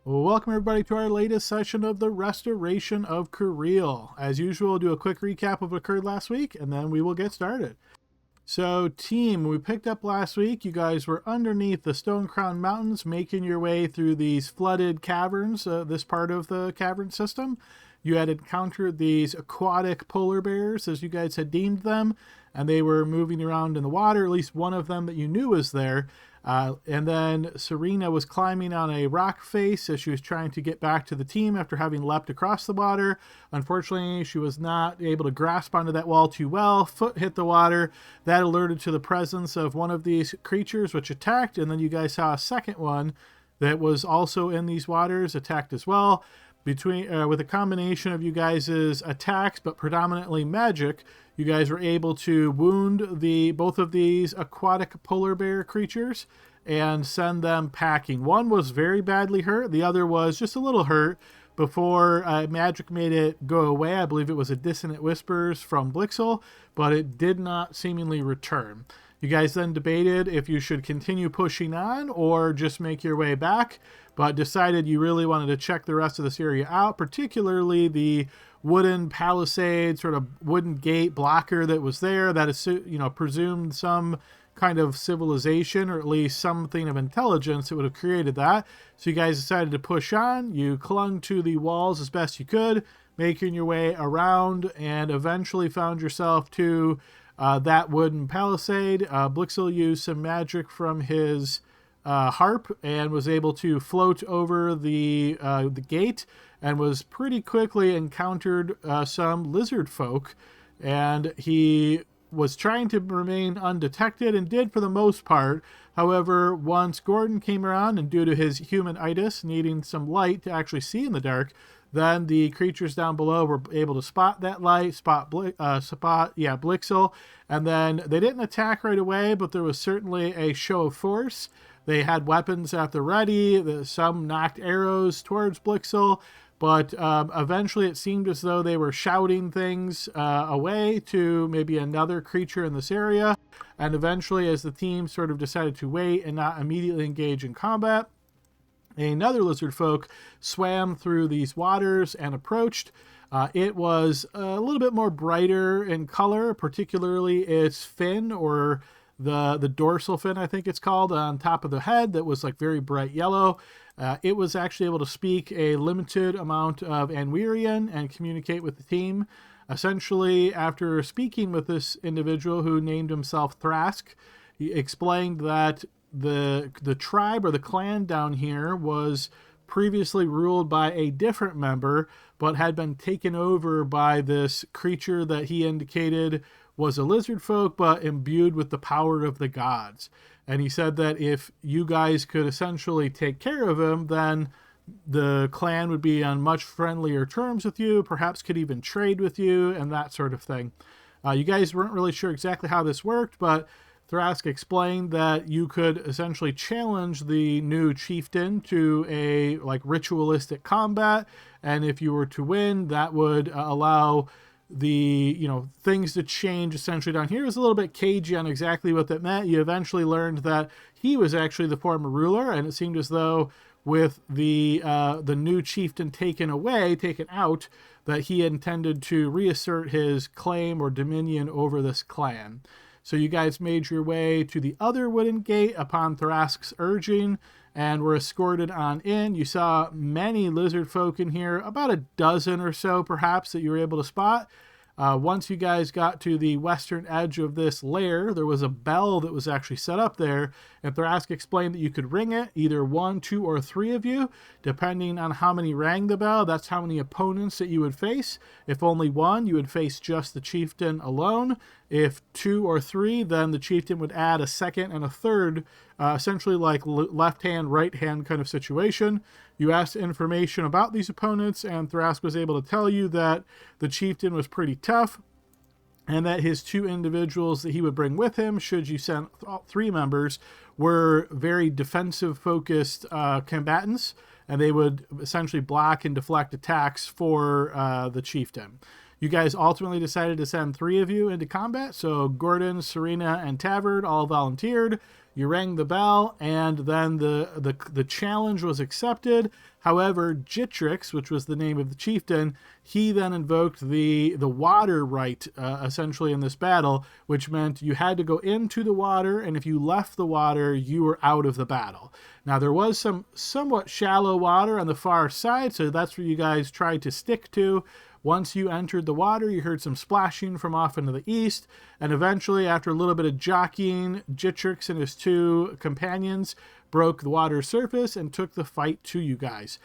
Well, welcome everybody to our latest session of the Restoration of Cariele. As usual, we'll do a quick recap of what occurred last week, and then we will get started. So, team, we picked up last week. You guys were underneath the Stone Crown Mountains, making your way through these flooded caverns, this part of the cavern system. You had encountered these aquatic polar bears, as you guys had deemed them, and they were moving around in the water, at least one of them that you knew was there. And then Cerilia was climbing on a rock face as she was trying to get back to the team after having leapt across the water. Unfortunately, she was not able to grasp onto that wall too well. Foot hit the water. That alerted to the presence of one of these creatures, which attacked. And then you guys saw a second one that was also in these waters, attacked as well. With a combination of you guys' attacks, but predominantly magic, you guys were able to wound both of these aquatic polar bear creatures and send them packing. One was very badly hurt. The other was just a little hurt before magic made it go away. I believe it was a dissonant whispers from Blixel, but it did not seemingly return. You guys then debated if you should continue pushing on or just make your way back, but decided you really wanted to check the rest of this area out, particularly the wooden palisade, sort of wooden gate blocker that was there that is, presumed some kind of civilization or at least something of intelligence that would have created that. So you guys decided to push on. You clung to the walls as best you could, making your way around, and eventually found yourself to that wooden palisade. Blixel used some magic from his harp and was able to float over the gate, and was pretty quickly encountered some lizard folk, and he was trying to remain undetected and did for the most part. However, once Gordon came around, and due to his human-itis needing some light to actually see in the dark, then the creatures down below were able to spot that light, spot Blixel, and then they didn't attack right away, but there was certainly a show of force. They had weapons at the ready. Some knocked arrows towards Blixel, but eventually it seemed as though they were shouting things away to maybe another creature in this area. And eventually, as the team sort of decided to wait and not immediately engage in combat, another lizard folk swam through these waters and approached. It was a little bit more brighter in color, particularly its fin, or the dorsal fin, I think it's called, on top of the head, that was like very bright yellow. It was actually able to speak a limited amount of Anwirian and communicate with the team. Essentially, after speaking with this individual who named himself Thrask, he explained that the tribe or the clan down here was previously ruled by a different member, but had been taken over by this creature that he indicated was a lizard folk, but imbued with the power of the gods. And he said that if you guys could essentially take care of him, then the clan would be on much friendlier terms with you, perhaps could even trade with you, and that sort of thing. You guys weren't really sure exactly how this worked, but Thrask explained that you could essentially challenge the new chieftain to a ritualistic combat, and if you were to win, that would allow the things to change essentially down here. It was a little bit cagey on exactly what that meant. You eventually learned that he was actually the former ruler, and it seemed as though with the new chieftain taken out, that he intended to reassert his claim or dominion over this clan. So you guys made your way to the other wooden gate upon Thrask's urging and were escorted on in. You saw many lizard folk in here, about a dozen or so perhaps that you were able to spot. Once you guys got to the western edge of this lair, there was a bell that was actually set up there, and Thrask explained that you could ring it, either 1, 2, or 3 of you, depending on how many rang the bell. That's how many opponents that you would face. If only 1, you would face just the chieftain alone. If 2 or 3, then the chieftain would add a second and a third, essentially like left hand, right hand kind of situation. You asked information about these opponents, and Thrask was able to tell you that the chieftain was pretty tough, and that his 2 individuals that he would bring with him, should you send 3 members, were very defensive-focused combatants, and they would essentially block and deflect attacks for the chieftain. You guys ultimately decided to send 3 of you into combat, so Gordon, Cerilia, and Tavard all volunteered. You rang the bell, and then the challenge was accepted. However, Jitrix, which was the name of the chieftain, he then invoked the water right, essentially in this battle, which meant you had to go into the water, and if you left the water, you were out of the battle. Now, there was some somewhat shallow water on the far side, so that's where you guys tried to stick to. Once you entered the water, you heard some splashing from off into the east, and eventually, after a little bit of jockeying, Jitrix and his two companions broke the water surface and took the fight to you guys.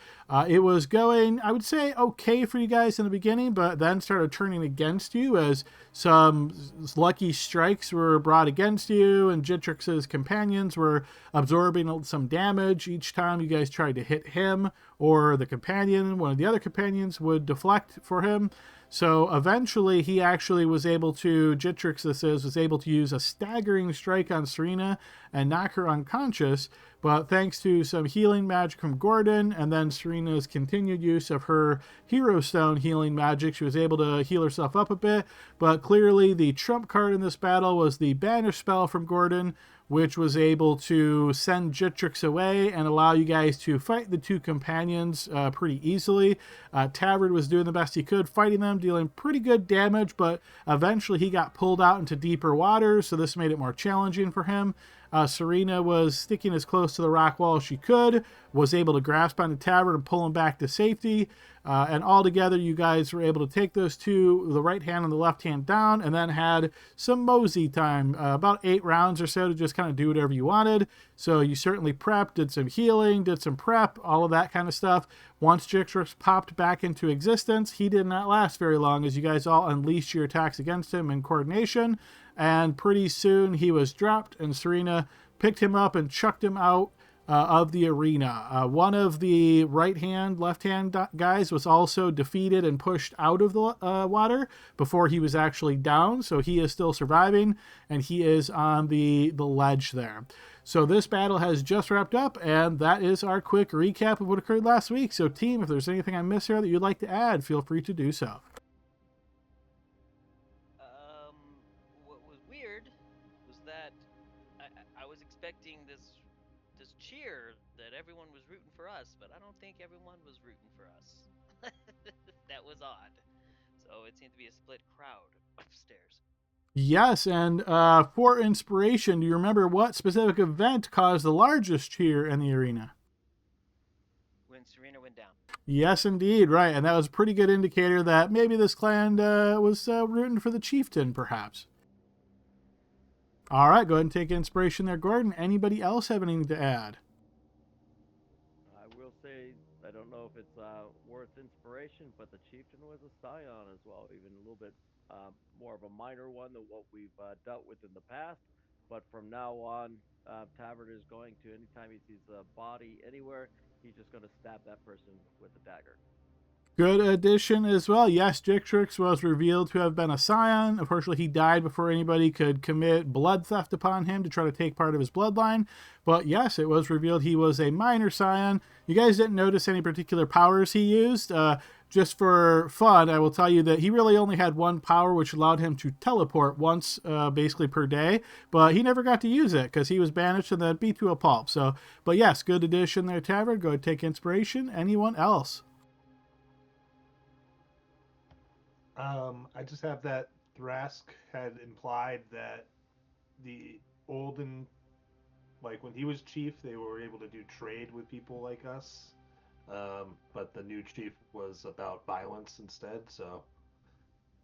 It was going, I would say, okay for you guys in the beginning, but then started turning against you as some lucky strikes were brought against you, and Jitrix's companions were absorbing some damage each time you guys tried to hit him, or the companion, one of the other companions, would deflect for him. So eventually he actually was able to, Jitrix was able to use a staggering strike on Cerilia and knock her unconscious, but thanks to some healing magic from Gordon and then Serina's continued use of her Hero Stone healing magic, she was able to heal herself up a bit. But clearly the trump card in this battle was the Banish spell from Gordon, which was able to send Jitrix away and allow you guys to fight the two companions pretty easily. Tavard was doing the best he could fighting them, dealing pretty good damage, but eventually he got pulled out into deeper waters, so this made it more challenging for him. Cerilia was sticking as close to the rock wall as she could, was able to grasp onto Tavard and pull him back to safety. And all together, you guys were able to take those two, the right hand and the left hand, down, and then had some mosey time, about 8 rounds or so to just kind of do whatever you wanted. So you certainly prepped, did some healing, did some prep, all of that kind of stuff. Once Jitrix popped back into existence, he did not last very long as you guys all unleashed your attacks against him in coordination. And pretty soon he was dropped, and Cerilia picked him up and chucked him out of the arena. One of the right-hand, left-hand guys was also defeated and pushed out of the water before he was actually down, so he is still surviving, and he is on the ledge there. So this battle has just wrapped up, and that is our quick recap of what occurred last week. So team, if there's anything I missed here that you'd like to add, feel free to do so. What was weird was that I was expecting this cheer that everyone was rooting for us, but I don't think everyone was rooting for us. That was odd. So it seemed to be a split crowd upstairs. Yes, and for inspiration, do you remember what specific event caused the largest cheer in the arena? When Cerilia went down. Yes, indeed, right. And that was a pretty good indicator that maybe this clan was rooting for the chieftain, perhaps. All right, go ahead and take inspiration there, Gordon. Anybody else have anything to add? I will say, I don't know if it's worth inspiration, but the chieftain was a scion as well, even a little bit more of a minor one than what we've dealt with in the past. But from now on, Tavard is going to, anytime he sees a body anywhere, he's just going to stab that person with a dagger. Good addition as well. Yes, Jitrix was revealed to have been a scion. Unfortunately, he died before anybody could commit blood theft upon him to try to take part of his bloodline. But yes, it was revealed he was a minor scion. You guys didn't notice any particular powers he used. Just for fun, I will tell you that he really only had one power, which allowed him to teleport once, basically per day. But he never got to use it because he was banished and then beat to a pulp. So, but yes, good addition there, Tavard. Go ahead, take inspiration. Anyone else? I just have that Thrask had implied that the olden, like when he was chief, they were able to do trade with people like us. But the new chief was about violence instead, so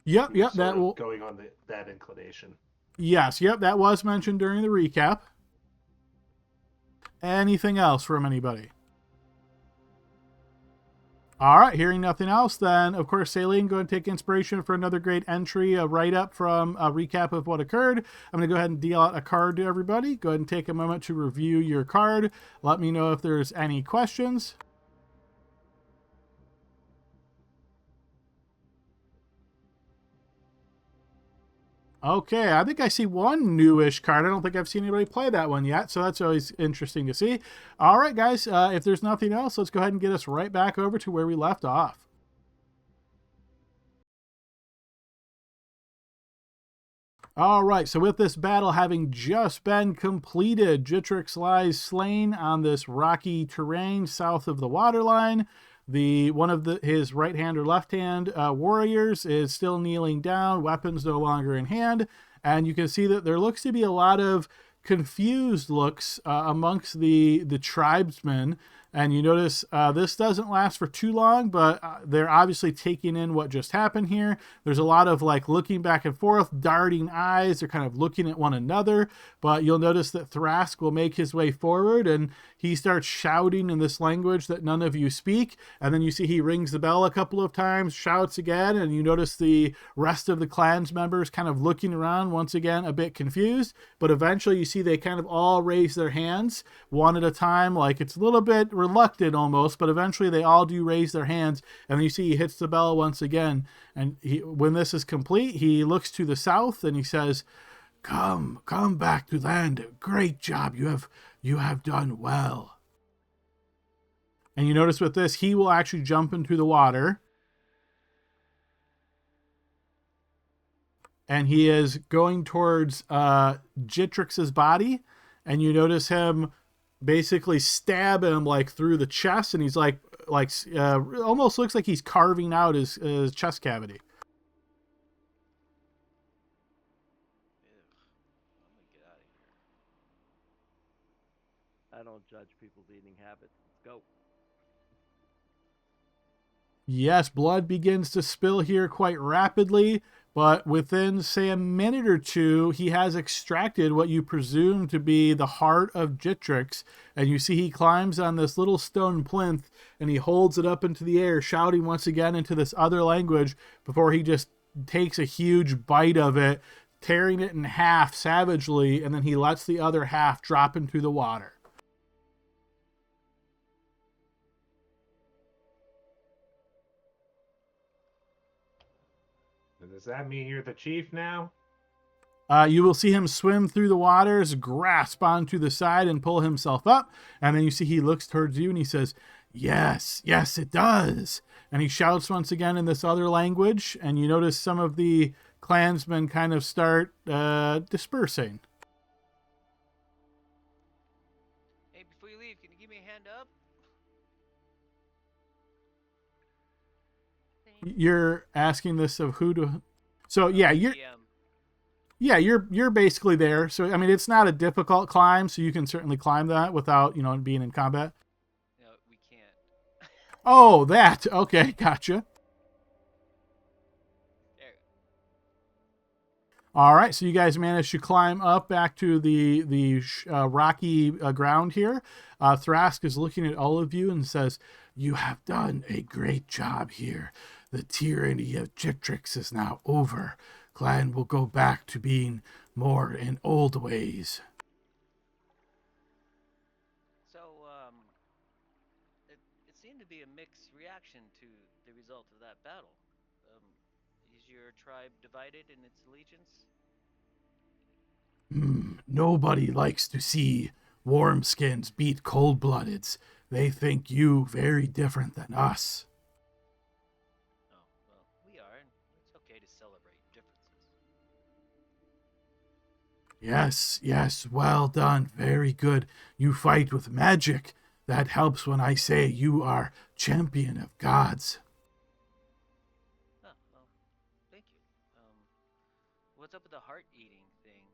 Yep, that will going on that inclination. Yes, yep, that was mentioned during the recap. Anything else from anybody? All right, hearing nothing else, then, of course, Saline, go ahead and take inspiration for another great entry, a write-up from a recap of what occurred. I'm going to go ahead and deal out a card to everybody. Go ahead and take a moment to review your card. Let me know if there's any questions. Okay, I think I see one newish card. I don't think I've seen anybody play that one yet, so that's always interesting to see. All right, guys, if there's nothing else, let's go ahead and get us right back over to where we left off. All right, so with this battle having just been completed, Jitrix lies slain on this rocky terrain south of the waterline. One of his right hand or left hand warriors is still kneeling down, weapons no longer in hand, and you can see that there looks to be a lot of confused looks amongst the tribesmen. And you notice this doesn't last for too long, but they're obviously taking in what just happened here. There's a lot of like looking back and forth, darting eyes. They're kind of looking at one another. But you'll notice that Thrask will make his way forward and he starts shouting in this language that none of you speak. And then you see he rings the bell a couple of times, shouts again, and you notice the rest of the clan's members kind of looking around once again, a bit confused. But eventually you see they kind of all raise their hands one at a time, like it's a little bit reluctant almost, but eventually they all do raise their hands, and then you see he hits the bell once again, and when this is complete, he looks to the south and he says, come back to land. Great job. You have done well. And you notice with this, he will actually jump into the water, and he is going towards Jitrix's body, and you notice him basically stab him like through the chest, and he's like almost looks like he's carving out his chest cavity. Ew. I'm gonna get out of here. I don't judge people's eating habits. Let's go. Yes, blood begins to spill here quite rapidly, but within, say, a minute or two, he has extracted what you presume to be the heart of Jitrix, and you see he climbs on this little stone plinth, and he holds it up into the air, shouting once again into this other language before he just takes a huge bite of it, tearing it in half savagely, and then he lets the other half drop into the water. Does that mean you're the chief now? You will see him swim through the waters, grasp onto the side, and pull himself up. And then you see he looks towards you and he says, yes, it does. And he shouts once again in this other language. And you notice some of the clansmen kind of start dispersing. Hey, before you leave, can you give me a hand up? You're asking this of who to... So yeah, you're basically there. So I mean, it's not a difficult climb, so you can certainly climb that without, being in combat. No, we can't. Oh, that. Okay, gotcha. There. All right, so you guys managed to climb up back to the rocky ground here. Thrask is looking at all of you and says, you have done a great job here. The tyranny of Jitrix is now over. Clan will go back to being more in old ways. So, it seemed to be a mixed reaction to the result of that battle. Is your tribe divided in its allegiance? Nobody likes to see warm skins beat cold-bloodeds. They think you very different than us. Oh, well, we are, and it's okay to celebrate differences. Yes, well done. Very good. You fight with magic. That helps when I say you are champion of gods. Oh, well, thank you. What's up with the heart-eating thing?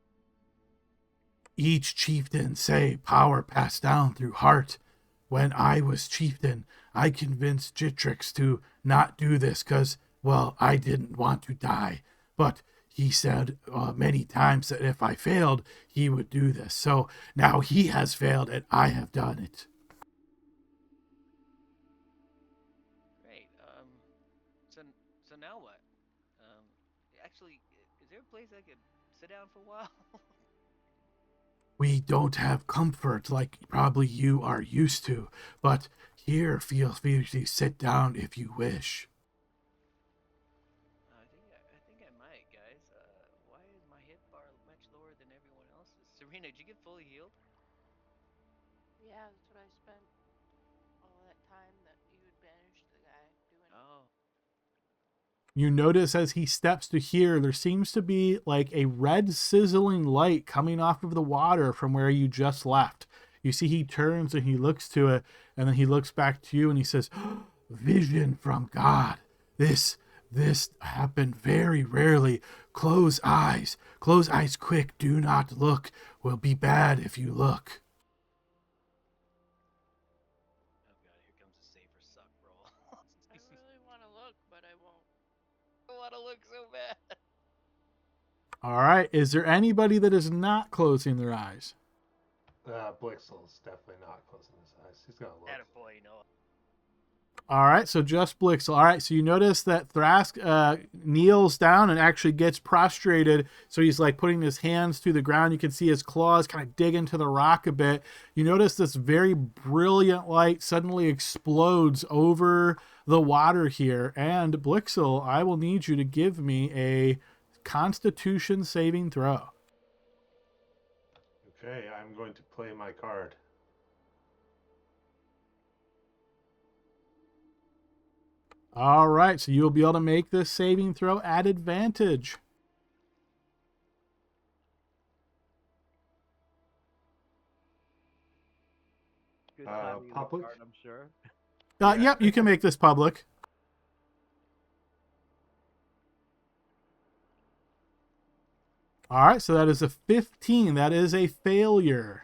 Each chieftain say power passed down through heart. When I was chieftain, I convinced Jitrix to not do this because, well, I didn't want to die. But he said many times that if I failed, he would do this. So now he has failed and I have done it. Great. So now what? Actually, is there a place I could sit down for a while? We don't have comfort like probably you are used to, but here feel free to sit down if you wish. I think I might, guys. Why is my hit bar much lower than everyone else's? Serena, did you get fully healed? Yeah, that's what I spent all that time that you had banished the guy doing. Oh. You notice as he steps to here, there seems to be like a red sizzling light coming off of the water from where you just left. You see he turns and he looks to it, and then he looks back to you and he says, vision from God. This happened very rarely. Close eyes quick. Do not look. Will be bad if you look. Oh god, here comes a save or suck roll. I really want to look, but I won't. I want to look so bad. All right. Is there anybody that is not closing their eyes? Blixel's definitely not closing his eyes. He's gonna look. Attaboy, Noah. All right, so just Blixel. All right, so you notice that Thrask kneels down and actually gets prostrated. So he's like putting his hands to the ground. You can see his claws kind of dig into the rock a bit. You notice this very brilliant light suddenly explodes over the water here. And Blixel, I will need you to give me a Constitution saving throw. Okay, I'm going to play my card. All right, so you'll be able to make this saving throw at advantage. Good timing of the public? card, I'm sure. Yep, you can make this public. All right, so that is a 15. That is a failure.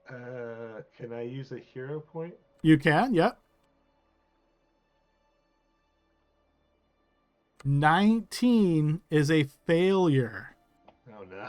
Can I use a hero point? You can, yep. 19 is a failure. Oh no.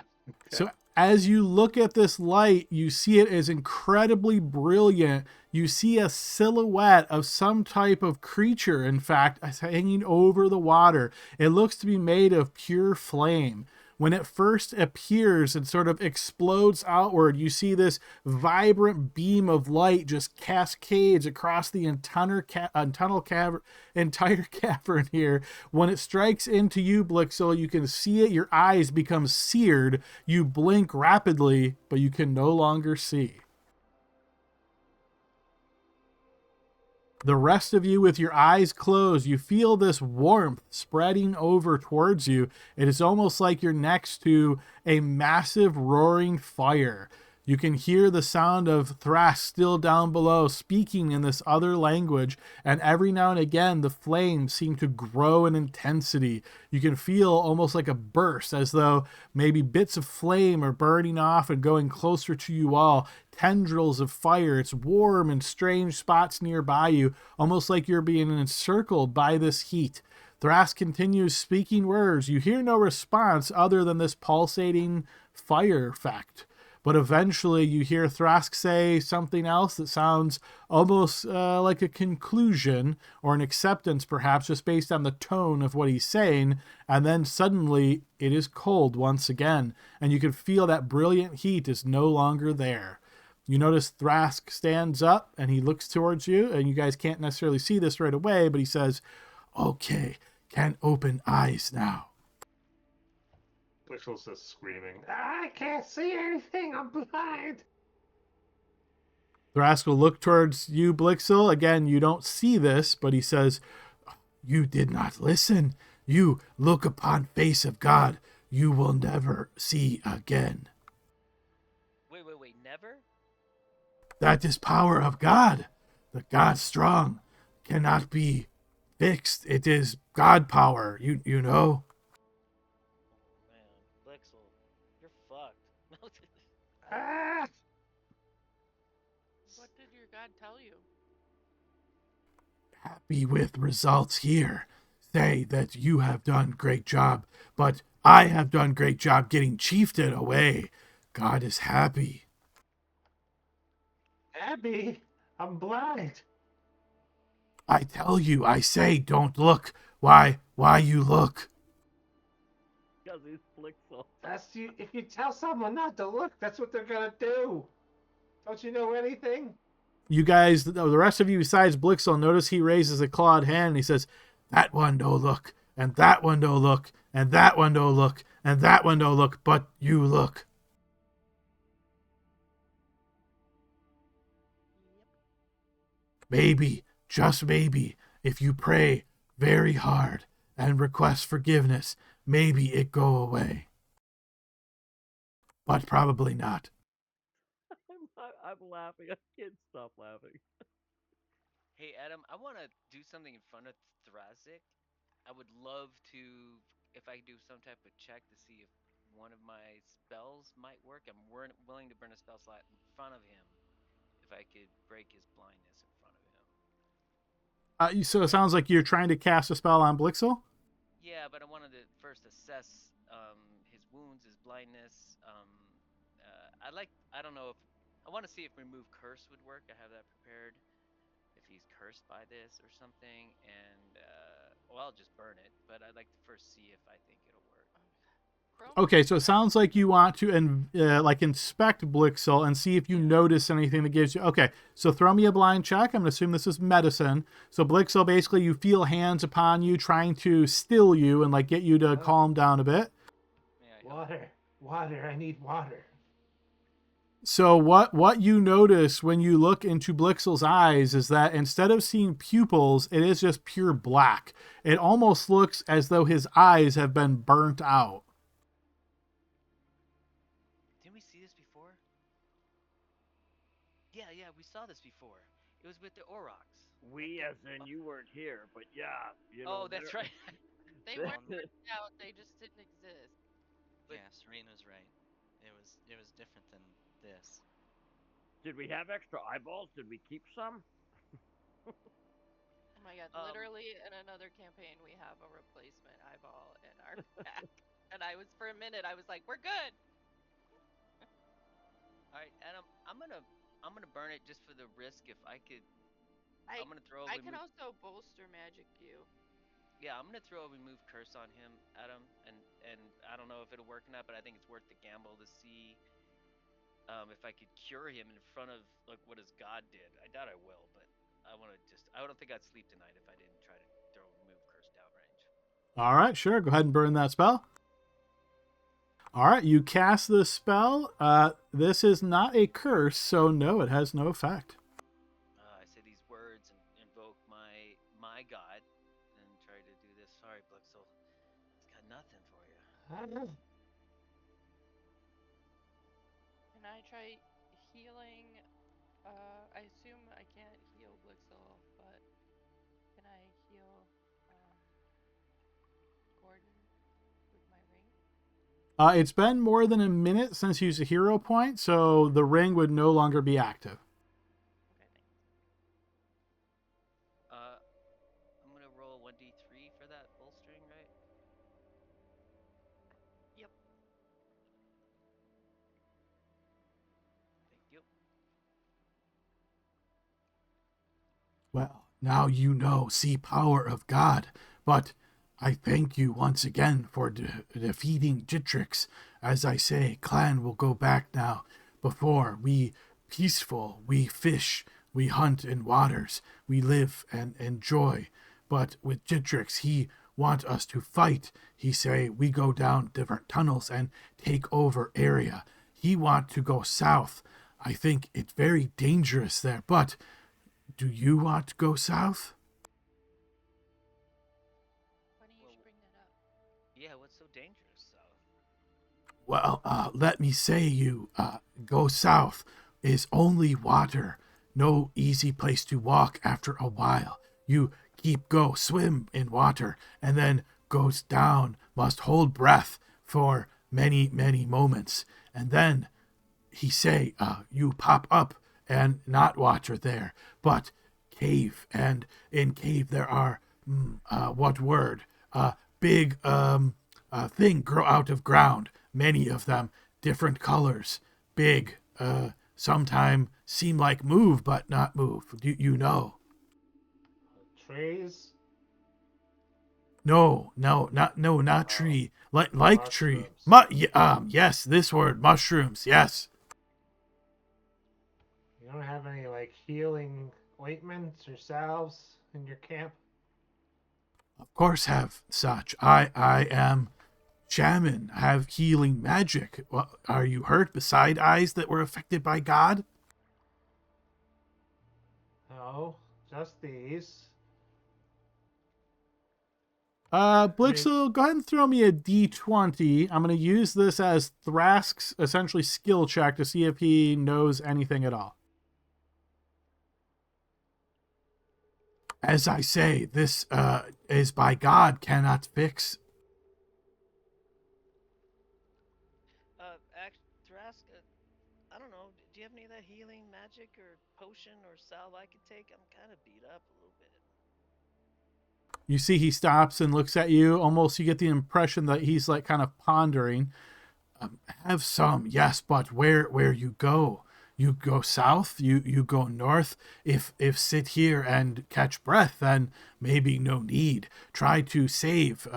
So as you look at this light, you see it as incredibly brilliant. You see a silhouette of some type of creature, in fact, hanging over the water. It looks to be made of pure flame. When it first appears and sort of explodes outward, you see this vibrant beam of light just cascades across the entire cavern here. When it strikes into you, Blixel, you can see it. Your eyes become seared. You blink rapidly, but you can no longer see. The rest of you with your eyes closed, you feel this warmth spreading over towards you. It is almost like you're next to a massive roaring fire. You can hear the sound of Thrask still down below speaking in this other language, and every now and again the flames seem to grow in intensity. You can feel almost like a burst, as though maybe bits of flame are burning off and going closer to you all. Tendrils of fire. It's warm in strange spots nearby you, almost like you're being encircled by this heat. Thrask continues speaking words. You hear no response other than this pulsating fire effect. But eventually you hear Thrask say something else that sounds almost like a conclusion or an acceptance, perhaps, just based on the tone of what he's saying. And then suddenly it is cold once again. And you can feel that brilliant heat is no longer there. You notice Thrask stands up and he looks towards you. And you guys can't necessarily see this right away, but he says, "Okay, can open eyes now." Blixel's just screaming, I can't see anything, I'm blind. Thrask will look towards you, Blixel. Again, you don't see this, but he says, "You did not listen. You look upon face of God. You will never see again." Wait, never? That is power of God. The God strong cannot be fixed. It is God power, you know. You're fucked. Ah! What did your god tell you? Happy with results here. Say that you have done great job, but I have done great job getting Chieftain away. God is happy. Abby, I'm blind. I tell you, I say, don't look. Why you look? Because he's Blixel. That's you. If you tell someone not to look, that's what they're gonna do. Don't you know anything? You guys, the rest of you besides Blixel, notice he raises a clawed hand and he says, "That one don't look, and that one don't look, and that one don't look, and that one don't look, but you look." Maybe, just maybe, if you pray very hard and request forgiveness, maybe it go away. But probably not. I'm laughing. I can't stop laughing. Hey, Adam, I want to do something in front of Thrasic. I would love to, if I do some type of check to see if one of my spells might work. I'm willing to burn a spell slot in front of him if I could break his blindness in front of him. So it sounds like you're trying to cast a spell on Blixel? Yeah, but I wanted to first assess his wounds, his blindness. I don't know if I want to see if remove curse would work. I have that prepared. If he's cursed by this or something, and well, I'll just burn it. But I'd like to first see if I think it'll work. Okay, so it sounds like you want to inspect Blixel and see if you notice anything that gives you. Okay, so throw me a blind check. I'm gonna assume this is medicine. So Blixel, basically, you feel hands upon you, trying to still you and like get you to calm down a bit. Water. I need water. So what you notice when you look into Blixel's eyes is that instead of seeing pupils, it is just pure black. It almost looks as though his eyes have been burnt out. Didn't we see this before? Yeah, we saw this before. It was with the Aurochs. We, as in you weren't here, but yeah, you know. Oh, that's right. They weren't worked out. They just didn't exist. Yeah, Serena's right. It was different than this. Did we have extra eyeballs? Did we keep some? Oh my god, literally in another campaign we have a replacement eyeball in our pack. And for a minute I was like, we're good. Alright, Adam, I'm gonna burn it just for the risk. If I could, I'm gonna throw. I can also bolster magic you. Yeah, I'm gonna throw a remove curse on him, Adam, and I don't know if it'll work or not, but I think it's worth the gamble to see if I could cure him in front of like what his god did. I doubt I will, but I don't think I'd sleep tonight if I didn't try to throw a remove curse downrange. All right, sure. Go ahead and burn that spell. All right, you cast the spell. This is not a curse, so no, it has no effect. I say these words and invoke my god, and try to do this. Sorry, Blixel, it's got nothing for you. Can I try healing? I assume I can't heal Blixel, but can I heal Gordon with my ring? It's been more than a minute since you used a hero point, so the ring would no longer be active. Okay, thanks. I'm gonna roll 1d3 for that bolstering, right? Yep. Thank you. Well, now you know, see power of God, but I thank you once again for defeating Jitrix. As I say, clan will go back now. Before, we peaceful, we fish, we hunt in waters, we live and enjoy. But with Jitrix, he want us to fight. He say we go down different tunnels and take over area. He want to go south. I think it's very dangerous there, but do you want to go south? Funny you should bring that up. Yeah, what's so dangerous, Well, let me say you go south is only water. No easy place to walk after a while. You go swim in water and then goes down, must hold breath for many, many moments. And then he say, you pop up and not water there, but cave. And in cave there are, big thing grow out of ground. Many of them, different colors, big, sometime seem like move but not move. Do you know? Trees? No, not tree. Like tree. Yes, this word, mushrooms. Yes. You don't have any like healing ointments or salves in your camp? Of course, have such. I am shaman. Have healing magic. Well, are you hurt beside eyes that were affected by God? No, just these. Blixel, go ahead and throw me a d20. I'm going to use this as Thrask's essentially skill check to see if he knows anything at all. As I say, this is by God cannot fix. Thrask, I don't know. Do you have any of that healing magic or potion or salve I could take? I'm kind of beat up a little bit. You see he stops and looks at you. Almost you get the impression that he's like kind of pondering. Have some, yes, but where you go? You go south, you go north. If sit here and catch breath, then maybe no need. Try to save.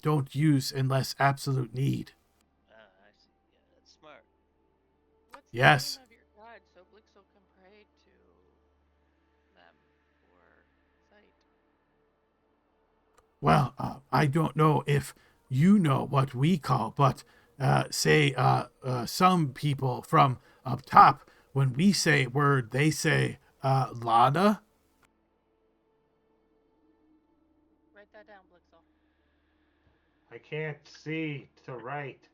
Don't use unless absolute need. I see. Yeah, that's smart. What's the Yes. name of your god so Blixel can pray to them for sight? Well, I don't know if you know what we call, but say some people from up top, when we say word, they say Lada. Write that down, Blixel. I can't see to write.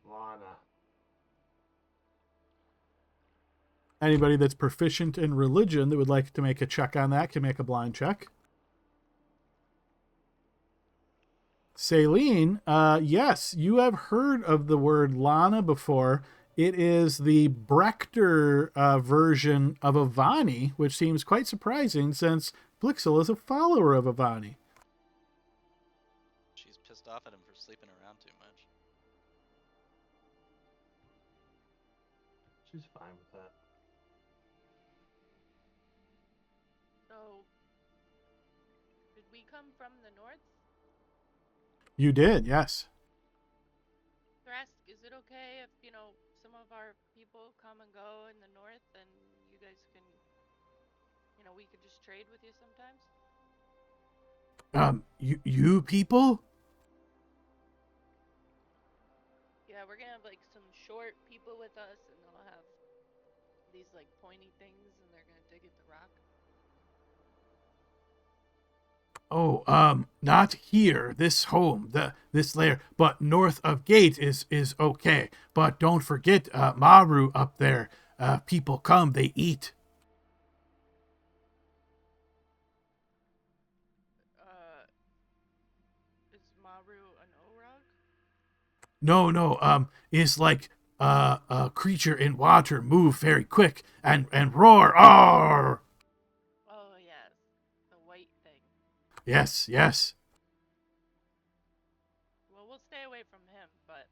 Lana. Anybody that's proficient in religion that would like to make a check on that can make a blind check. Celine, yes, you have heard of the word Lana before. It is the Brechter version of Avani, which seems quite surprising since Blixel is a follower of Avani. She's pissed off at him for sleeping around too much. She's fine with that. So, did we come from the north? You did, yes. Thrask, is it okay if, some of our people come and go in the north and you guys can, we could just trade with you sometimes? You people? Yeah, we're gonna have like some short people with us and they'll have these like pointy things and they're gonna dig at the rock. Oh, not here, this home, this lair, but north of gate is okay. But don't forget, Maru up there. People come, they eat. Is Maru an Orog? No, is like a creature in water, move very quick and roar. Arr! Oh yes, the white thing. Yes. Well, we'll stay away from him, but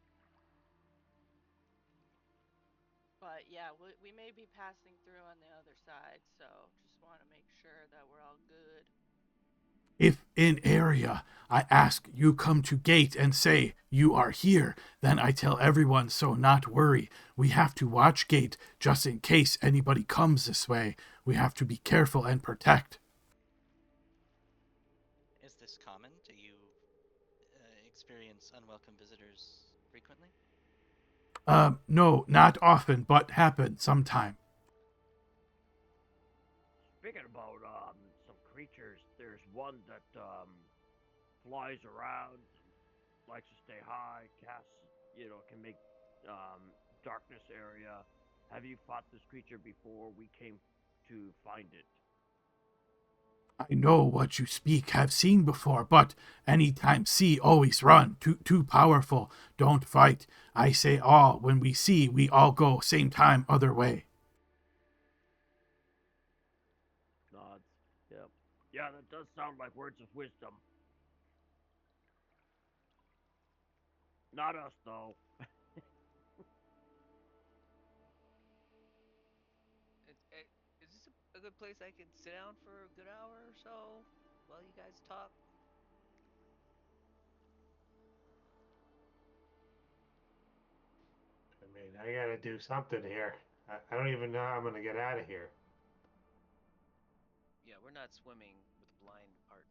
yeah, we may be passing through on the other side, so just want to make sure that we're all good. If in area I ask you come to gate and say you are here, then I tell everyone so not worry. We have to watch gate just in case anybody comes this way. We have to be careful and protect. Is this common? Do you experience unwelcome visitors frequently? No, not often, but happen sometime. Speaking about some creatures, there's one that flies around, likes to stay high, casts, can make darkness area. Have you fought this creature before? We came to find it. I know what you speak, have seen before, but anytime see, always run. Too powerful. Don't fight. I say all. When we see, we all go same time, other way. Nods. Yep. Yeah, that does sound like words of wisdom. Not us, though. Is this a good place I could sit down for a good hour or so while you guys talk? I mean, I gotta do something here. I don't even know how I'm gonna get out of here. Yeah, we're not swimming with a blind partner.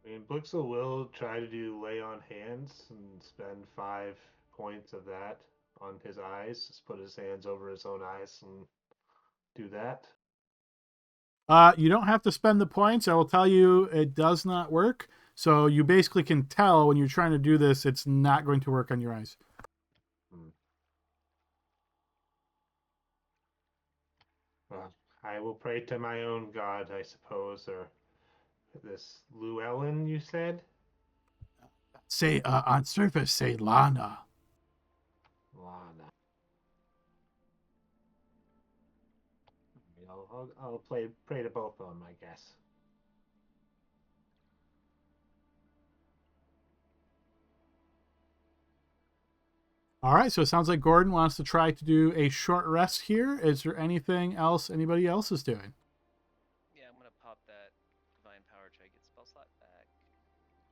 I mean, Blixel will try to do lay on hands and spend 5 points of that on his eyes. Just put his hands over his own eyes and do that? You don't have to spend the points. I will tell you it does not work. So you basically can tell when you're trying to do this, it's not going to work on your eyes. Hmm. Well, I will pray to my own god, I suppose, or this Llewellyn, you said? Say, on surface, say Lana. Lana. I'll pray to both of them, I guess. All right, so it sounds like Gordon wants to try to do a short rest here. Is there anything else anybody else is doing? Yeah, I'm gonna pop that divine power, try to get spell slot back.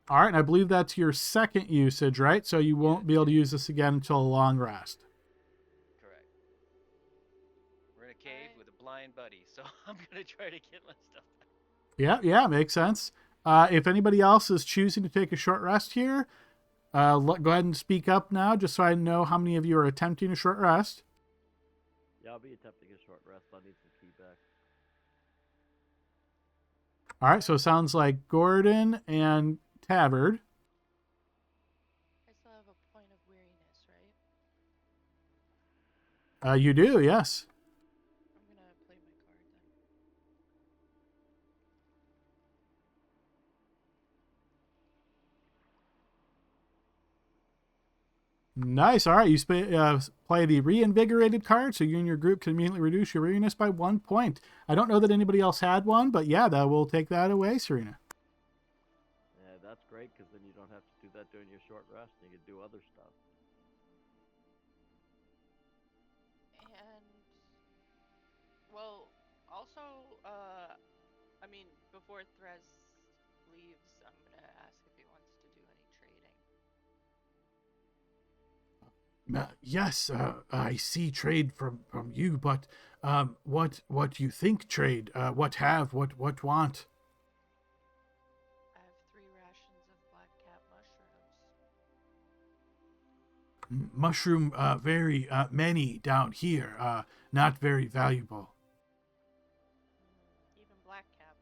All right, and I believe that's your second usage, right? So you won't be able to use this again until a long rest. Correct. We're in a cave with a blind buddy, so I'm gonna try to get my stuff back. Yeah, makes sense. If anybody else is choosing to take a short rest here, go ahead and speak up now, just so I know how many of you are attempting a short rest. Yeah, I'll be attempting a short rest. I need some feedback. All right, so it sounds like Gordon and Tavard. I still have a point of weariness, right? You do, yes. I'm gonna play my card then. Nice. All right, you play the reinvigorated card, so you and your group can immediately reduce your weariness by 1 point. I don't know that anybody else had one, but yeah, that will take that away, Serena. Yeah, that's great because then you don't have to do that during your short rest. And you can do other stuff. And well, also, I mean, before Threz leaves, I'm gonna ask if he wants to do any trading. Yes, I see trade from you, but what you think trade? What want? I have 3 rations of black cat mushrooms. Mushroom, very many down here. Not very valuable. Even black cap,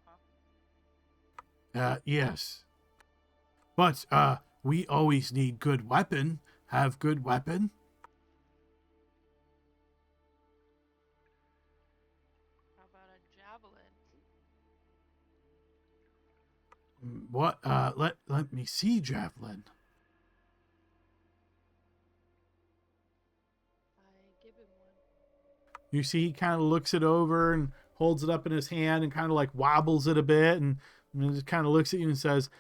huh? Yes, but we always need good weapon. Have good weapon. How about a javelin? What? Let me see, javelin. I give him one. You see, he kind of looks it over and holds it up in his hand and kind of like wobbles it a bit and just kind of looks at you and says,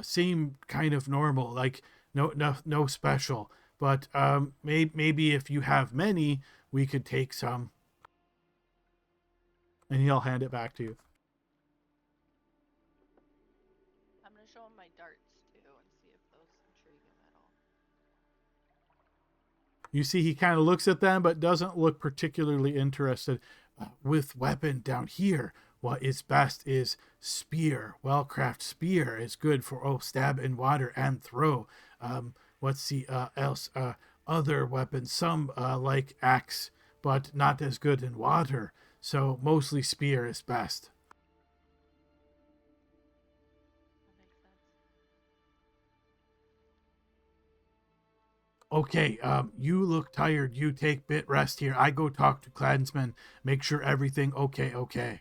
seem kind of normal, like no special. But maybe if you have many, we could take some. And he'll hand it back to you. I'm gonna show him my darts too and see if those intrigue him at all. You see, he kind of looks at them, but doesn't look particularly interested. With weapon down here, what is best is spear. Well-crafted spear is good for stab in water and throw. Let's see else. Other weapons, some like axe, but not as good in water. So mostly spear is best. That makes sense. Okay, you look tired. You take bit rest here. I go talk to clansmen. Make sure everything okay.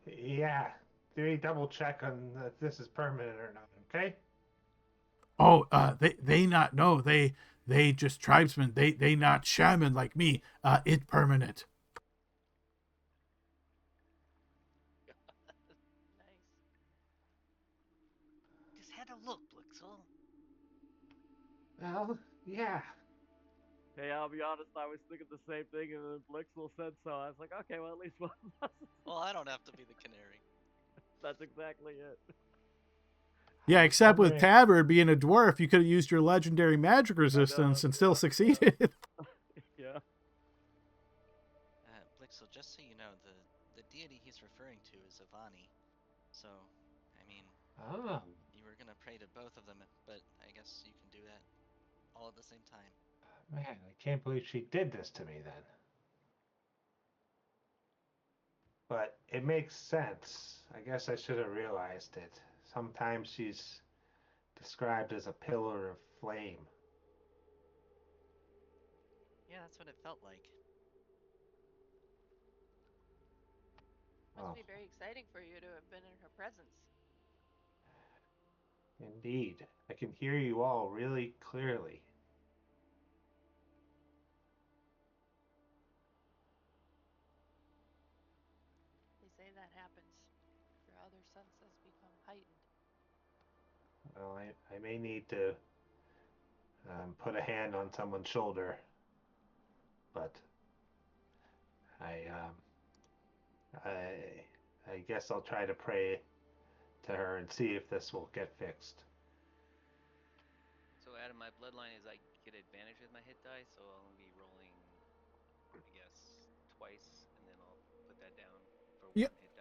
Yeah. Do a double check on if this is permanent or not, okay? Oh, they not know. They just tribesmen. They not shaman like me. It permanent. Nice. Just had a look, Blixel. Well, yeah. Hey, I'll be honest. I was thinking the same thing, and then Blixel said so. I was like, okay, well at least one of us. Well, I don't have to be the canary. That's exactly it. Yeah, except with Wondering- Tavern being a dwarf, you could have used your legendary magic resistance and still yeah. succeeded. Yeah. Blixel, just so you know, the deity he's referring to is Avani. So, I mean, Oh. you were gonna pray to both of them, but I guess you can do that all at the same time. Man, I can't believe she did this to me then. But it makes sense. I guess I should have realized it. Sometimes she's described as a pillar of flame. Yeah, that's what it felt like. Must Oh, be very exciting for you to have been in her presence. indeed. I can hear you all really clearly. They say that happens if your other senses become heightened. Well, I may need to put a hand on someone's shoulder, but I, um, I guess I'll try to pray to her and see if this will get fixed. So out of my bloodline, is I get advantage with my hit die, so I'll be rolling, I guess, twice, and then I'll put that down for Yep. one hit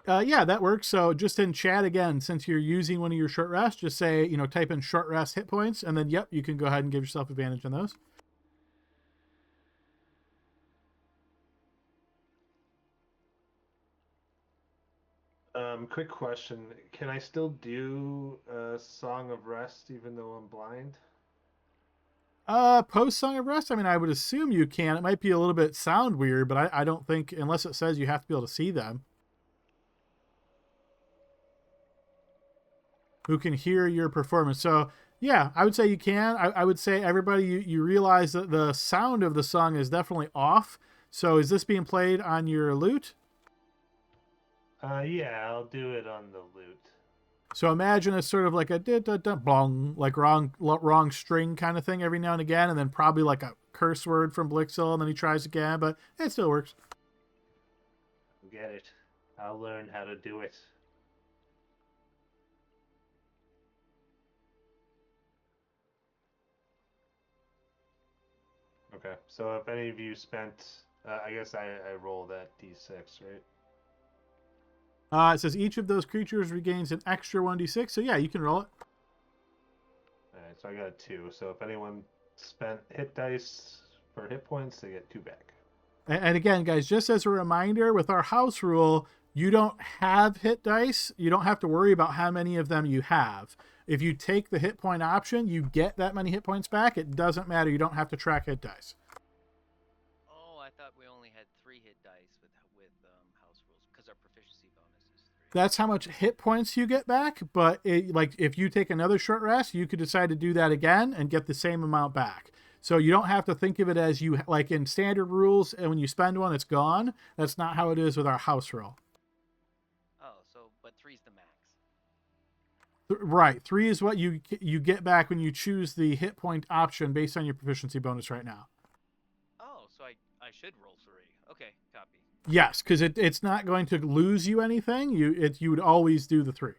die. Yeah, that works. So just in chat again, since you're using one of your short rests, just say, type in short rest hit points, and then, yep, you can go ahead and give yourself advantage on those. Quick question. Can I still do a Song of Rest even though I'm blind? Post Song of Rest, I mean, I would assume you can. It might be a little bit sound weird, but I don't think, unless it says you have to be able to see them, who can hear your performance. So, yeah, I would say you can. I would say everybody, you realize that the sound of the song is definitely off. So is this being played on your lute? Yeah, I'll do it on the lute. So imagine it's sort of like a blong, like wrong string kind of thing every now and again, and then probably like a curse word from Blixel, and then he tries again, but it still works. Get it. I'll learn how to do it. Okay, so if any of you spent, I guess I roll that d6, right? It says each of those creatures regains an extra 1d6, so yeah, you can roll it. Alright, so I got a 2. So if anyone spent hit dice for hit points, they get 2 back. And again, guys, just as a reminder, with our house rule, you don't have hit dice. You don't have to worry about how many of them you have. If you take the hit point option, you get that many hit points back. It doesn't matter. You don't have to track hit dice. Oh, I thought we only had 3 hit dice with house rules because our proficiency bonus is 3. That's how much hit points you get back. But like if you take another short rest, you could decide to do that again and get the same amount back. So you don't have to think of it as you like in standard rules, and when you spend one, it's gone. That's not how it is with our house rule. Oh, so but 3's the max. Right, 3 is what you get back when you choose the hit point option based on your proficiency bonus right now. Oh, so I should roll 3. Okay, copy. Yes, because it's not going to lose you anything. You would always do the 3.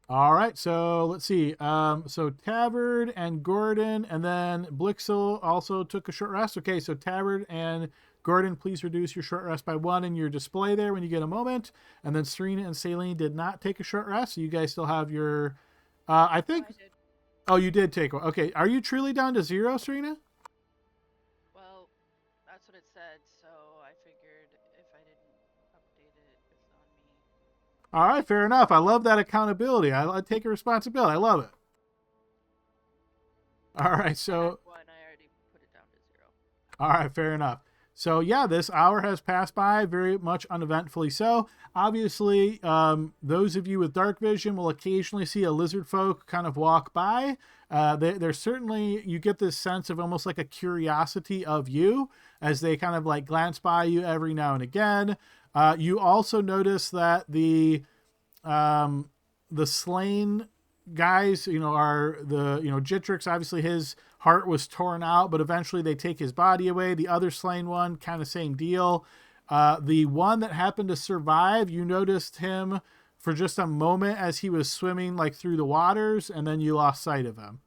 All right, so let's see. So Tavard and Gordon, and then Blixel also took a short rest. Okay, so Tavard and Gordon, please reduce your short rest by 1 in your display there when you get a moment. And then Serena and Saline did not take a short rest, so you guys still have your. I think. I did. Oh, you did take one. Okay, are you truly down to 0, Serena? Well, that's what it said, so I figured if I didn't update it, it's on me. All right, fair enough. I love that accountability. I take a responsibility. I love it. All right, so. I had 1, I already put it down to 0. All right, fair enough. So yeah, this hour has passed by very much uneventfully. So obviously, those of you with dark vision will occasionally see a lizard folk kind of walk by. They're certainly, you get this sense of almost like a curiosity of you as they kind of like glance by you every now and again. You also notice that the slain guys, are the, Jitrix, obviously his heart was torn out, but eventually they take his body away. The other slain one, kind of same deal. The one that happened to survive, you noticed him for just a moment as he was swimming like through the waters, and then you lost sight of him.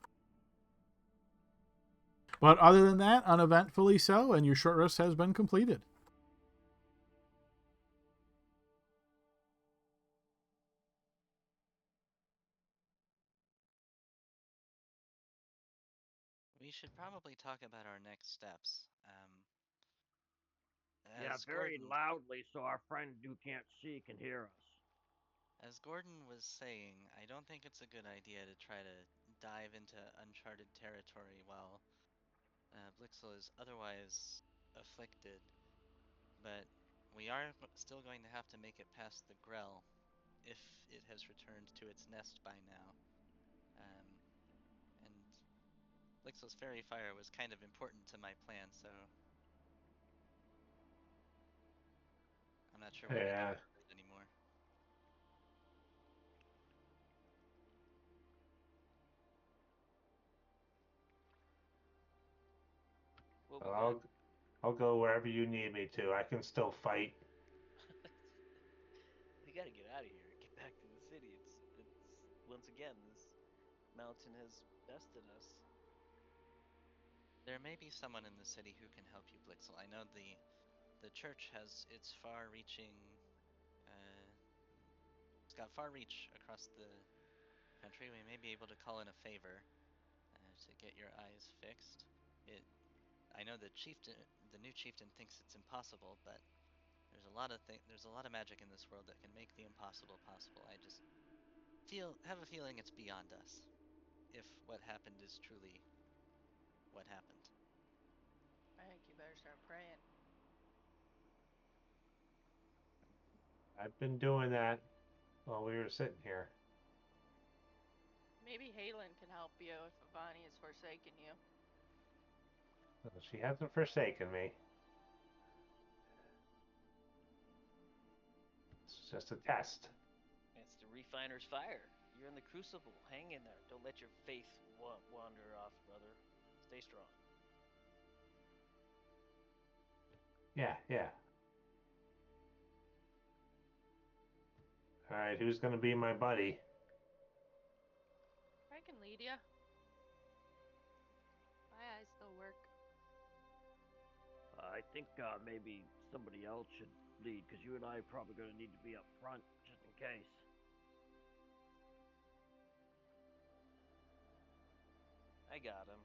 But other than that, uneventfully so, and your short rest has been completed. We should probably talk about our next steps. Yeah, As very Gordon loudly so our friend who can't see can hear us. as Gordon was saying, I don't think it's a good idea to try to dive into uncharted territory while Blixel is otherwise afflicted. But we are still going to have to make it past the Grell if it has returned to its nest by now. Um, and Blixel's fairy fire was kind of important to my plan, so I'm not sure what we do Yeah. about it anymore. Well, we Well, got I'll go wherever you need me to. I can still fight. we got to get out of here. Get back to the city. It's once again this mountain has bested us. There may be someone in the city who can help you, Blixel. I know the church has its far-reaching, uh, it's got far reach across the country. We may be able to call in a favor to get your eyes fixed. It, I know the new chieftain thinks it's impossible, but there's a lot of magic in this world that can make the impossible possible. I just have a feeling it's beyond us, if what happened is truly what happened. I think you better start praying. I've been doing that while we were sitting here. Maybe Halen can help you if Avani has forsaken you. She hasn't forsaken me. It's just a test. It's the refiner's fire. You're in the crucible. Hang in there. Don't let your faith wander off, brother. Stay strong. Yeah, yeah. All right, who's gonna be my buddy? I can lead you. My eyes still work. I think maybe somebody else should lead, because you and I are probably going to need to be up front just in case. I got him.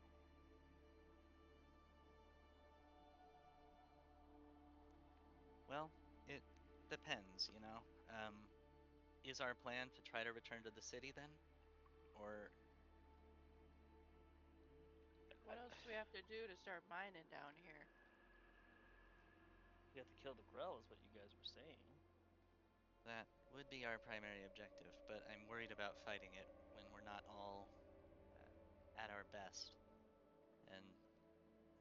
Well, it depends, you know. Is our plan to try to return to the city then? Or What else do we have to do to start mining down here? We have to kill the Grell, is what you guys were saying. that would be our primary objective, but I'm worried about fighting it when we're not all uh, at our best. And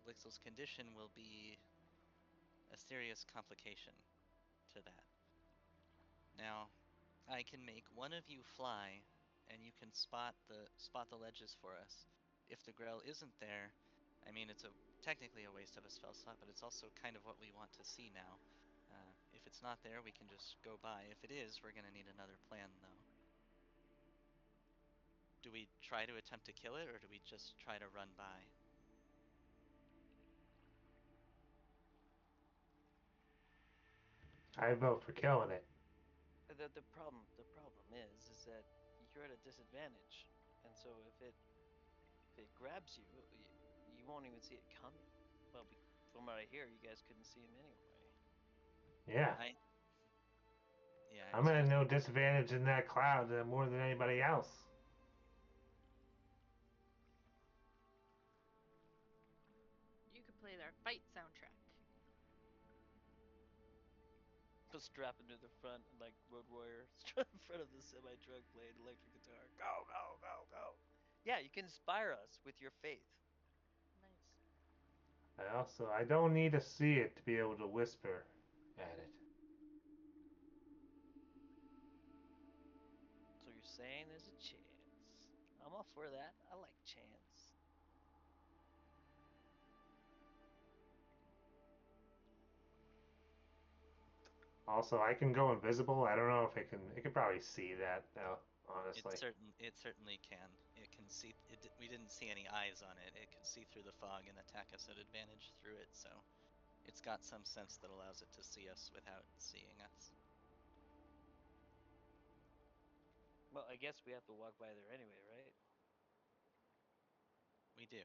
Blixel's condition will be a serious complication to that. Now, I can make one of you fly, and you can spot the ledges for us. If the Grell isn't there, I mean it's technically a waste of a spell slot, but it's also kind of what we want to see now. If it's not there, we can just go by. If it is, we're gonna need another plan though. Do we try to attempt to kill it, or do we just try to run by? I vote for killing it. The problem is that you're at a disadvantage, and so if it grabs you, you won't even see it coming. Well, from what I hear, you guys couldn't see him anyway. Yeah, I Yeah, I'm it's at just no disadvantage in that cloud more than anybody else. You could play their fight soundtrack. Go strap into the front like Road Warrior, strap in front of the semi truck playing electric guitar. Go, go, go, go. Yeah, you can inspire us with your faith. Nice. I don't need to see it to be able to whisper at it. So you're saying there's a chance. I'm all for that. I like chance. Also, I can go invisible. I don't know if it can. It could probably see that though. Honestly. it certainly can. It can see we didn't see any eyes on it. It could see through the fog and attack us at advantage through it, so it's got some sense that allows it to see us without seeing us. Well, I guess we have to walk by there anyway, right? We do.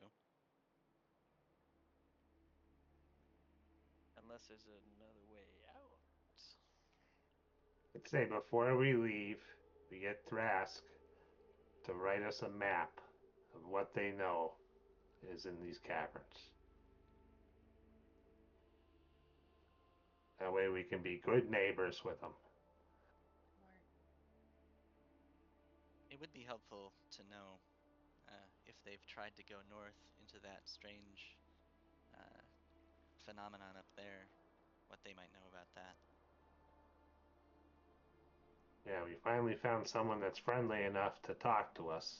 unless there's another way out. I'd say before we leave, we get Thrask to write us a map of what they know is in these caverns. That way we can be good neighbors with them. Smart. It would be helpful to know if they've tried to go north into that strange uh, phenomenon up there, what they might know about that. Yeah, we finally found someone that's friendly enough to talk to us.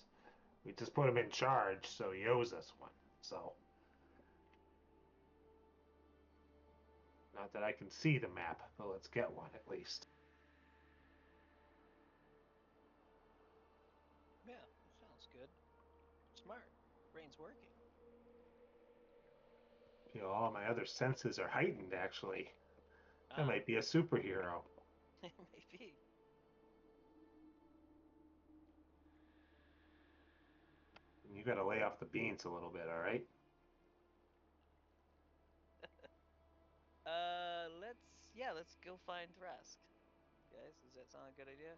We just put him in charge, so he owes us one. So, not that I can see the map, but let's get one at least. Yeah, that sounds good. Smart. Brain's working. You know, all my other senses are heightened, actually. I Ah, might be a superhero. maybe. You gotta lay off the beans a little bit, alright? Let's go find Thrask. Guys, does that sound a good idea?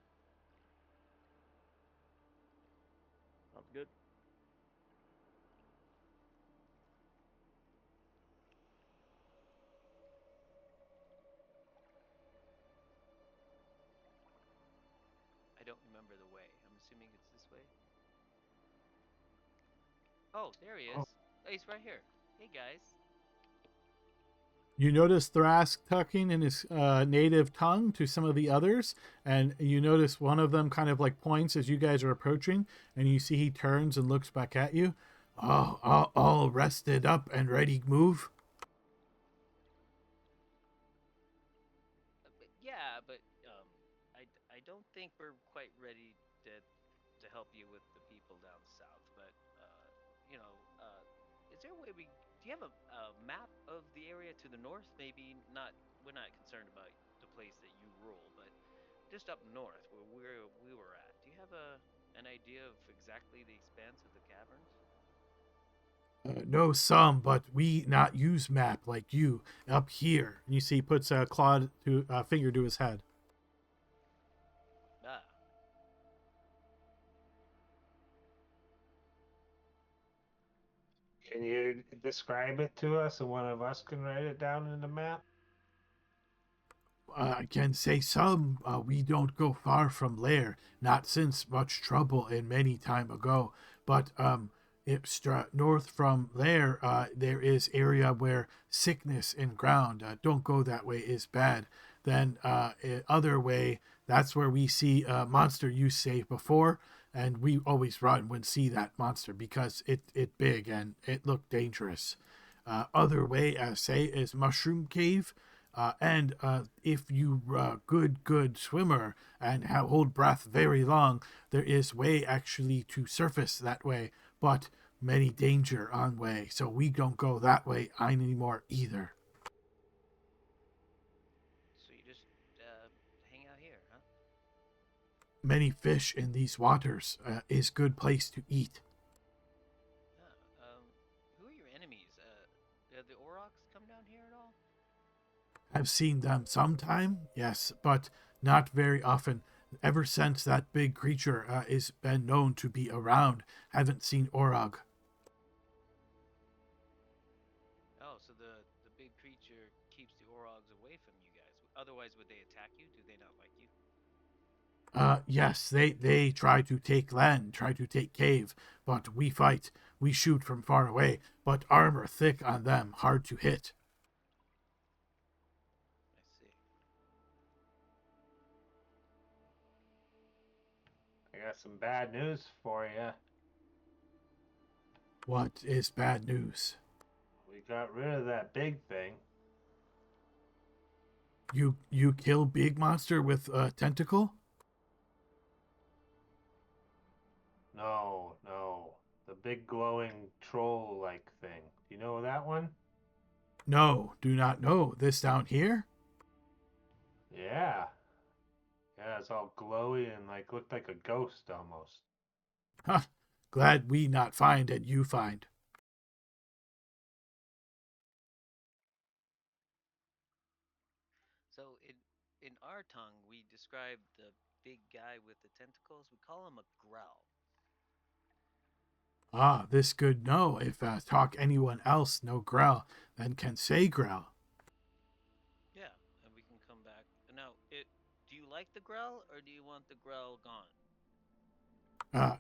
Sounds good. I don't remember the way. I'm assuming it's this way. Oh, there he is. Oh, Oh, he's right here. Hey, guys. You notice Thrask talking in his native tongue to some of the others, and you notice one of them kind of like points as you guys are approaching, and you see he turns and looks back at you. Oh, all rested up and ready move. I don't think we're quite ready to help you with the people down south. But you know, is there a way we? Do you have a map of the area to the north? Maybe not. We're not concerned about the place that you rule, but just up north where we were at. Do you have an idea of exactly the expanse of the caverns? No, some, but we not use map like you up here. And you see, he puts a finger to his head. Ah, can you describe it to us and one of us can write it down in the map? I can say some. We don't go far from Lair, not since much trouble in many time ago. But north from Lair, there is area where sickness in ground. Don't go that way is bad. Then other way, that's where we see a monster you saved before, and we always run when see that monster because it big and it looked dangerous. Other way, say, is Mushroom Cave. And if you good swimmer and hold breath very long, there is way actually to surface that way, but many danger on way. So we don't go that way anymore either. so you just hang out here, huh? Many fish in these waters is good place to eat. Ah, who are your enemies? The Aurochs come down here at all? Have seen them sometime, yes, but not very often. Ever since that big creature is been known to be around, haven't seen Orog. Oh, so the big creature keeps the Aurochs away from you guys. Otherwise, would they attack you? Do they not like you? Yes, they try to take land, try to take cave, but we fight. We shoot from far away, but armor thick on them, hard to hit. I see. I got some bad news for you. What is bad news? We got rid of that big thing. You kill big monster with a tentacle? No, no. The big glowing troll like thing. Do you know that one? No, do not know. This down here? Yeah. Yeah, it's all glowy and like looked like a ghost almost. Huh. Glad we not find and you find. our tongue, we describe the big guy with the tentacles. We call him a growl. Ah, this good know. If talk anyone else no growl, then can say growl. Yeah, and we can come back. Now, do you like the growl or do you want the growl gone?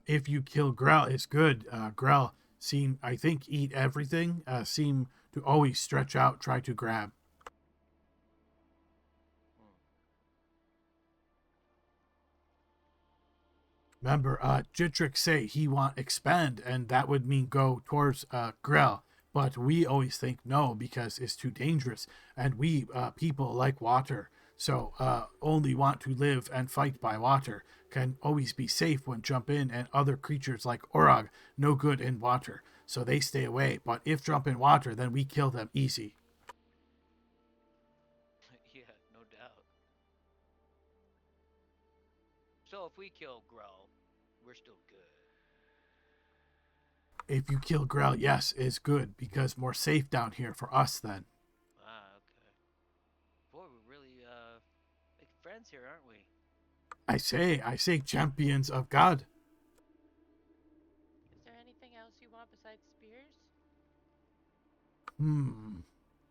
If you kill growl, it's good. Growl seem, I think, eat everything. Seem to always stretch out, try to grab. Hmm. Remember, Jitrick say he want expand, and that would mean go towards Grell. But we always think no because it's too dangerous, and we people like water, so only want to live and fight by water. Can always be safe when jump in, and other creatures like Orog no good in water, so they stay away. But if jump in water, then we kill them easy. Yeah, no doubt. So if we kill growl, we're still good. If you kill Grell, yes, is good because more safe down here for us then. Ah, okay. Boy, we're really making friends here, aren't we? I say, champions of God. Is there anything else you want besides spears? Hmm.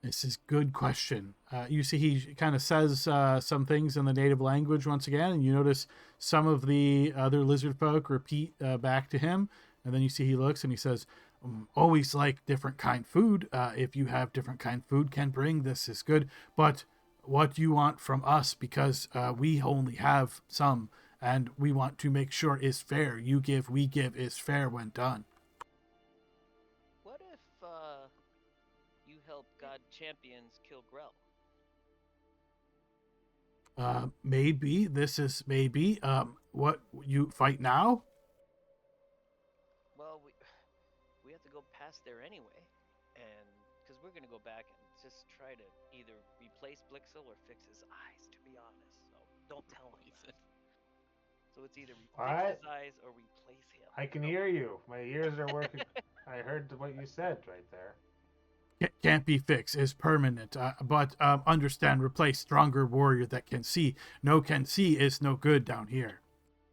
This is good question. You see, he kind of says some things in the native language once again, and you notice some of the other lizard folk repeat back to him. And then you see he looks and he says, "Always like different kind food. If you have different kind food, can bring this is good. But what do you want from us? Because we only have some, and we want to make sure is fair. You give, we give is fair when done." What if you help God champions kill growl? Maybe this is maybe what you fight now. Well, we have to go past there anyway, and because we're gonna go back and just try to either replace Blixel or fix his eyes. To be honest, so don't tell Ethan. So it's either we fix his What? eyes or replace him. I can So hear you. My ears are working. I heard what you said right there. Can't be fixed is permanent. But understand, replace stronger warrior that can see. No can see is no good down here.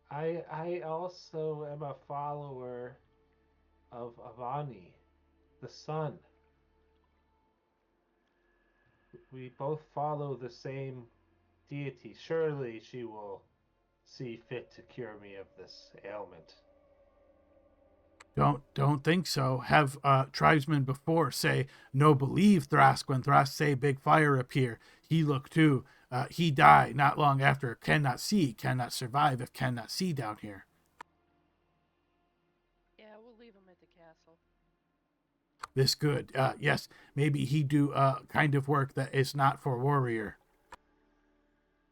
I also am a follower of Avani, the sun. We both follow the same deity. Surely she will see fit to cure me of this ailment. Don't think so. Have tribesmen before say no believe Thrask when Thrask say big fire appear. He look too. He die not long after. Cannot see, cannot survive if cannot see down here. Yeah, we'll leave him at the castle. This good. Yes, maybe he do kind of work that is not for warrior.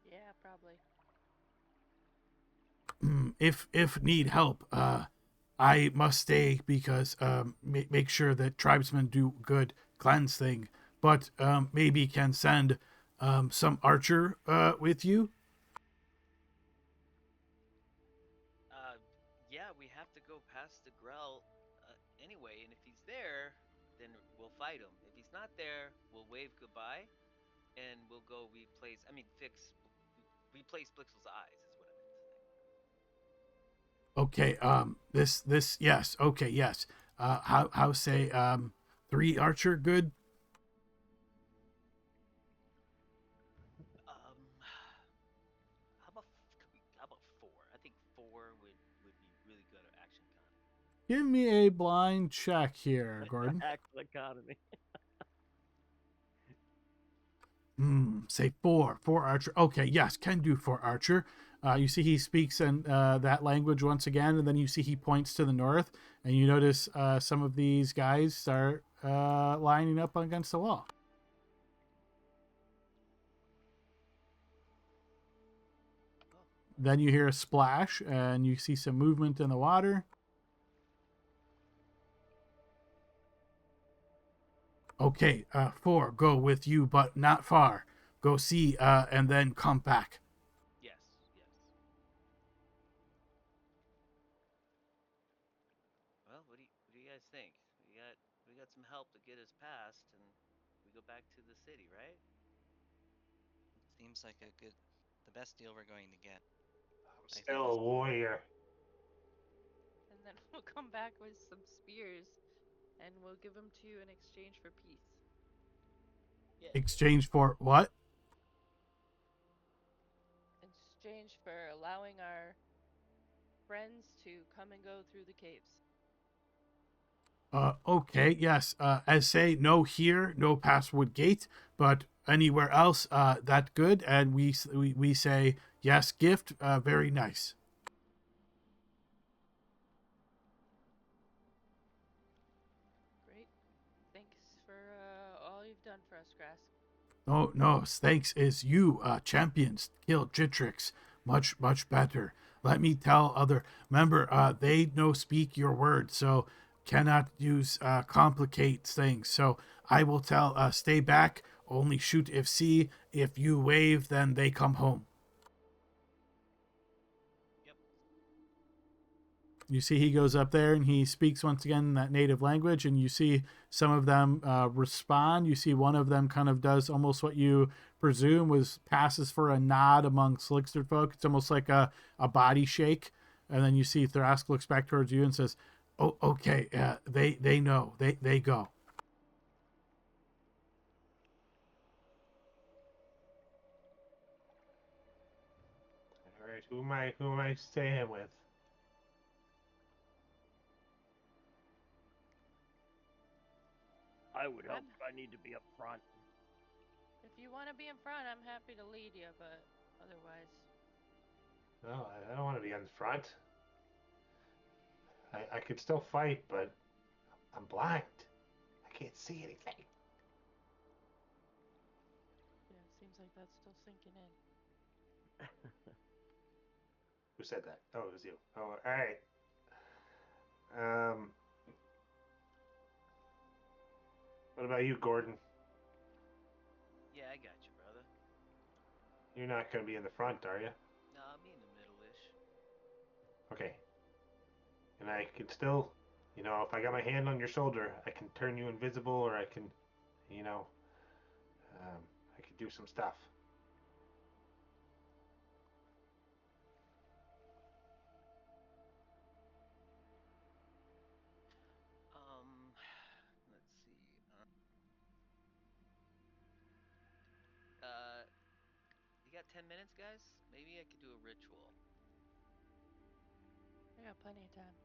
Yeah, probably. If need help, I must stay because make sure that tribesmen do good cleanse thing. But maybe can send some archer with you. uh, yeah, we have to go past the growl anyway, and if he's there, then we'll fight him. If he's not there, we'll wave goodbye and we'll go replace. I mean, replace Blixel's eyes is what I meant to say. Okay. This yes. Okay. Yes. How say 3 archer good. How about four? I think four would be really good at action economy. Give me a blind check here, Gordon. Actual economy. Say 4 archer. Okay, yes, can do 4 archer. You see he speaks in that language once again, and then you see he points to the north, and you notice some of these guys start lining up against the wall. Oh, Then you hear a splash, and you see some movement in the water. Okay, 4, go with you, but not far. Go see, and then come back. yes, yes. Well, what do you guys think? We got some help to get us past, and we go back to the city, right? Seems like a good the best deal we're going to get. I'm I still think. a warrior. And then we'll come back with some spears, and we'll give them to you in exchange for peace. Yeah. Exchange for what? In exchange for allowing our friends to come and go through the caves. Okay, yes. As say, no here, no past wood gate, but anywhere else, that good. And we say yes, gift, very nice. Great. Thanks for all you've done for us, Grass. Oh no, thanks is you, champions, kill Jitrix. Much better. Let me tell other member, they no speak your word, so cannot use complicate things. So I will tell stay back, only shoot if see. If you wave, then they come home. Yep. You see, he goes up there and he speaks once again in that native language, and you see some of them respond. You see one of them kind of does almost what you presume was passes for a nod among Slickster folk. It's almost like a body shake, and then you see Thrask looks back towards you and says, "Oh, okay, they know, they go." All right, who am I staying with? I would help I'm. if I need to be up front. If you want to be in front, I'm happy to lead you, but otherwise, No, I don't want to be on the front. I could still fight, but I'm blind. I can't see anything. yeah, it seems like that's still sinking in. Who said that? Oh, it was you. Oh, all right. Um, what about you, Gordon? Yeah, I got you, brother. You're not going to be in the front, are you? No, I'll be in the middle-ish. Okay. And I can still, if I got my hand on your shoulder, I can turn you invisible, or I can, you know, um, I could do some stuff. Let's see. Uh, you got 10 minutes, guys? Maybe I could do a ritual. I got plenty of time.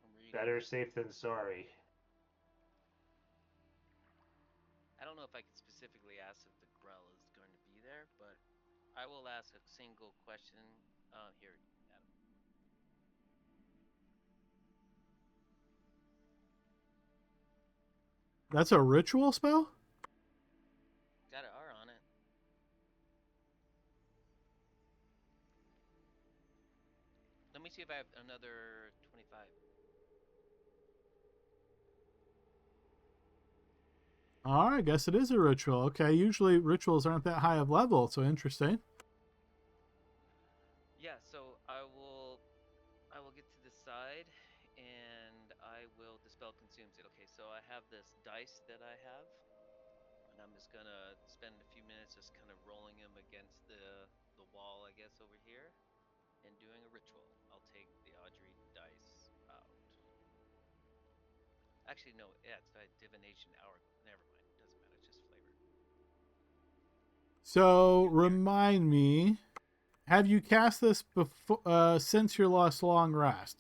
I'm reading. Better safe than sorry. I don't know if I could specifically ask if the Grell is going to be there, but I will ask a single question. Here, Adam. That's a ritual spell. Got an R on it. Let me see if I have another 25. All right, I guess it is a ritual. Okay, usually rituals aren't that high of level, so interesting. Yeah, so I will get to the side and I will dispel consumes it. Okay, so I have this dice that I have, and I'm just gonna spend a few minutes just kind of rolling them against the wall, I guess, over here, and doing a ritual. I'll take the Audrey dice out. Actually, no, yeah, it's divination hour. Never mind, doesn't matter. It's just flavor. So New character. remind me, have you cast this before since your last long rest?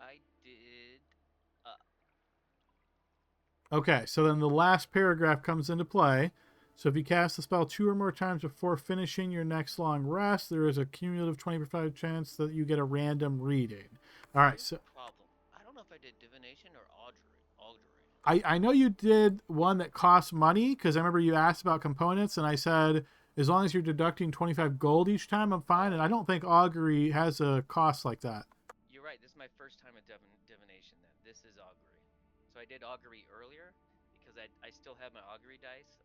I did. Okay, so then the last paragraph comes into play. So if you cast the spell 2 or more times before finishing your next long rest, there is a cumulative 20% chance that you get a random reading. All right, Here's so the problem. I don't know if I did divination or Audrey. Audrey. I know you did one that costs money because I remember you asked about components, and I said as long as you're deducting 25 gold each time, I'm fine. And I don't think augury has a cost like that. You're right. This is my first time at divination. Then this is augury. So I did augury earlier because I still have my augury dice.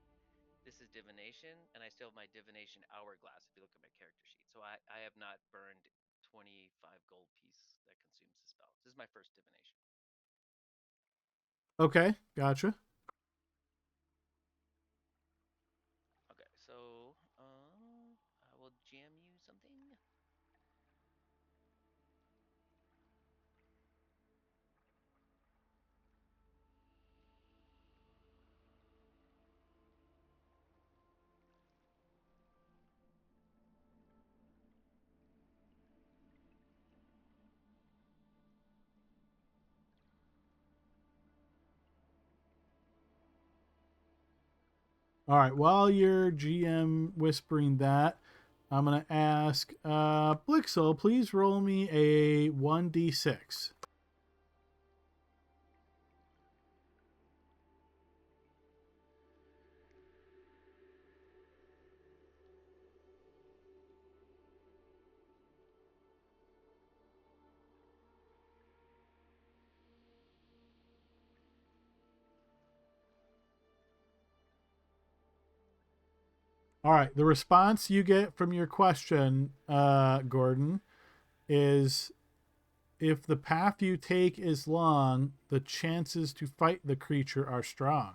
This is divination, and I still have my divination hourglass. If you look at my character sheet, so I have not burned 25 gold piece that consumes the spell. This is my first divination. Okay, gotcha. will jam you something. All right. While you're GM whispering that, I'm gonna ask Blixel, please roll me a 1d6. All right. The response you get from your question, Gordon, is if the path you take is long, the chances to fight the creature are strong.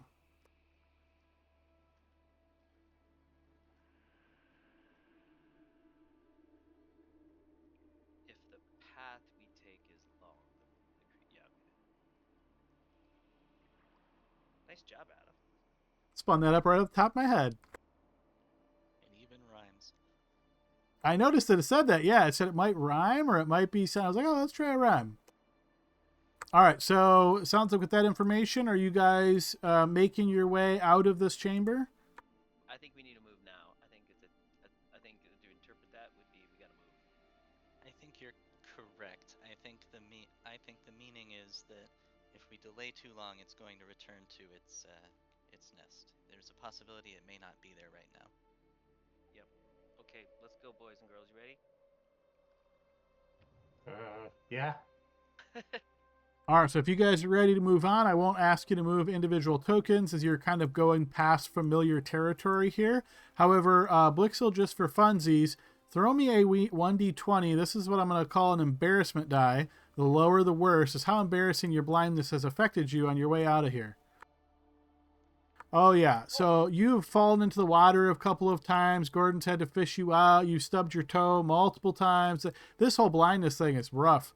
If the path we take is long, yeah, okay. Nice job, Adam. Spun that up right off the top of my head. It even rhymes. I noticed that it said that. Yeah, it said it might rhyme or it might be sound. I was like, oh, let's try a rhyme. All right. So it sounds like with that information, are you guys making your way out of this chamber? I think we need to move now. I think I think to interpret that would be we gotta move. I think you're correct. I think the meaning is that if we delay too long, it's going to return to its nest. There's a possibility it may not be there right now. Yep. Okay, let's go, boys and girls. You ready? Yeah. All right. So if you guys are ready to move on, I won't ask you to move individual tokens as you're kind of going past familiar territory here. However, Blixel, just for funsies, throw me a 1d20. This is what I'm going to call an embarrassment die. The lower, the worse. Is how embarrassing your blindness has affected you on your way out of here. Oh, yeah. So you've fallen into the water a couple of times. Gordon's had to fish you out. You stubbed your toe multiple times. This whole blindness thing is rough.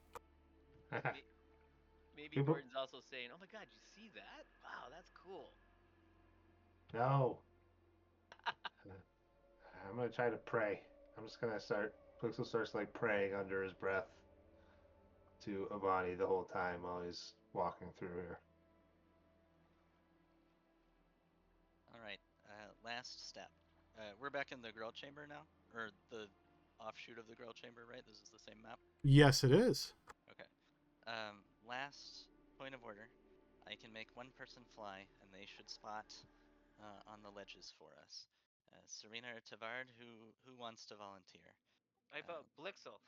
Maybe People- Gordon's also saying, "Oh my God, you see that? Wow, that's cool." No. I'm gonna try to pray. I'm just gonna start. Pixel starts like praying under his breath to Avani the whole time while he's walking through here. All right. Last step. We're back in the girl chamber now, or the offshoot of the girl chamber, right? This is the same map. Yes, it is. Okay. Last point of order. I can make one person fly, and they should spot on the ledges for us. Serena or Tavard, who wants to volunteer? I vote Blixel.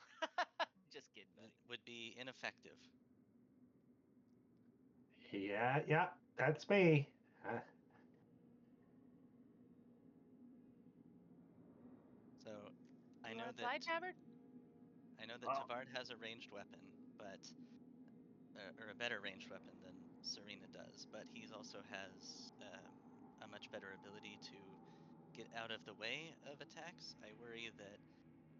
Just kidding, buddy. Would be ineffective. Yeah, that's me. So I You know want to that fly, Tabard? Oh. Tavard has a ranged weapon, but or a better ranged weapon than Serena does, but he also has a much better ability to get out of the way of attacks. I worry that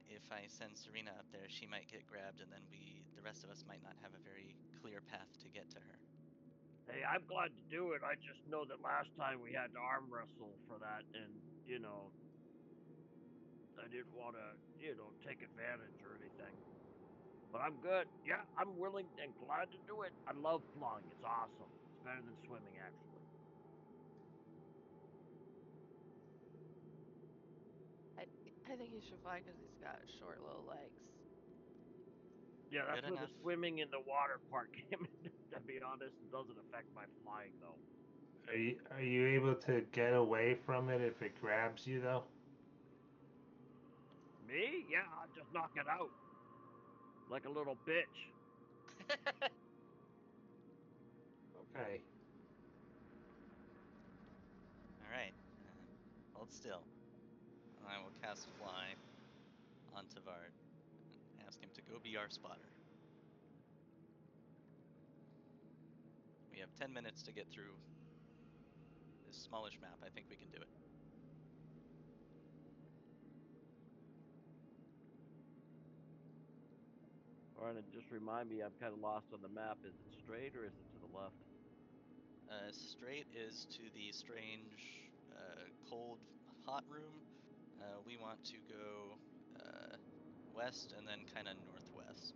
if I send Serena up there, she might get grabbed, and then the rest of us, might not have a very clear path to get to her. Hey, I'm glad to do it. I just know that last time we had to arm wrestle for that, and I didn't want to, take advantage or anything. But I'm good. Yeah, I'm willing and glad to do it. I love flying. It's awesome. It's better than swimming, actually. I think he should fly because he's got short little legs. Yeah, that's Good where the enough. swimming in the water part came in. To be honest, it doesn't affect my flying though. Are you able to get away from it if it grabs you though? Me? Yeah, I'll just knock it out like a little bitch. Okay. All right. Hold still. I will cast Fly on Tavard and ask him to go be our spotter. We have 10 minutes to get through this smallish map. I think we can do it. All right, and just remind me, I'm kind of lost on the map. Is it straight or is it to the left? Straight is to the strange, cold, hot room. We want to go west and then kind of northwest.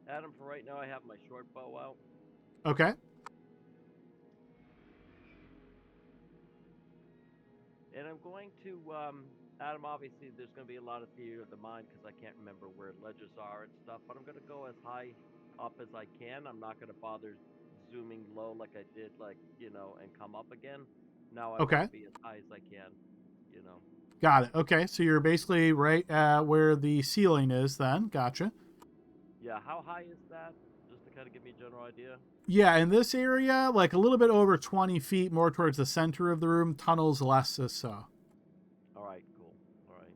Adam, for right now, I have my short bow out. Okay. And I'm going to, Adam, obviously, there's going to be a lot of theory of the mind because I can't remember where ledges are and stuff, but I'm going to go as high up as I can. I'm not going to bother zooming low like I did, and come up again. Now I want Okay. to be as high as I can, you know. Got it. Okay. So you're basically right at where the ceiling is then. Gotcha. Yeah, how high is that? Just to kind of give me a general idea. Yeah, in this area, like a little bit over 20 feet more towards the center of the room, tunnels less so. All right, cool. All right.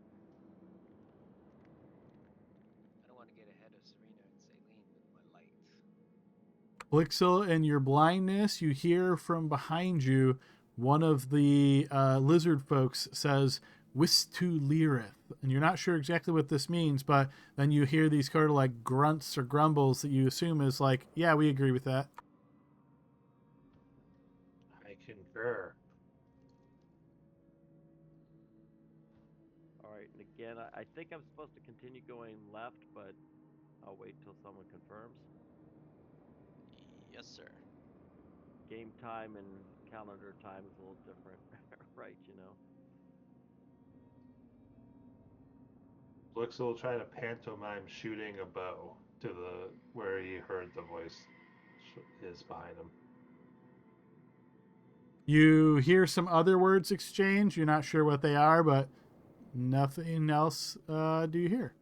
I don't want to get ahead of Serena and Celine with my lights. Blixel, in your blindness, you hear from behind you one of the lizard folks says, Wistu Lirith. And you're not sure exactly what this means, but then you hear these kind of like grunts or grumbles that you assume is like, yeah, we agree with that. I concur. All right, and again, I think I'm supposed to continue going left, but I'll wait till someone confirms. Yes, sir. Game time and calendar time is a little different, right? You know. Blixel trying to pantomime shooting a bow to the where he heard the voice is behind him. You hear some other words exchange. You're not sure what they are, but nothing else do you hear.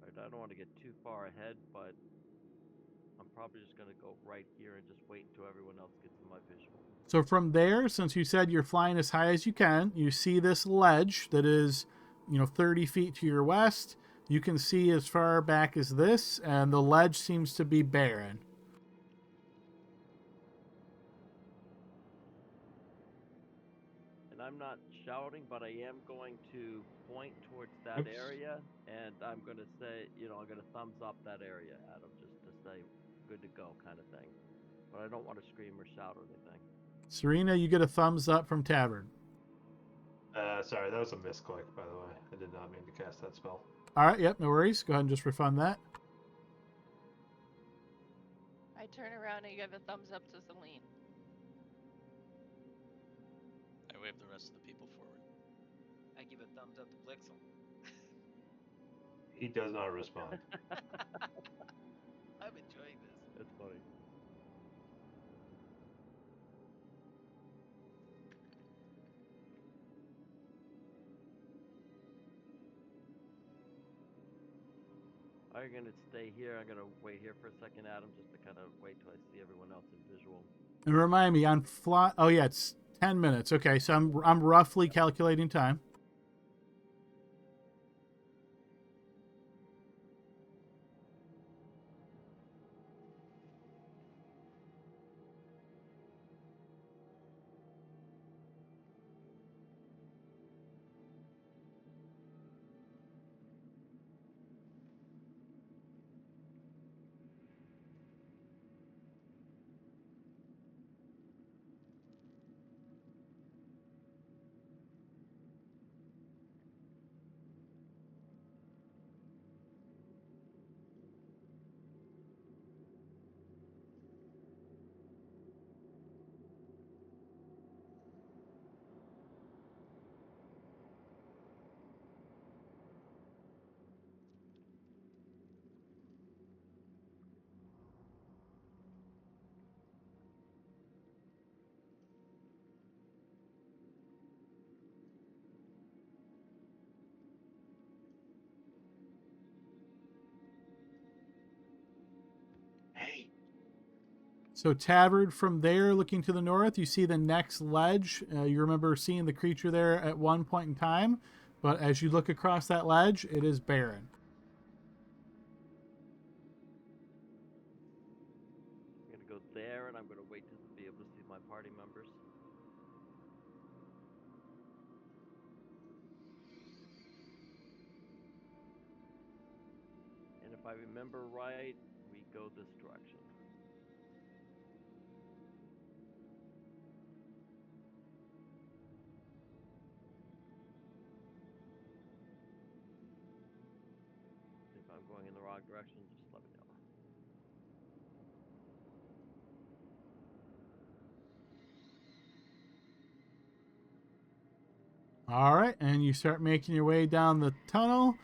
Right, I don't want to get too far ahead, but I'm probably just gonna go right here and just wait until everyone else gets in my visual. So from there, since you said you're flying as high as you can, you see this ledge that is, 30 feet to your west. You can see as far back as this, and the ledge seems to be barren. And I'm not shouting, but I am going to point towards that Oops. area, and I'm gonna say, I'm gonna thumbs up that area, Adam, just to say good to go kind of thing. But I don't want to scream or shout or anything. Serena, you get a thumbs up from Tavern. Sorry, that was a misclick, by the way. I did not mean to cast that spell. All right, yep, no worries. Go ahead and just refund that. I turn around and give a thumbs up to Celine. I wave the rest of the people forward. I give a thumbs up to Blixel. He does not respond. I'm enjoying this. That's funny. I'm gonna stay here. I'm gonna wait here for a second, Adam, just to kind of wait till I see everyone else in visual. And remind me, on fly. Oh yeah, it's 10 minutes. Okay, so I'm roughly calculating time. Hey. So Tavern, from there, looking to the north, you see the next ledge. You remember seeing the creature there at one point in time, but as you look across that ledge, it is barren. I'm gonna go there, and I'm gonna wait to be able to see my party members. I remember right, we go this direction. If I'm going in the wrong direction, just let me know. All right, and you start making your way down the tunnel.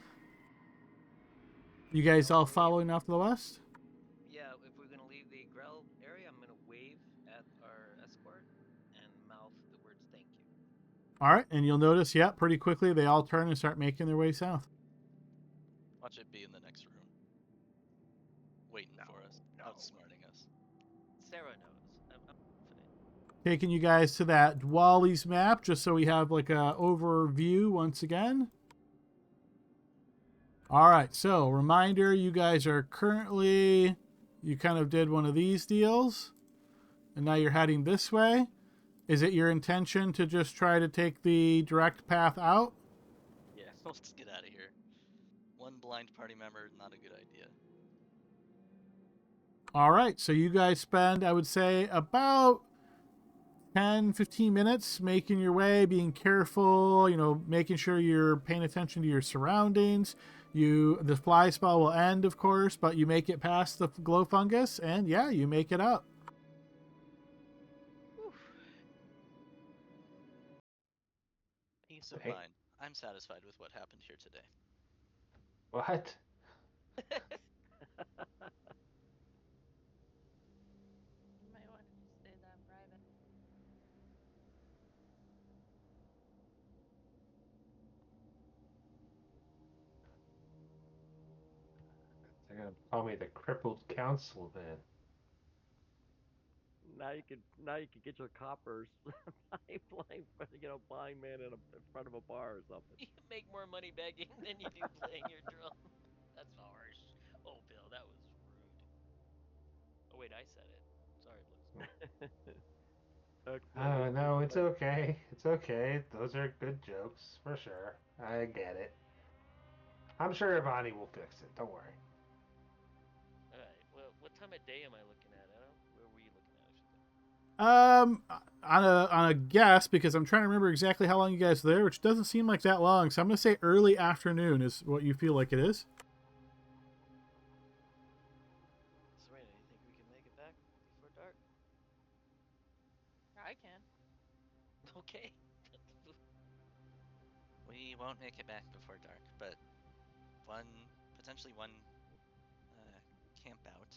You guys all following off to the west? Yeah, if we're gonna leave the Grell area, I'm gonna wave at our escort and mouth the words "thank you." All right, and you'll notice, yeah, pretty quickly they all turn and start making their way south. Watch it be in the next room, waiting for us, outsmarting us. Sarah knows. I'm confident. Taking you guys to that Wally's map, just so we have like a overview once again. All right, so reminder, you guys are currently, you kind of did one of these deals, and now you're heading this way. Is it your intention to just try to take the direct path out? Yeah, let's get out of here. One blind party member, not a good idea. All right, so you guys spend, I would say, about 10, 15 minutes making your way, being careful, making sure you're paying attention to your surroundings. The fly spell will end, of course, but you make it past the glow fungus, and yeah, you make it up. Peace of Hey. mind. I'm satisfied with what happened here today. What? You might want to just say that in private. They're gonna call me the crippled council then. Now you can get your coppers by playing, blind man in front of a bar or something. You make more money begging than you do playing your drum. That's harsh. Oh, Bill, that was rude. Oh wait, I said it. Sorry, Blix. Oh Accidentally no, it's but okay. It's okay. Those are good jokes for sure. I get it. I'm sure Ivani will fix it. Don't worry. All right. Well, what time of day am I looking at, Adam? Where were you looking at? I should say. On a guess, because I'm trying to remember exactly how long you guys were there, which doesn't seem like that long. So I'm gonna say early afternoon is what you feel like it is. Serena, you think we can make it back before dark? I can. Okay. We won't make it back before dark, but potentially one camp out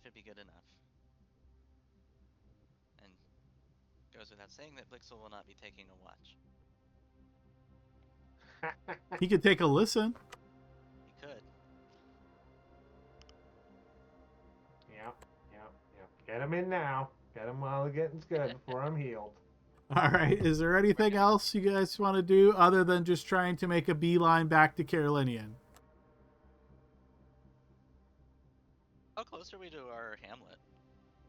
should be good enough. And goes without saying that Blixel will not be taking a watch. He could take a listen. He could. Yep, yep, yep. Get him in now. Get him while the getting's good before I'm healed. All right. Is there anything else you guys want to do other than just trying to make a beeline back to Carolinian? How close are we to our hamlet?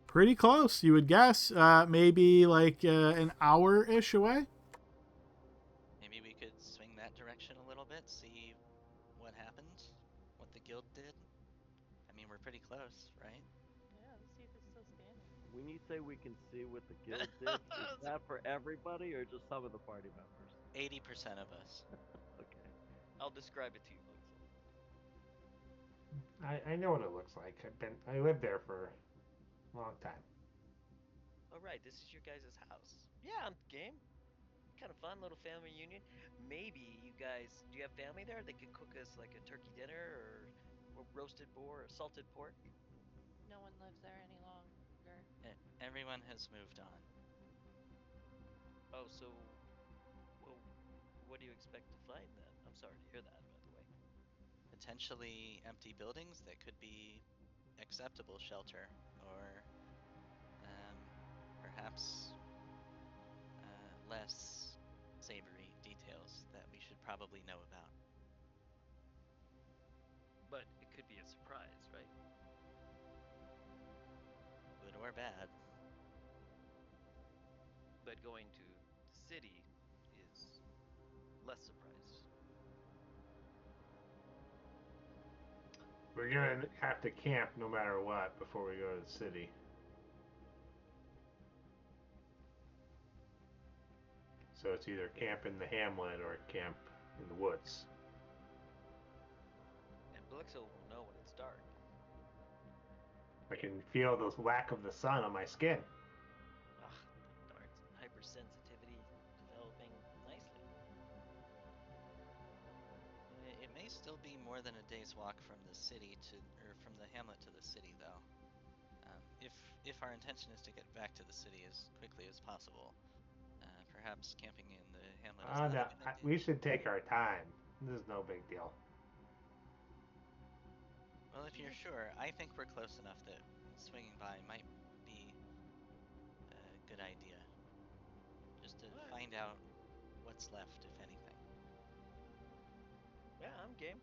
Pretty close, you would guess. Maybe like an hour-ish away. Maybe we could swing that direction a little bit, see what happened, what the guild did. I mean, we're pretty close, right? Yeah, let's see if it's still standing. when you say we can see what the guild did, is that for everybody or just some of the party members? 80% of us. Okay. I'll describe it to you, Blixel. I know what it looks like. I lived there for a long time. All right, this is your guys' house. Yeah, I'm game. Kind of fun little family reunion. Maybe you guys, do you have family there? They could cook us like a turkey dinner or roasted boar or salted pork. No one lives there any longer. Everyone has moved on. Oh, so, well, what do you expect to find then? I'm sorry to hear that, by the way. Potentially empty buildings that could be acceptable shelter, or perhaps less savory details that we should probably know about. But it could be a surprise, right? Good or bad. But going to the city is less surprise. We're gonna have to camp no matter what before we go to the city. So it's either camp in the hamlet or camp in the woods. And Blixel will know when it's dark. I can feel the lack of the sun on my skin. Ugh, the dark hypersensitivity developing nicely. It may still be more than a day's walk from the city to, or from the hamlet to the city, though. If our intention is to get back to the city as quickly as possible, perhaps camping in the hamlet is not No, a good idea. we should take our time. This is no big deal. Well, if you're sure, I think we're close enough that swinging by might be a good idea. Just to Alright. find out what's left, if anything. Yeah, I'm game.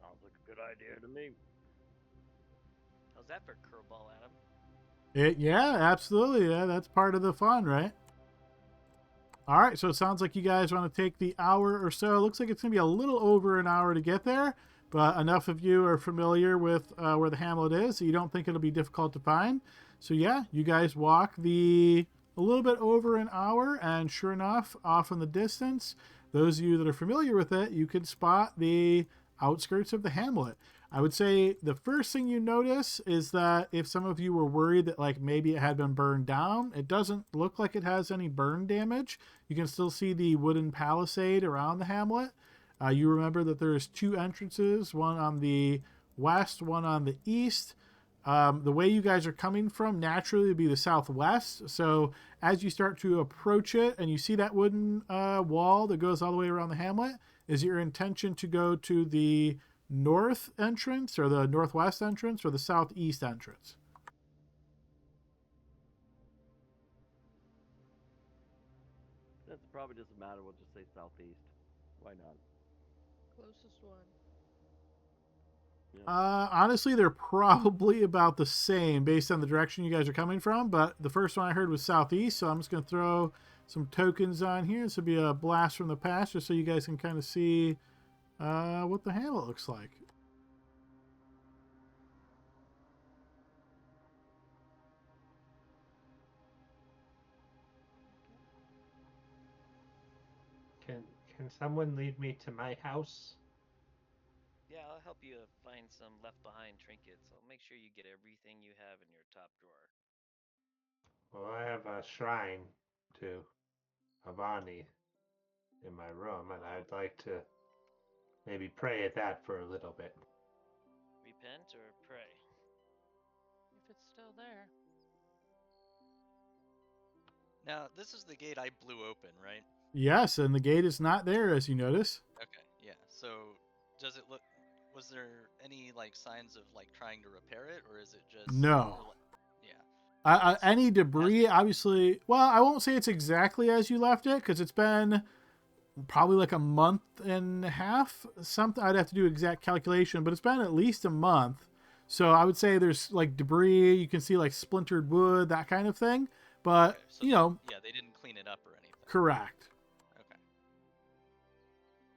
Sounds like a good idea to me. How's that for curveball, Adam? Yeah, absolutely. Yeah, that's part of the fun, right? All right, so it sounds like you guys want to take the hour or so. It looks like it's going to be a little over an hour to get there, but enough of you are familiar with where the hamlet is, so you don't think it'll be difficult to find. So yeah, you guys walk a little bit over an hour, and sure enough, off in the distance, those of you that are familiar with it, you can spot the outskirts of the hamlet. I would say the first thing you notice is that if some of you were worried that like maybe it had been burned down, it doesn't look like it has any burn damage. You can still see the wooden palisade around the hamlet. You remember that there's two entrances, one on the west, one on the east. The way you guys are coming from naturally would be the southwest. So as you start to approach it and you see that wooden wall that goes all the way around the hamlet, is your intention to go to the north entrance or the northwest entrance or the southeast entrance? Since it probably doesn't matter, we'll just say southeast. Why not? Closest one. Yeah. Honestly, they're probably about the same based on the direction you guys are coming from, but the first one I heard was southeast, so I'm just going to throw some tokens on here. This will be a blast from the past just so you guys can kind of see what the hamlet looks like. Can someone lead me to my house? Yeah, I'll help you find some left behind trinkets. I'll make sure you get everything you have in your top drawer. Well, I have a shrine to Avani in my room, and I'd like to maybe pray at that for a little bit. Repent or pray? If it's still there. Now, this is the gate I blew open, right? Yes, and the gate is not there, as you notice. Okay, yeah. So, does it look? Was there any like signs of like trying to repair it, or is it just No. Yeah. Any debris, obviously. Well, I won't say it's exactly as you left it because it's been probably like a month and a half. Something I'd have to do exact calculation, but it's been at least a month. So I would say there's like debris. You can see like splintered wood, that kind of thing. But Okay, so yeah, they didn't clean it up or anything. correct. Okay.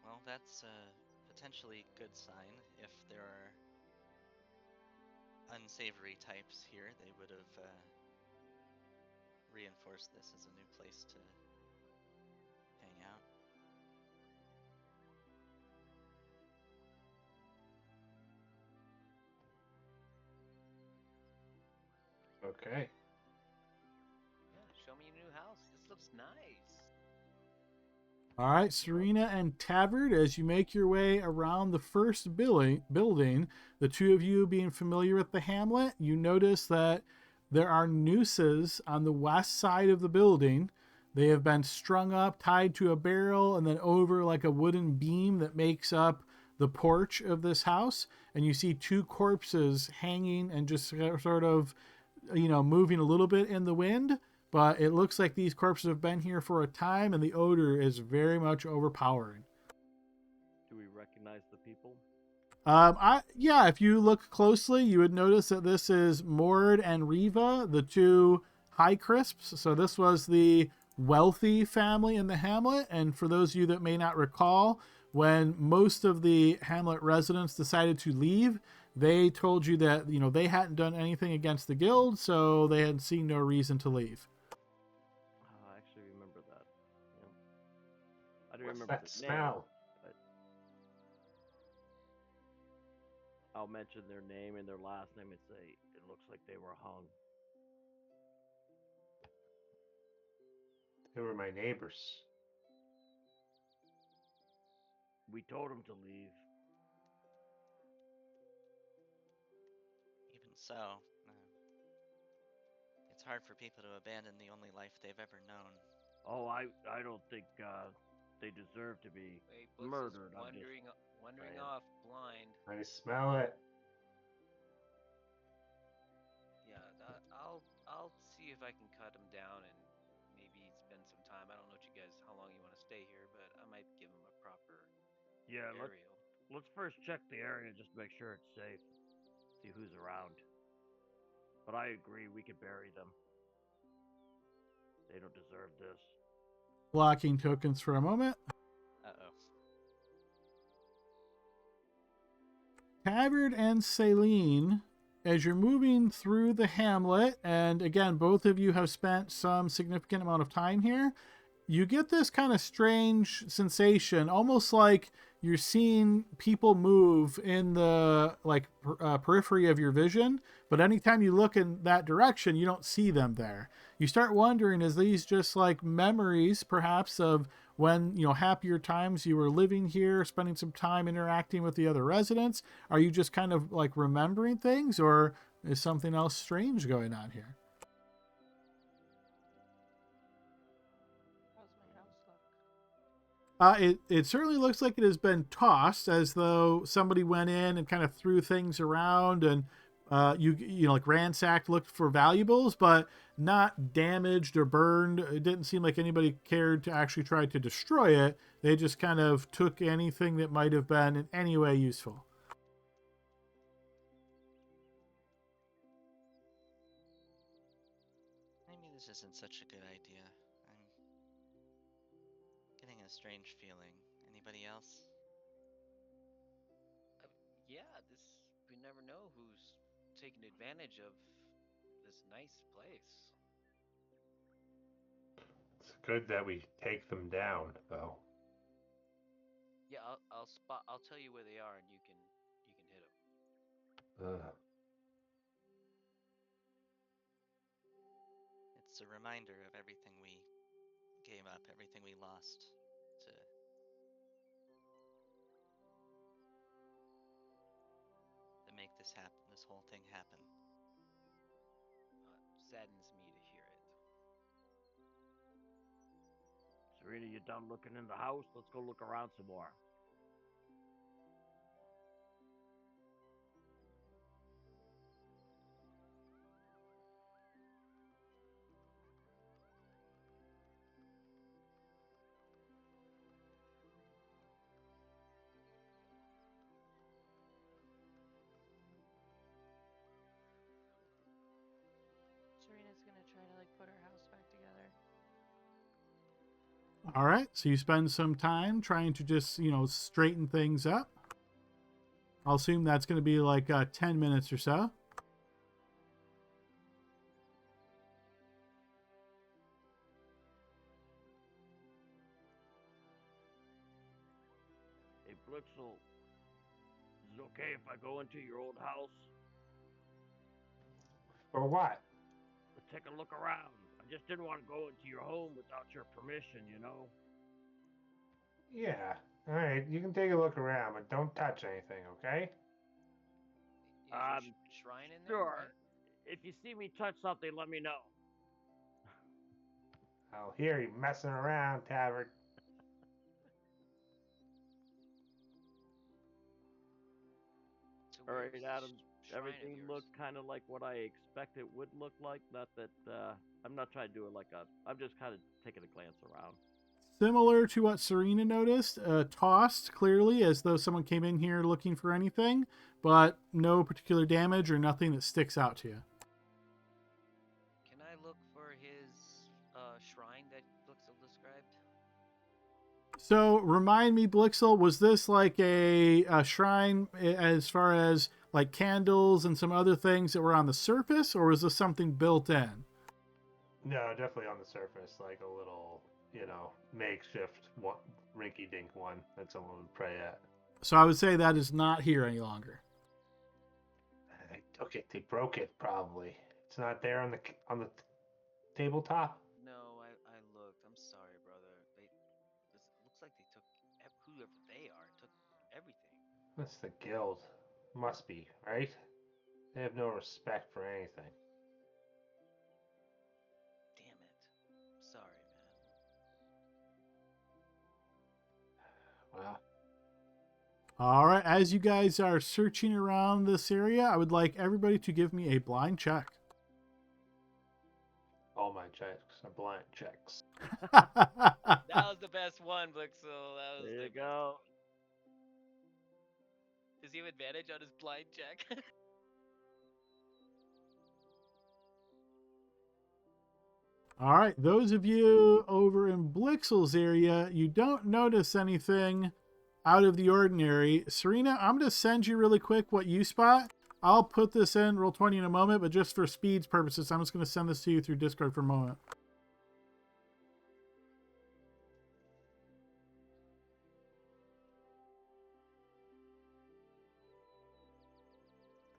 Well, that's a potentially good sign. If there are unsavory types here, they would have reinforced this as a new place to hang out. Okay. Yeah, show me your new house. This looks nice. All right, Cerilia and Tavert, as you make your way around the first building, the two of you being familiar with the hamlet, you notice that there are nooses on the west side of the building. They have been strung up, tied to a barrel, and then over like a wooden beam that makes up the porch of this house. And you see two corpses hanging and just sort of, moving a little bit in the wind. But it looks like these corpses have been here for a time, and the odor is very much overpowering. Do we recognize the people? If you look closely, you would notice that this is Mord and Riva, the two high crisps. So this was the wealthy family in the hamlet. And for those of you that may not recall, when most of the hamlet residents decided to leave, they told you that, they hadn't done anything against the guild, so they had seen no reason to leave. Oh, I actually remember that. Yeah. I don't What's remember that the smell? name, but I'll mention their name and their last name and say it looks like they were hung. They were my neighbors. We told them to leave. Even so, it's hard for people to abandon the only life they've ever known. Oh, I don't think they deserve to be Wait, Blix murdered. is wandering saying. off blind. I smell it. Yeah, I'll see if I can cut him down and maybe spend some time. I don't know how long you want to stay here, but I might give him a proper Yeah, burial. let's first check the area just to make sure it's safe. See who's around. But I agree, we could bury them. They don't deserve this. Blocking tokens for a moment. Uh-oh. Tavern and Celine, as you're moving through the hamlet, and again, both of you have spent some significant amount of time here, you get this kind of strange sensation, almost like you're seeing people move in the periphery of your vision, but anytime you look in that direction, you don't see them there. You start wondering, is these just like memories, perhaps, of when, happier times you were living here, spending some time interacting with the other residents? Are you just kind of like remembering things, or is something else strange going on here? How's my house look? It certainly looks like it has been tossed, as though somebody went in and kind of threw things around, and like ransacked, looked for valuables, but not damaged or burned. It didn't seem like anybody cared to actually try to destroy it. They just kind of took anything that might have been in any way useful. Maybe this isn't such a good idea. I'm getting a strange feeling. Anybody else? Yeah, we never know who's taking advantage of this nice place. It's good that we take them down, though. Yeah, I'll tell you where they are, and you can hit them. Ugh. It's a reminder of everything we gave up, everything we lost to make this happen, this whole thing happen. Saddens me to hear it. Cerilia, you done looking in the house? Let's go look around some more. Serena's gonna try to put her house back together. All right, so you spend some time trying to just, straighten things up. I'll assume that's going to be like 10 minutes or so. Hey, Blixel, is it okay if I go into your old house? For what? Let's take a look around. I just didn't want to go into your home without your permission, you know? Yeah. All right, you can take a look around, but don't touch anything, okay? Is there shrine in there? Sure. If you see me touch something, let me know. I'll hear you messing around, Tavern. So All right, where's the Adam. shrine of Everything yours? looked kind of like what I expect it would look like. Not that I'm not trying to do it like a. I'm just kind of taking a glance around. Similar to what Serena noticed, tossed clearly as though someone came in here looking for anything, but no particular damage or nothing that sticks out to you. Can I look for his shrine that So remind me, Blixel, was this like a shrine as far as like candles and some other things that were on the surface, or was this something built in? No, definitely on the surface, like a little, makeshift one, rinky-dink one that someone would pray at. So I would say that is not here any longer. Okay, they broke it probably. It's not there on the tabletop. No, I looked. I'm sorry, brother. This looks like they took whoever they are took everything. That's the guild. Must be, right? They have no respect for anything. Damn it. Sorry, man. Wow. All right, as you guys are searching around this area, I would like everybody to give me a blind check. All my checks are blank checks. That was the best one, Blixel. That was There the you best. go. Does he have advantage on his blind check? All right, those of you over in Blixel's area, you don't notice anything out of the ordinary. Serena, I'm going to send you really quick what you spot. I'll put this in Roll20 in a moment, but just for speed's purposes, I'm just going to send this to you through Discord for a moment.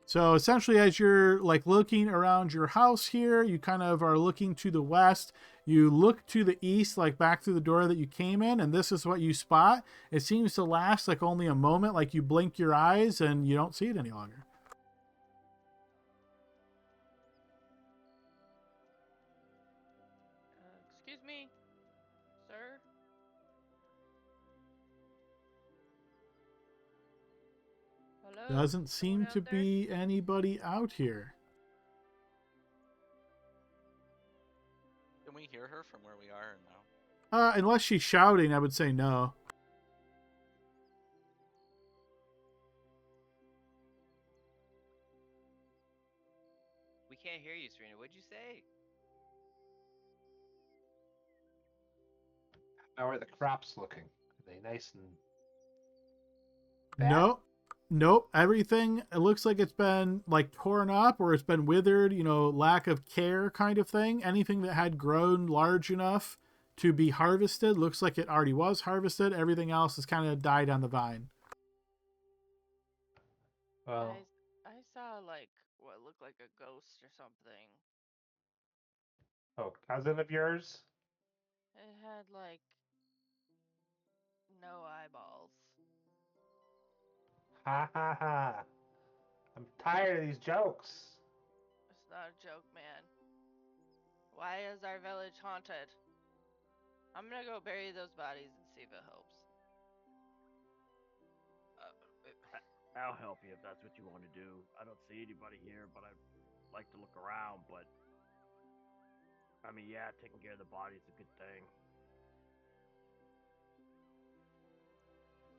So essentially, as you're like looking around your house here, you kind of are looking to the west. You look to the east, like back through the door that you came in, and this is what you spot. It seems to last like only a moment, like you blink your eyes and you don't see it any longer. Excuse me, sir. Hello? Doesn't Someone seem out to there? be anybody out here. Can we hear her from where we are or no? Unless she's shouting, I would say no. We can't hear you, Serena. What'd you say? How are the crops looking? Are they nice and fat? Nope. Nope. Everything, it looks like it's been like torn up or it's been withered, lack of care kind of thing. Anything that had grown large enough to be harvested looks like it already was harvested. Everything else has kind of died on the vine. Well, I saw like what looked like a ghost or something. oh, cousin of yours? It had like no eyeballs. Ha ha ha. I'm tired of these jokes. It's not a joke, man. Why is our village haunted? I'm gonna go bury those bodies and see if it helps. I'll help you if that's what you want to do. I don't see anybody here, but I'd like to look around. But I mean, yeah, taking care of the body's a good thing.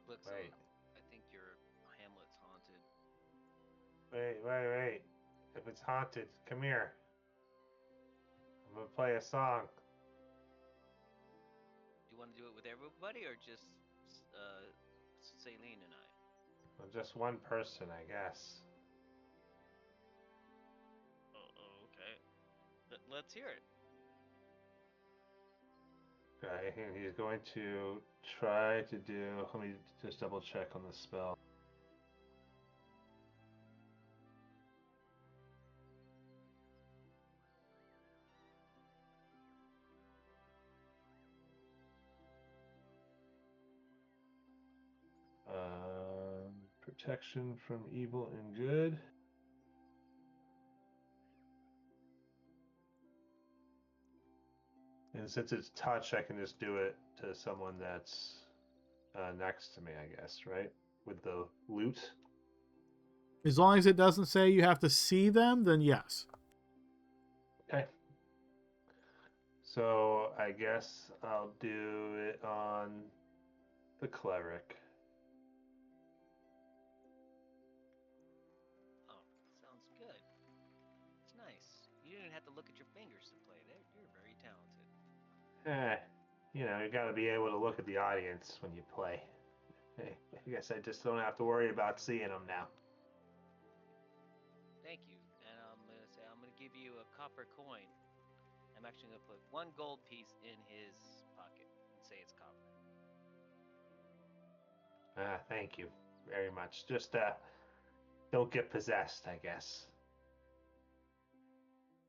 Blixel, Wait, I think your hamlet's haunted. wait. If it's haunted, come here. I'm gonna play a song. Do you want to do it with everybody or just uh, Celine and I? Well, just one person, I guess. Okay. Let's hear it. Okay, and he's going to try to do. Let me just double check on the spell. Protection from evil and good. And since it's touch, I can just do it to someone that's next to me, I guess, right? With the loot. As long as it doesn't say you have to see them, then yes. Okay. So I guess I'll do it on the cleric. Oh, sounds good. It's nice. You didn't have to look at your fingers to play. You're very talented. Eh, you got to be able to look at the audience when you play. I guess I just don't have to worry about seeing them now. Thank you. And I'm gonna say I'm gonna give you a copper coin. I'm actually gonna put 1 gold piece in his pocket and say it's copper. Thank you very much. Just don't get possessed, I guess.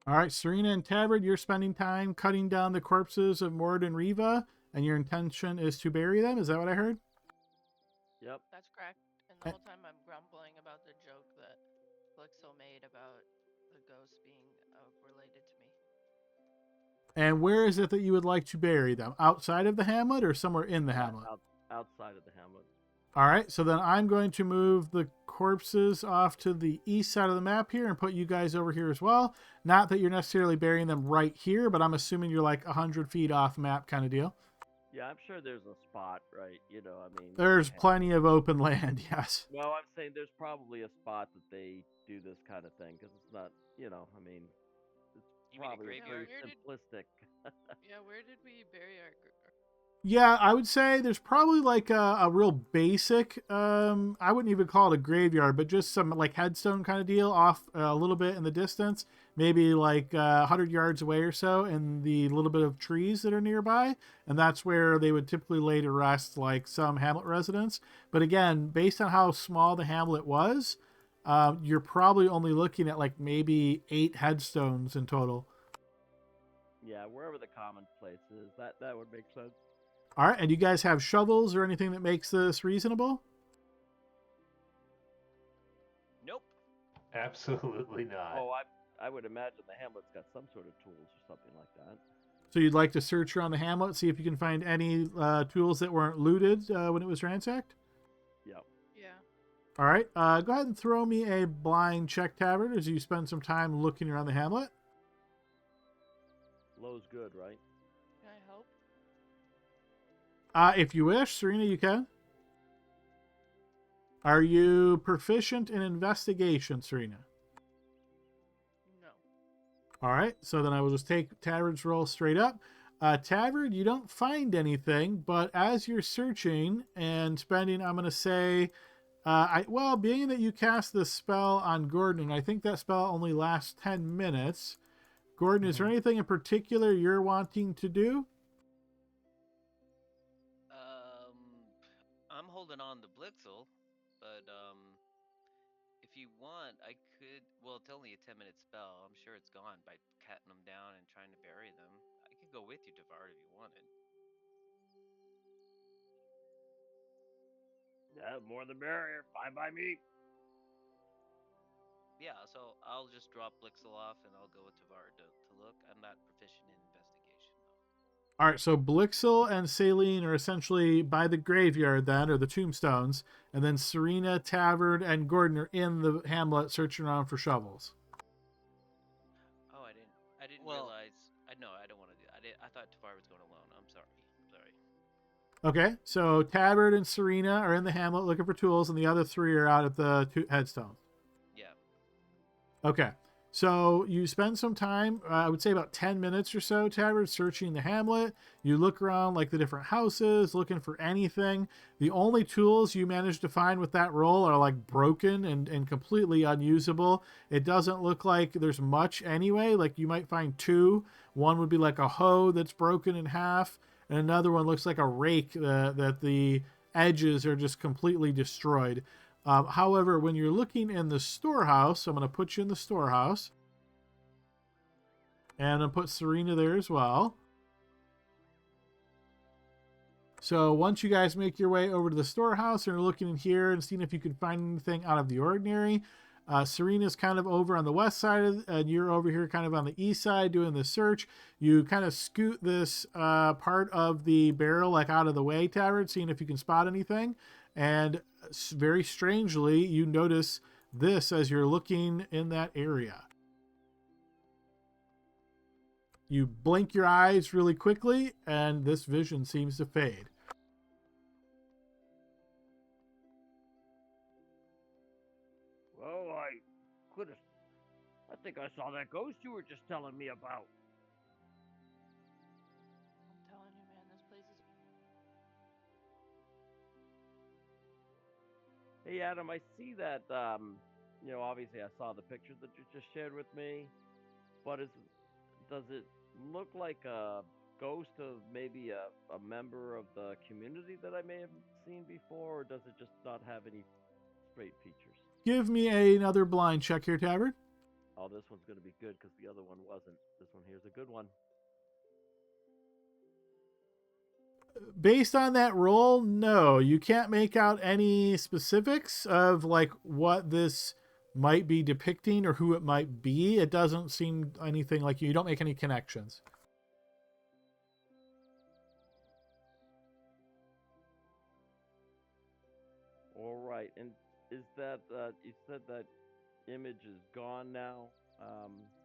All right, Serena and Tavard, you're spending time cutting down the corpses of Mord and Riva, and your intention is to bury them. Is that what I heard? Yep. That's correct. And the whole time I'm grumbling about the joke that Blixel made about the ghost being related to me. And where is it that you would like to bury them? Outside of the hamlet or somewhere in the hamlet? Outside of the hamlet. All right, so then I'm going to move the corpses off to the east side of the map here and put you guys over here as well. Not that you're necessarily burying them right here, but I'm assuming you're like 100 feet off map kind of deal. Yeah, I'm sure there's a spot, right? There's plenty of open land, yes. Well, I'm saying there's probably a spot that they do this kind of thing because it's not, it's You mean a probably graveyard? very simplistic. Yeah, where did we bury our? Yeah, I would say there's probably like a real basic, I wouldn't even call it a graveyard, but just some like headstone kind of deal off a little bit in the distance, maybe like 100 yards away or so, in the little bit of trees that are nearby. And that's where they would typically lay to rest like some hamlet residents. But again, based on how small the hamlet was, you're probably only looking at like maybe 8 headstones in total. Yeah, wherever the common place is, that would make sense. All right, and you guys have shovels or anything that makes this reasonable? Nope. Absolutely not. Oh, I would imagine the hamlet's got some sort of tools or something like that. So you'd like to search around the hamlet, see if you can find any tools that weren't looted when it was ransacked? Yep. Yeah. All right, go ahead and throw me a blind check, Tavern, as you spend some time looking around the hamlet. Low's good, right? Can I help? If you wish, Serena, you can. Are you proficient in investigation, Serena? No. All right, so then I will just take Tavern's roll straight up. Tavern, you don't find anything, but as you're searching and spending, I'm going to say, being that you cast the spell on Gordon, and I think that spell only lasts 10 minutes. Gordon, is there anything in particular you're wanting to do? I'm holding on to Blixel, but if you want, I could. Well, it's only a 10-minute spell. I'm sure it's gone by cutting them down and trying to bury them. I could go with you, Devard, if you wanted. Yeah, more the merrier. Fine by me. Yeah, so I'll just drop Blixel off and I'll go with Devard to look. I'm not proficient in investigation, though. All right, so Blixel and Saline are essentially by the graveyard then, or the tombstones, and then Serena, Tavern, and Gordon are in the hamlet searching around for shovels. Oh, I didn't Well- realize. No, I don't want to do that. I thought Devard was going alone. I'm sorry. Okay, so Tavern and Serena are in the hamlet looking for tools, and the other 3 are out at the headstones. Yeah. Okay, so you spend some time, I would say about 10 minutes or so, Tavern, searching the hamlet. You look around like the different houses, looking for anything. The only tools you manage to find with that roll are like broken and completely unusable. It doesn't look like there's much anyway. Like you might find 2. One would be like a hoe that's broken in half, and another one looks like a rake that the edges are just completely destroyed. However, when you're looking in the storehouse, I'm going to put you in the storehouse. And I'm going to put Serena there as well. So once you guys make your way over to the storehouse and are looking in here and seeing if you can find anything out of the ordinary, Serena's kind of over on the west side, and you're over here kind of on the east side doing the search. You kind of scoot this part of the barrel like out of the way, Tavern, seeing if you can spot anything. And very strangely, you notice this as you're looking in that area. You blink your eyes really quickly, and this vision seems to fade. Well, I think I saw that ghost you were just telling me about. I'm telling you, man, this place Hey Adam, I see that obviously I saw the picture that you just shared with me, but does it look like a ghost of maybe a member of the community that I may have seen before, or does it just not have any straight features? Give me another blind check here, Tavern. Oh, this one's going to be good because the other one wasn't. This one here's a good one. Based on that roll, no, you can't make out any specifics of like what this might be depicting or who it might be. It doesn't seem anything like you don't make any connections. All right, and is that you said that image is gone now?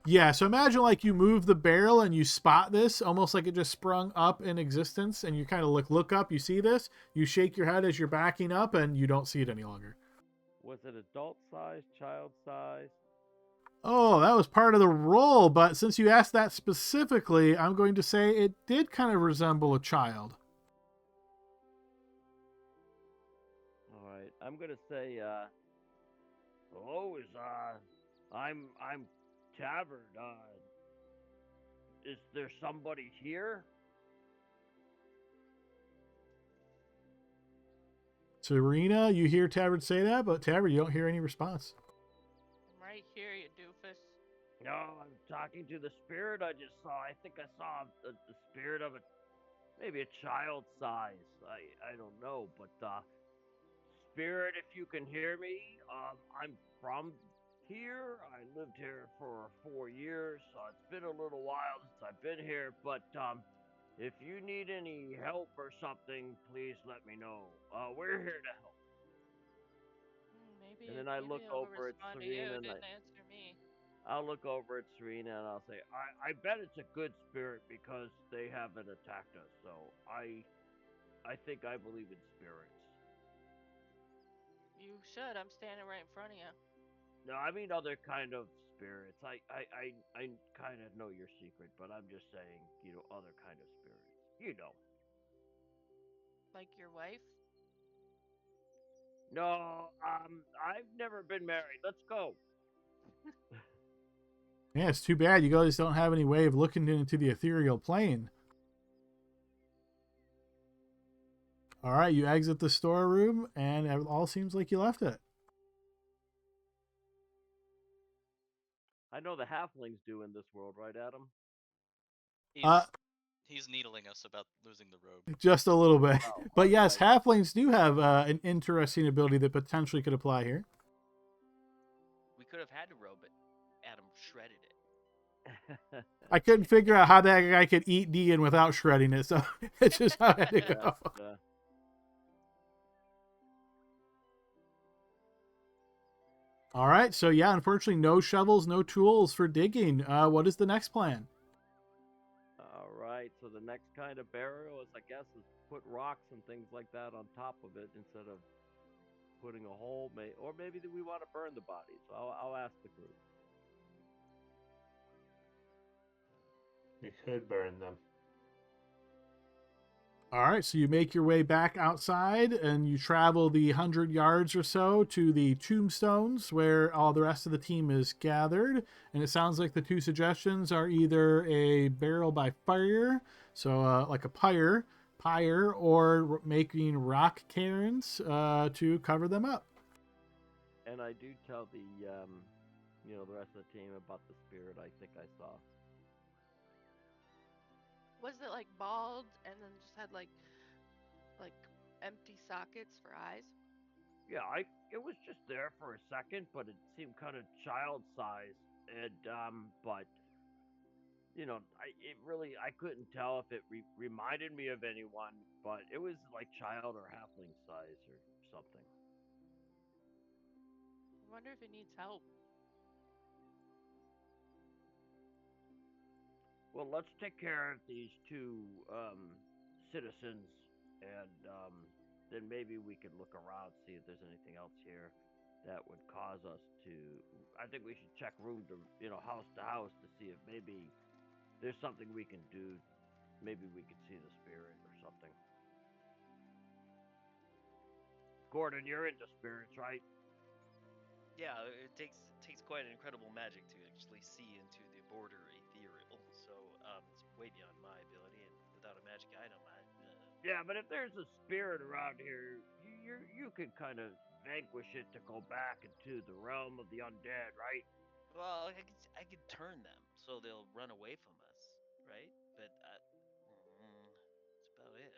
Yeah, so imagine like you move the barrel and you spot this almost like it just sprung up in existence, and you kind of look up, you see this, you shake your head as you're backing up, and you don't see it any longer. Was it adult size, child size? Oh, that was part of the roll, but since you asked that specifically, I'm going to say it did kind of resemble a child. All right, I'm gonna say, hello, I'm Tavern. Is there somebody here? Serena, you hear Tavern say that, but Tavern, you don't hear any response. I'm right here, you doofus. No, I'm talking to the spirit I just saw. I think I saw the spirit of maybe a child size. I don't know, but spirit, if you can hear me, I'm from here. I lived here for 4 years. It's been a little while since I've been here, but if you need any help or something, please let me know. We're here to help. And Maybe then I look maybe it'll over at respond to you. Serena, It and didn't answer me. I'll look over at Serena and I'll say, I bet it's a good spirit because they haven't attacked us. So I think I believe in spirits. You should. I'm standing right in front of you. No, I mean other kind of spirits. I kind of know your secret, but I'm just saying, other kind of spirits. You know. Like your wife? No, I've never been married. Let's go. Yeah, it's too bad you guys don't have any way of looking into the ethereal plane. All right, you exit the storeroom, and it all seems like you left it. I know the halflings do in this world, right, Adam? Uh, He's needling us about losing the robe. just a little bit. Oh, But yes, right. halflings do have an interesting ability that potentially could apply here. We could have had to robe it. Adam shredded it. I couldn't figure out how that guy could eat Dean without shredding it, so it's just how I had to go. Yeah. All right, so yeah, unfortunately, no shovels, no tools for digging. What is the next plan? All right. So the next kind of burial is, I guess, is put rocks and things like that on top of it instead of putting a hole. Or maybe we want to burn the body. So I'll ask the group. We could burn them. All right, so you make your way back outside and you travel the 100 yards or so to the tombstones where all the rest of the team is gathered. And it sounds like the two suggestions are either a barrel by fire, so like a pyre, or making rock cairns to cover them up. And I do tell the rest of the team about the spirit I think I saw. Was it like bald and then just had like empty sockets for eyes? Yeah, it was just there for a second, but it seemed kind of child size, and but I couldn't tell if it reminded me of anyone, but it was like child or halfling size or something. I wonder if it needs help. Well, let's take care of these two citizens, and then maybe we could look around, see if there's anything else here that would cause us to. I think we should check room to, house to house to see if maybe there's something we can do. Maybe we could see the spirit or something. Gordon, you're into spirits, right? Yeah, it takes quite an incredible magic to actually see into the border ethereal. So it's way beyond my ability, and without a magic item, Yeah, but if there's a spirit around here, you can kind of vanquish it to go back into the realm of the undead, right? well, I could turn them so they'll run away from us, right? But that's about it.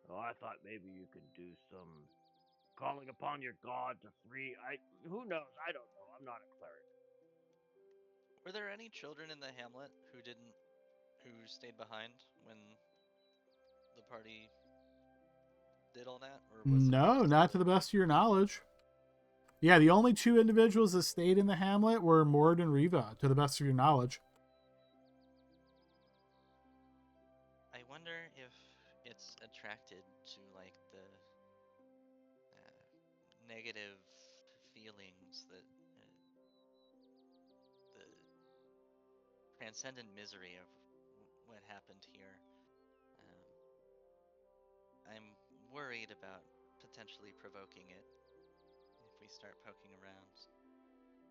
Oh, I thought maybe you could do some calling upon your god to free. Who knows? I don't know. I'm not a cleric. Were there any children in the hamlet who stayed behind when the party did all that, or was it No, just not to the best of your knowledge. Yeah, the only two individuals that stayed in the hamlet were Mord and Riva, to the best of your knowledge. I wonder if it's attracted to like the negative feelings that the transcendent misery of what happened here. I'm worried about potentially provoking it if we start poking around.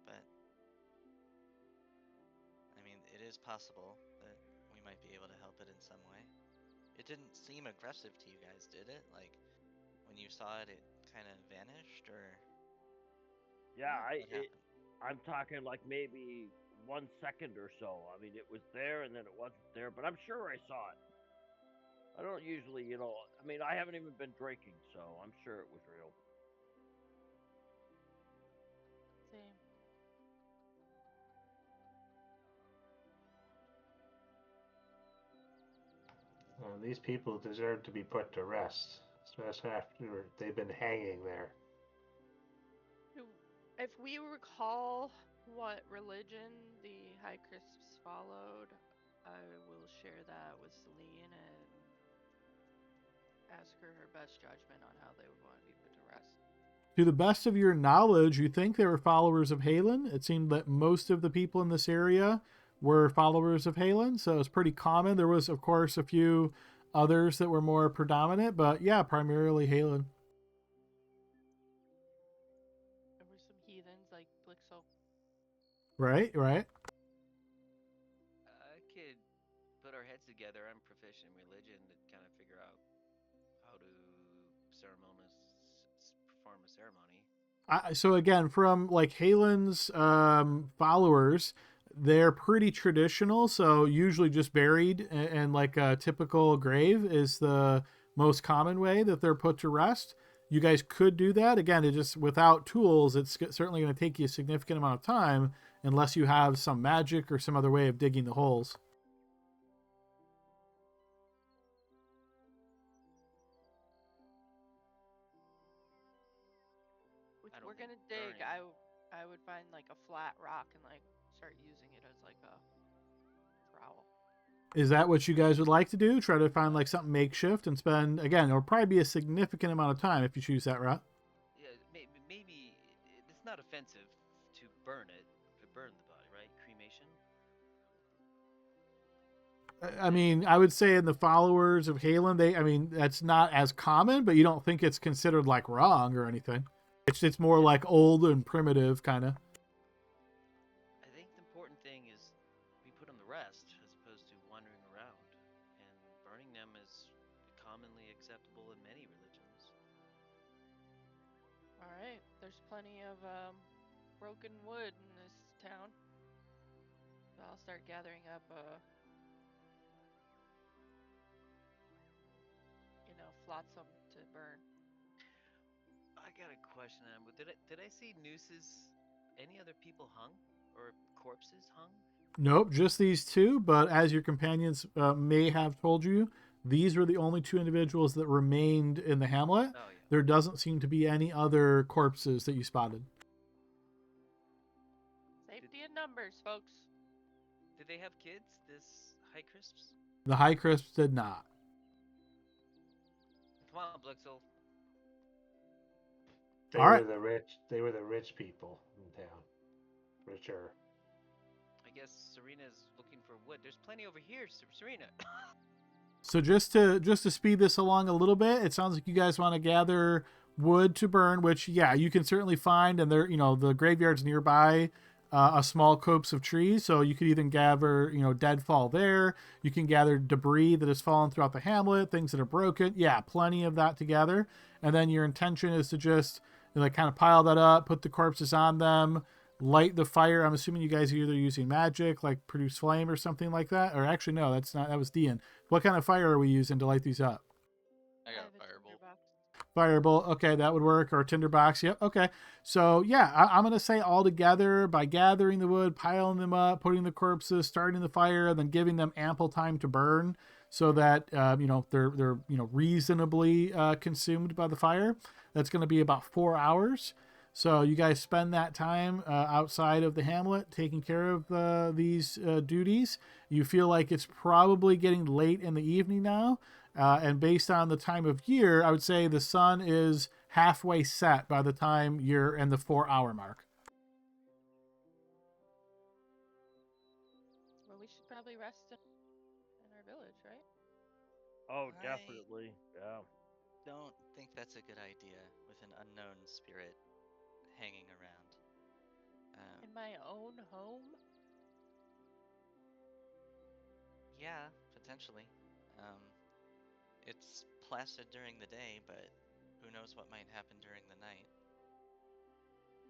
But I mean, it is possible that we might be able to help it in some way. It didn't seem aggressive to you guys, did it? Like when you saw it, it kind of vanished, or Yeah, what happened? I'm talking like maybe 1 second or so. I mean, it was there and then it wasn't there, but I'm sure I saw it. I don't usually, I mean, I haven't even been drinking, so I'm sure it was real. Same. These people deserve to be put to rest, especially after they've been hanging there. If we recall what religion the High Crisps followed, I will share that with Celine and ask her best judgment on how they would want to be put to rest. To the best of your knowledge, you think they were followers of Halen. It seemed that most of the people in this area were followers of Halen, so it's pretty common. There was, of course, a few others that were more predominant, but yeah, primarily Halen. There were some heathens like Blixel. Right, right. I could put our heads together. I'm proficient in religion to kind of figure out how to perform a ceremony. So again, from like Halen's followers, they're pretty traditional. So usually just buried and like a typical grave is the most common way that they're put to rest. You guys could do that. Again, it just without tools, it's certainly going to take you a significant amount of time unless you have some magic or some other way of digging the holes. If I don't we're think gonna dig, burning. I would find like a flat rock and like start using it as like a trowel. Is that what you guys would like to do? Try to find like something makeshift and spend, again, it'll probably be a significant amount of time if you choose that route. Yeah, maybe it's not offensive to burn it, to burn the body, right? Cremation. I mean, I would say in the followers of Halen, I mean, that's not as common, but you don't think it's considered like wrong or anything. It's more Yeah, like old and primitive kind of. I think the important thing is we put them to rest as opposed to wandering around, and burning them is commonly acceptable in many religions. All right, there's plenty of broken wood in this town, so I'll start gathering up flotsam to burn. I got a question, but did I see nooses? Any other people hung or corpses hung? Nope, just these two. But as your companions may have told you, these were the only two individuals that remained in the hamlet. Oh yeah. There doesn't seem to be any other corpses that you spotted. Safety in numbers, folks. Did they have kids? This High Crisps? The High Crisps did not. Come on, Blixel. They All were right. the rich. They were the rich people in town, for sure. I guess Serena's looking for wood. There's plenty over here, Serena. So just to speed this along a little bit, it sounds like you guys want to gather wood to burn, which, yeah, you can certainly find. And there, the graveyard's nearby a small copse of trees. So you could even gather, deadfall there. You can gather debris that has fallen throughout the hamlet, things that are broken. Yeah, plenty of that to gather. And then your intention is to just kind of pile that up, put the corpses on them, light the fire. I'm assuming you guys are either using magic, like produce flame or something like that. Or actually, no, that's not. That was Dian. What kind of fire are we using to light these up? I I got have a a firebolt. tinderbox. Firebolt. Okay, that would work. Or tinderbox. Yep. Okay. So yeah, I'm gonna say all together by gathering the wood, piling them up, putting the corpses, starting the fire, and then giving them ample time to burn, so that they're reasonably consumed by the fire. That's gonna be about 4 hours. So you guys spend that time outside of the hamlet taking care of these duties. You feel like it's probably getting late in the evening now. And based on the time of year, I would say the sun is halfway set by the time you're in the 4 hour mark. Well, we should probably rest in our village, right? Oh, I definitely. Yeah. don't think that's a good idea with an unknown spirit hanging around. Um, In my own home? yeah, potentially. Um, it's placid during the day, but who knows what might happen during the night.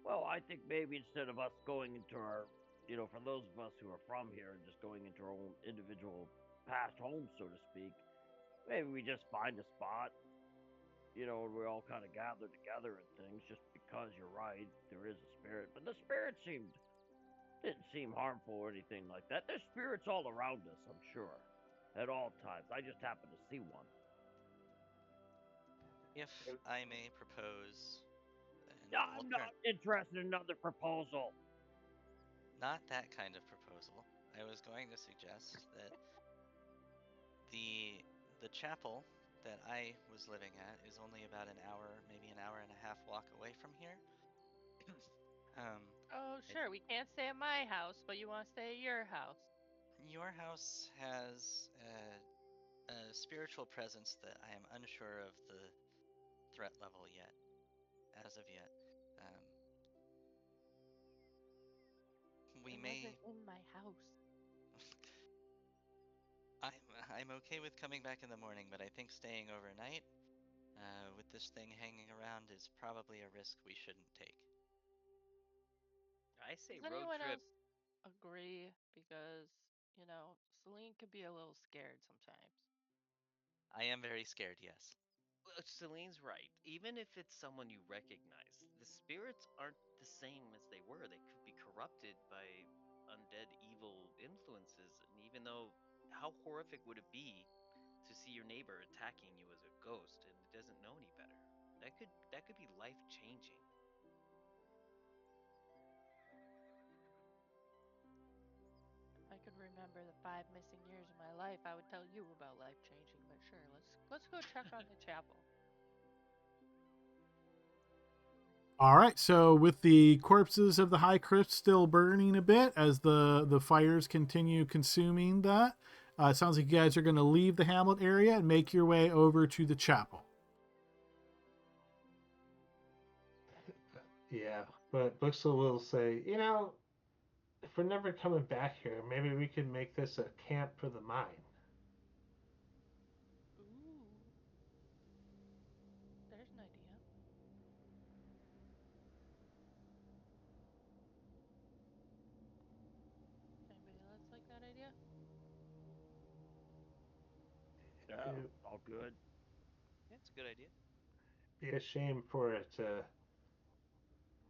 Well, I think maybe instead of us going into our, for those of us who are from here and just going into our own individual past homes, so to speak, maybe we just find a spot, and we all kind of gather together and things. Just because you're right, there is a spirit, but the spirit didn't seem harmful or anything like that. There's spirits all around us, I'm sure, at all times. I just happen to see one. If I may propose an I'm alternate, not interested in another proposal. not that kind of proposal, I was going to suggest that the the chapel that I was living at is only about an hour, maybe an hour and a half walk away from here. um, Oh, I, sure. We can't stay at my house, but you want to stay at your house. your house has a spiritual presence that I am unsure of the threat level yet, as of yet. Um, we It wasn't may. in my house. I'm I'm okay with coming back in the morning, but I think staying overnight with this thing hanging around is probably a risk we shouldn't take. I say Does road anyone trip. else agree? Because, Celine could be a little scared sometimes. I am very scared, yes. Celine's right. Even if it's someone you recognize, the spirits aren't the same as they were. They could be corrupted by undead evil influences. And even though, how horrific would it be to see your neighbor attacking you as a ghost and it doesn't know any better? That could be life changing. If I could remember the 5 missing years of my life, I would tell you about life changing. But sure, let's go check on the chapel. All right. So with the corpses of the high crypt still burning a bit as the fires continue consuming that, it sounds like you guys are going to leave the hamlet area and make your way over to the chapel. Yeah, but Buxel will say, if we're never coming back here, maybe we can make this a camp for the mind. Ooh, there's an idea. Anybody else like that idea? Yeah, It'd all good. Yeah, it's a good idea. be a shame for it to,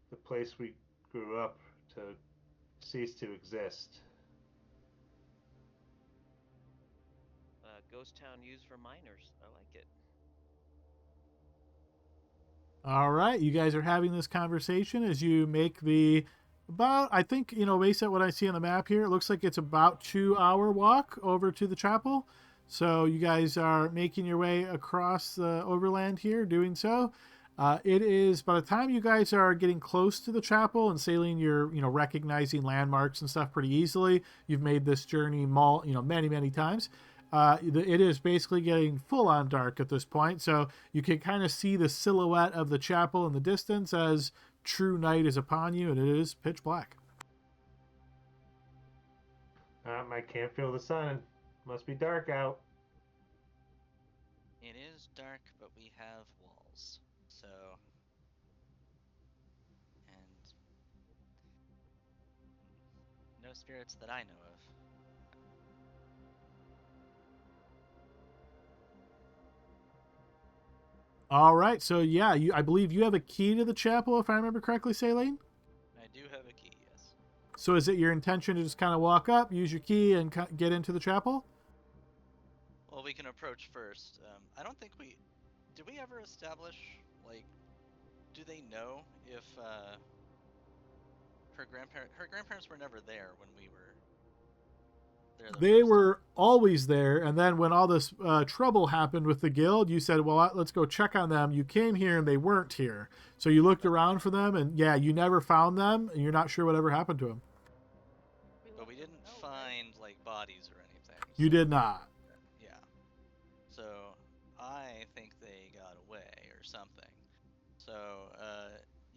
the place we grew up, to cease to exist. Ghost town used for miners. I like it. All right, you guys are having this conversation as you make the about, I think, based on what I see on the map here, it looks like it's about 2 hour walk over to the chapel. So you guys are making your way across the overland here, doing so. It is by the time you guys are getting close to the chapel and sailing, you're recognizing landmarks and stuff pretty easily. You've made this journey many times. it is basically getting full on dark at this point. So you can kind of see the silhouette of the chapel in the distance as true night is upon you, and it is pitch black. I can't feel the sun. Must be dark out. It is dark, but we have walls. So, and no spirits that I know of. All right. So yeah, I believe you have a key to the chapel, if I remember correctly, Saline. I do have a key, yes. So is it your intention to just kind of walk up, use your key, and get into the chapel? Well, we can approach first. I don't think did we ever establish, like, do they know if her grandparents were never there when we were there the They first were time? always there, and then when all this trouble happened with the guild, you said, well, let's go check on them. You came here and they weren't here. So you looked around for them, and yeah, you never found them, and you're not sure whatever happened to them. But we didn't find, like, bodies or anything. You so- did not. Yeah. So I think they got away or something. So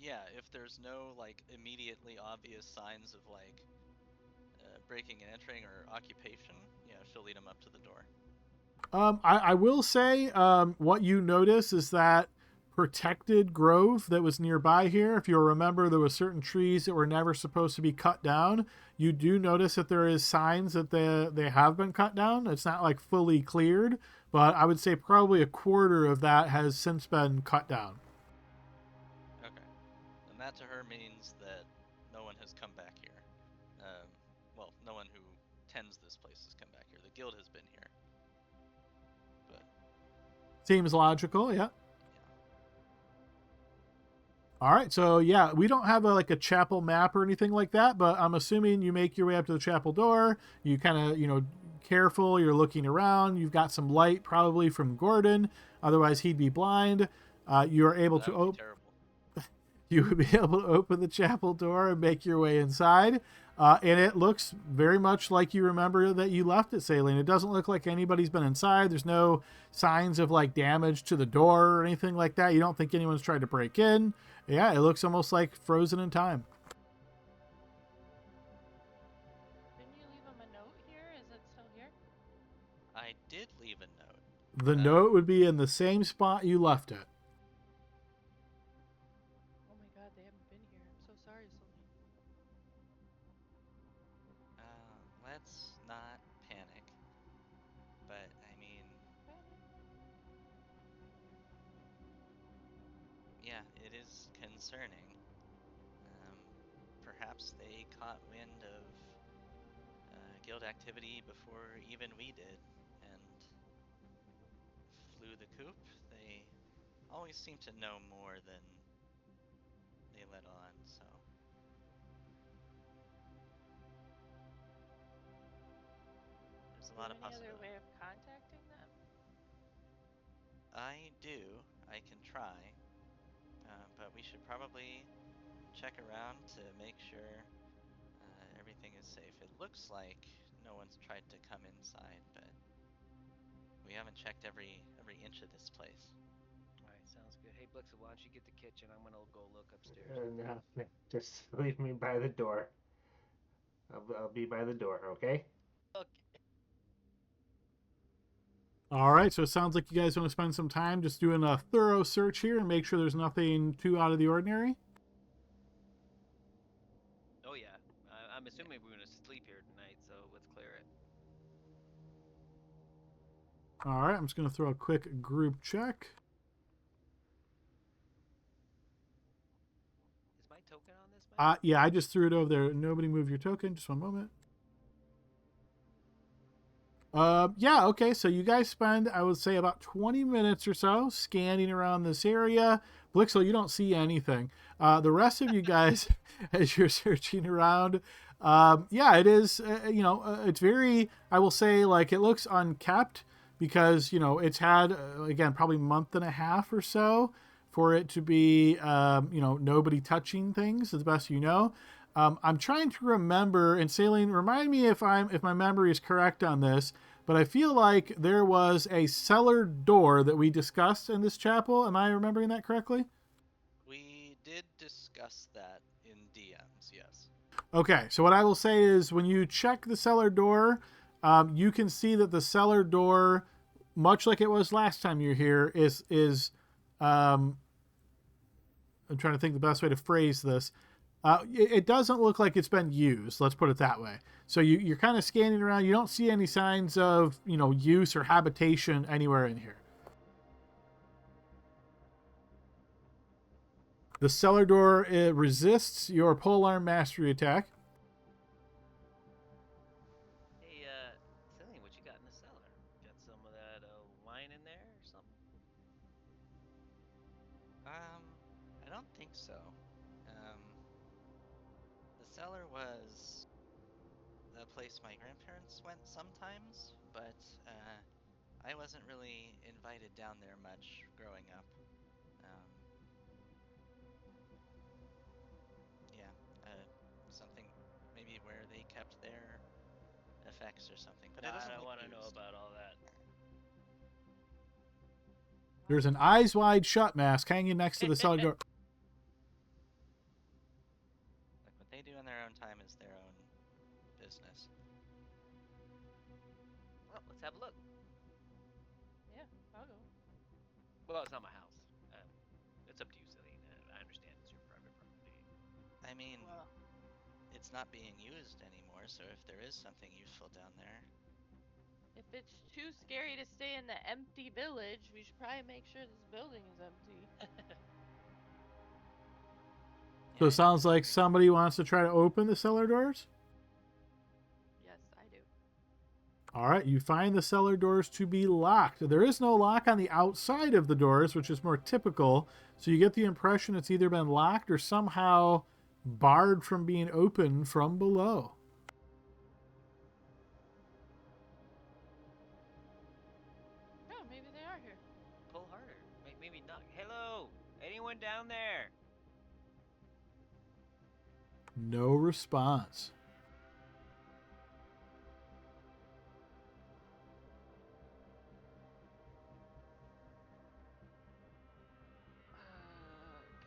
yeah, if there's no like immediately obvious signs of like breaking and entering or occupation, yeah, she'll lead them up to the door. I will say what you notice is that protected grove that was nearby here. If you'll remember, there were certain trees that were never supposed to be cut down. You do notice that there is signs that they have been cut down. It's not like fully cleared, but I would say probably a quarter of that has since been cut down. Okay. And that to her means that no one has come back here. Well, no one who tends this place has come back here. The guild has been here. But Seems logical, yeah. All right, so yeah, we don't have like a chapel map or anything like that, but I'm assuming you make your way up to the chapel door. You kind of, careful. You're looking around. You've got some light, probably from Gordon. Otherwise, he'd be blind. You are able to open. You would be able to open the chapel door and make your way inside. And it looks very much like you remember that you left it, Saline. It doesn't look like anybody's been inside. There's no signs of like damage to the door or anything like that. You don't think anyone's tried to break in. Yeah, it looks almost like frozen in time. Didn't you leave him a note here? Is it still here? I did leave a note. The note would be in the same spot you left it. Oh my god, they haven't been here. I'm so sorry, Celine. Let's not panic. But I mean, yeah, it is concerning. Perhaps they caught wind of guild activity before even we did, and flew the coop. They always seem to know more than they let on, so. There's a lot of Any other possibility. way of contacting them? I do. I can try. But we should probably check around to make sure everything is safe. It looks like no one's tried to come inside, but we haven't checked every inch of this place. Alright, sounds good. Hey, Blixel, why don't you get the kitchen? I'm gonna go look upstairs. No, just leave me by the door. I'll be by the door, okay? Okay. All right, so it sounds like you guys want to spend some time just doing a thorough search here and make sure there's nothing too out of the ordinary. Oh yeah, I'm assuming we're gonna sleep here tonight, so let's clear it. All right, I'm just going to throw a quick group check. Is my token on this, Mike? Yeah, I just threw it over there. Nobody move your token. Just one moment. Yeah, okay, so you guys spend, I would say, about 20 minutes or so scanning around this area. Blixel, you don't see anything. The rest of you guys, as you're searching around, yeah, it is, it's very, I will say, like, it looks unkept because, it's had, again, probably a month and a half or so for it to be, nobody touching things, as best you know. I'm trying to remember, and Saline, remind me if my memory is correct on this, but I feel like there was a cellar door that we discussed in this chapel. Am I remembering that correctly? We did discuss that in DMs, yes. Okay, so what I will say is when you check the cellar door, you can see that the cellar door, much like it was last time you're here, is um, I'm trying to think the best way to phrase this. It doesn't look like it's been used. Let's put it that way. So you're kind of scanning around. You don't see any signs of use or habitation anywhere in here. The cellar door resists your polearm mastery attack. Hey, Cillian, what you got in the cellar? Got some of that wine in there or something? I don't think so. Um, the cellar was the place my grandparents went sometimes, but I wasn't really invited down there much growing up. Um, yeah, something maybe where they kept their effects or something, but it I doesn't don't look want to know used. about all that. There's an eyes wide shut mask hanging next to the cellar door. Like what they do in their own time is their own business. Well, let's have a look. Yeah, I'll go. Well, it's not my house. It's up to you, Cillian. I understand it's your private property. I mean, Well, it's not being used anymore, so if there is something useful down there, if it's too scary to stay in the empty village, we should probably make sure this building is empty. So yeah, it sounds I like agree. somebody wants to try to open the cellar doors. Yes, I do. All right, you find the cellar doors to be locked. There is no lock on the outside of the doors, which is more typical. So you get the impression it's either been locked or somehow barred from being opened from below. Oh, maybe they are here. Pull harder. Maybe knock. Hello, anyone down there? No response.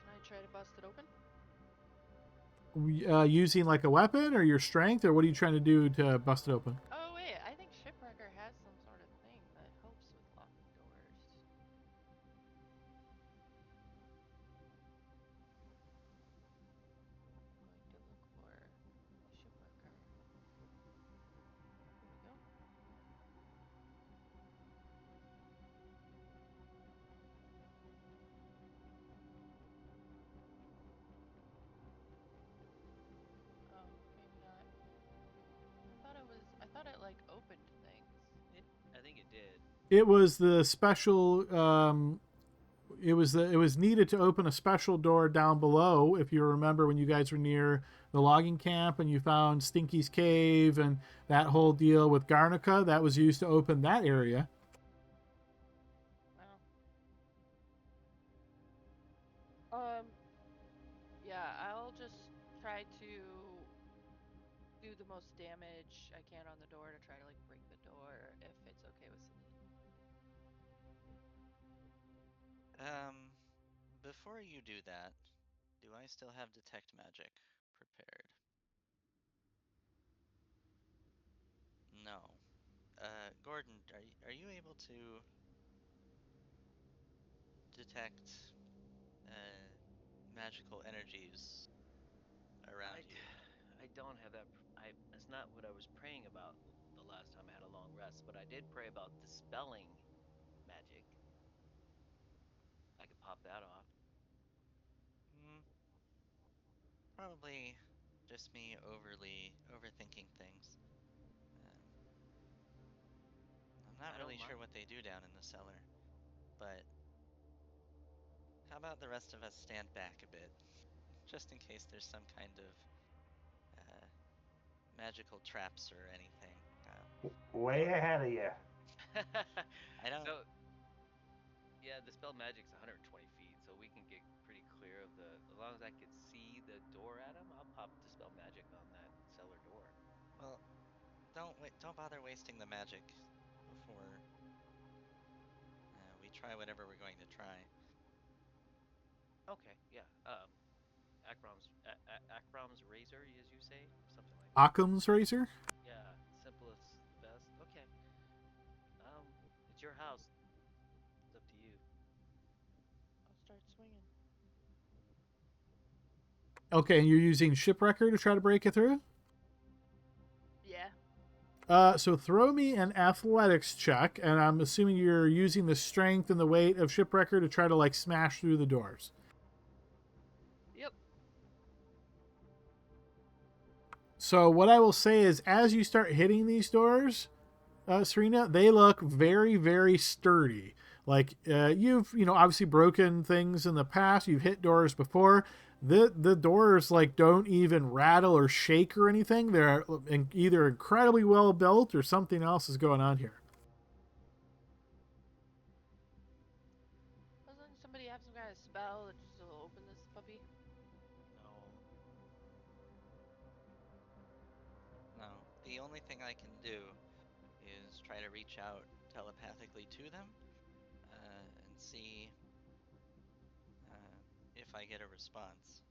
Can I try to bust it open? Using like a weapon or your strength, or what are you trying to do to bust it open? Oh wait, I think Shipwrecker has some sort of thing that helps with locking doors. I'm going to look for Shipwrecker. Here we go. Oh, maybe not. I thought it like opened things. I think it did. It was the special. It was needed to open a special door down below. If you remember when you guys were near the logging camp and you found Stinky's cave and that whole deal with Garnica, that was used to open that area. Oh. Yeah, I'll just try to do the most damage I can on the door to try to like break the door if it's okay with Celine. Before you do that, do I still have detect magic prepared? No. Gordon, are you able to detect uh, magical energies I around you? I don't have that. That's not what I was praying about the last time I had a long rest, but I did pray about dispelling magic. I could pop that off. Hmm, probably just me overly overthinking things. Um, I'm not I don't really sure mind. what they do down in the cellar, but how about the rest of us stand back a bit, just in case there's some kind of uh, magical traps or anything. Way ahead of you. I don't. So yeah, the spell magic's 120 feet, so we can get pretty clear of the. As long as I could see the door at him, I'll pop dispel magic on that cellar door. Well, don't bother wasting the magic. before we try whatever we're going to try. Okay, yeah. Akram's razor, as you say, something like that. Occam's razor. Yeah, simple is the best. Okay. It's your house. It's up to you. I'll start swinging. Okay, and you're using shipwrecker to try to break it through. Yeah. So throw me an athletics check, and I'm assuming you're using the strength and the weight of shipwrecker to try to like smash through the doors. Yep. So what I will say is, as you start hitting these doors, Serena, they look very, very sturdy. Like you've, obviously broken things in the past. You've hit doors before. The doors like don't even rattle or shake or anything. They're either incredibly well built or something else is going on here. Doesn't somebody have some kind of spell that just will open this puppy? No. No, the only thing I can do is try to reach out telepathically to them and see uh, if I get a response,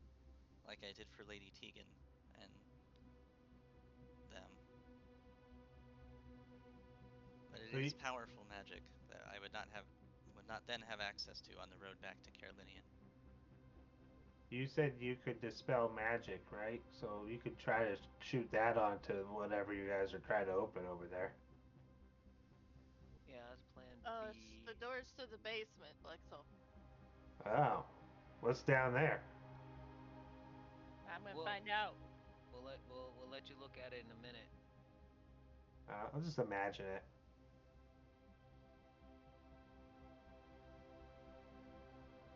like I did for Lady Tegan and them. But it So is powerful magic that I would not then have access to on the road back to Carolinian. you said you could dispel magic, right? So you could try to shoot that onto whatever you guys are trying to open over there. Yeah, that's plan It's B. the doors to the basement, Lexel. Oh, what's down there? I'm gonna Well, find out. we'll let you look at it in a minute. I'll just imagine it.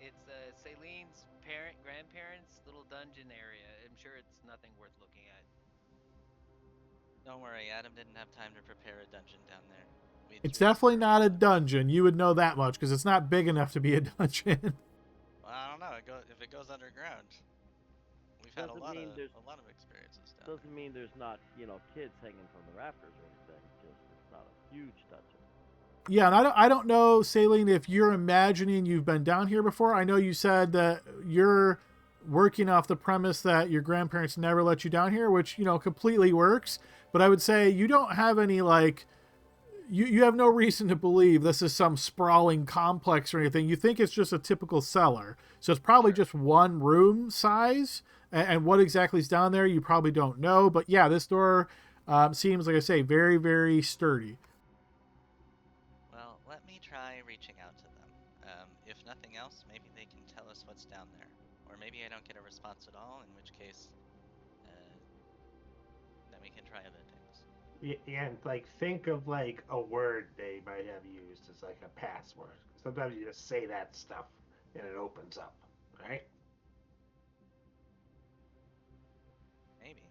It's Celine's grandparents' little dungeon area. I'm sure it's nothing worth looking at. Don't worry, Adam didn't have time to prepare a dungeon down there. We It's threw definitely square not a pegs. dungeon. You would know that much because it's not big enough to be a dungeon. Well, I don't know. If it goes underground, we've had Doesn't mean there's a lot of experiences down doesn't there. mean there's not kids hanging from the rafters or anything. Just it's not a huge dungeon. Yeah, and I don't know, Saline, if you're imagining you've been down here before. I know you said that you're working off the premise that your grandparents never let you down here, which, completely works. But I would say you don't have any, like, you have no reason to believe this is some sprawling complex or anything. You think it's just a typical cellar. So it's probably Sure. just one room size. And what exactly is down there, you probably don't know. But yeah, this door seems, like I say, very, very sturdy. Well, let me try reaching out to them. If nothing else, maybe they can tell us what's down there. Or maybe I don't get a response at all, in which case, uh, then we can try other things. Yeah, and like think of like a word they might have used as like a password. Sometimes you just say that stuff and it opens up, right? Maybe.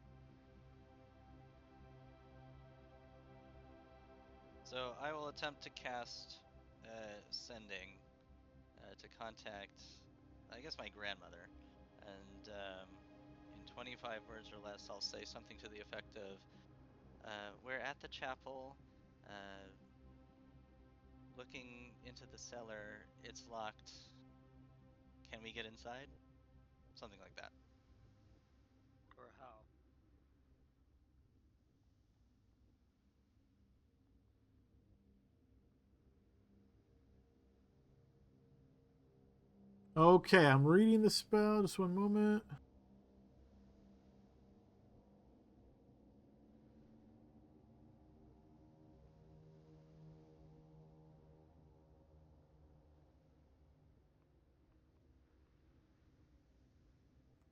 So I will attempt to cast sending to contact, I guess, my grandmother. And in 25 words or less, I'll say something to the effect of, we're at the chapel, uh, looking into the cellar. It's locked. Can we get inside? Something like that. Or how? Okay, I'm reading the spell. Just one moment.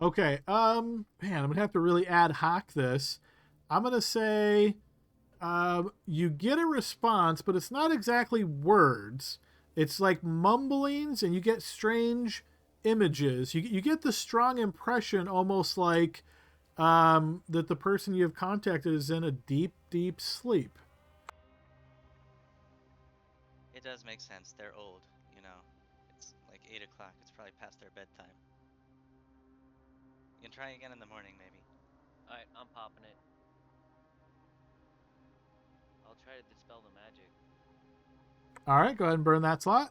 Okay, man, I'm gonna have to really ad hoc this. I'm gonna say you get a response, but it's not exactly words. It's like mumblings, and you get strange images. You get the strong impression, almost like that the person you have contacted is in a deep, deep sleep. It does make sense. They're old, you know. It's like 8 o'clock. It's probably past their bedtime. You can try again in the morning, maybe. All right, I'm popping it. I'll try to dispel the magic. All right, go ahead and burn that slot.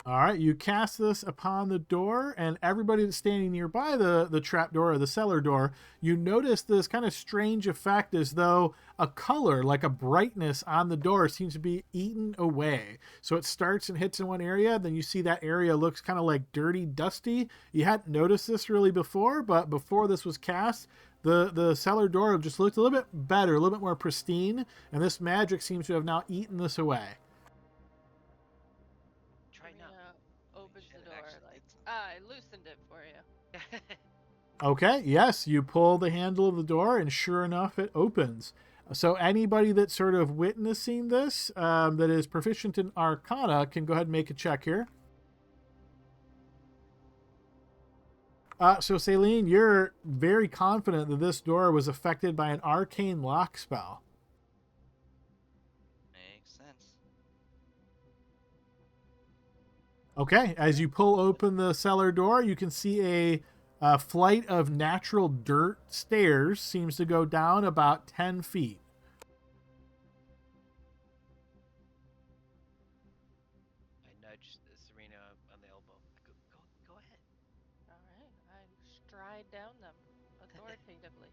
All right, you cast this upon the door, and everybody that's standing nearby the trap door or the cellar door, you notice this kind of strange effect as though a color, like a brightness on the door, seems to be eaten away. So it starts and hits in one area, then you see that area looks kind of like dirty, dusty. You hadn't noticed this really before, but before this was cast, the cellar door just looked a little bit better, a little bit more pristine, and this magic seems to have now eaten this away. Try now. Opens the shit, it door actually like, did something. I loosened it for you. Okay, yes, you pull the handle of the door, and sure enough, it opens. So anybody that's sort of witnessing this, that is proficient in Arcana, can go ahead and make a check here. So Celine, you're very confident that this door was affected by an arcane lock spell. Makes sense. Okay, as you pull open the cellar door, you can see a flight of natural dirt stairs seems to go down about 10 feet. I nudge Serena on the elbow. Go ahead. All right, I stride down them authoritatively.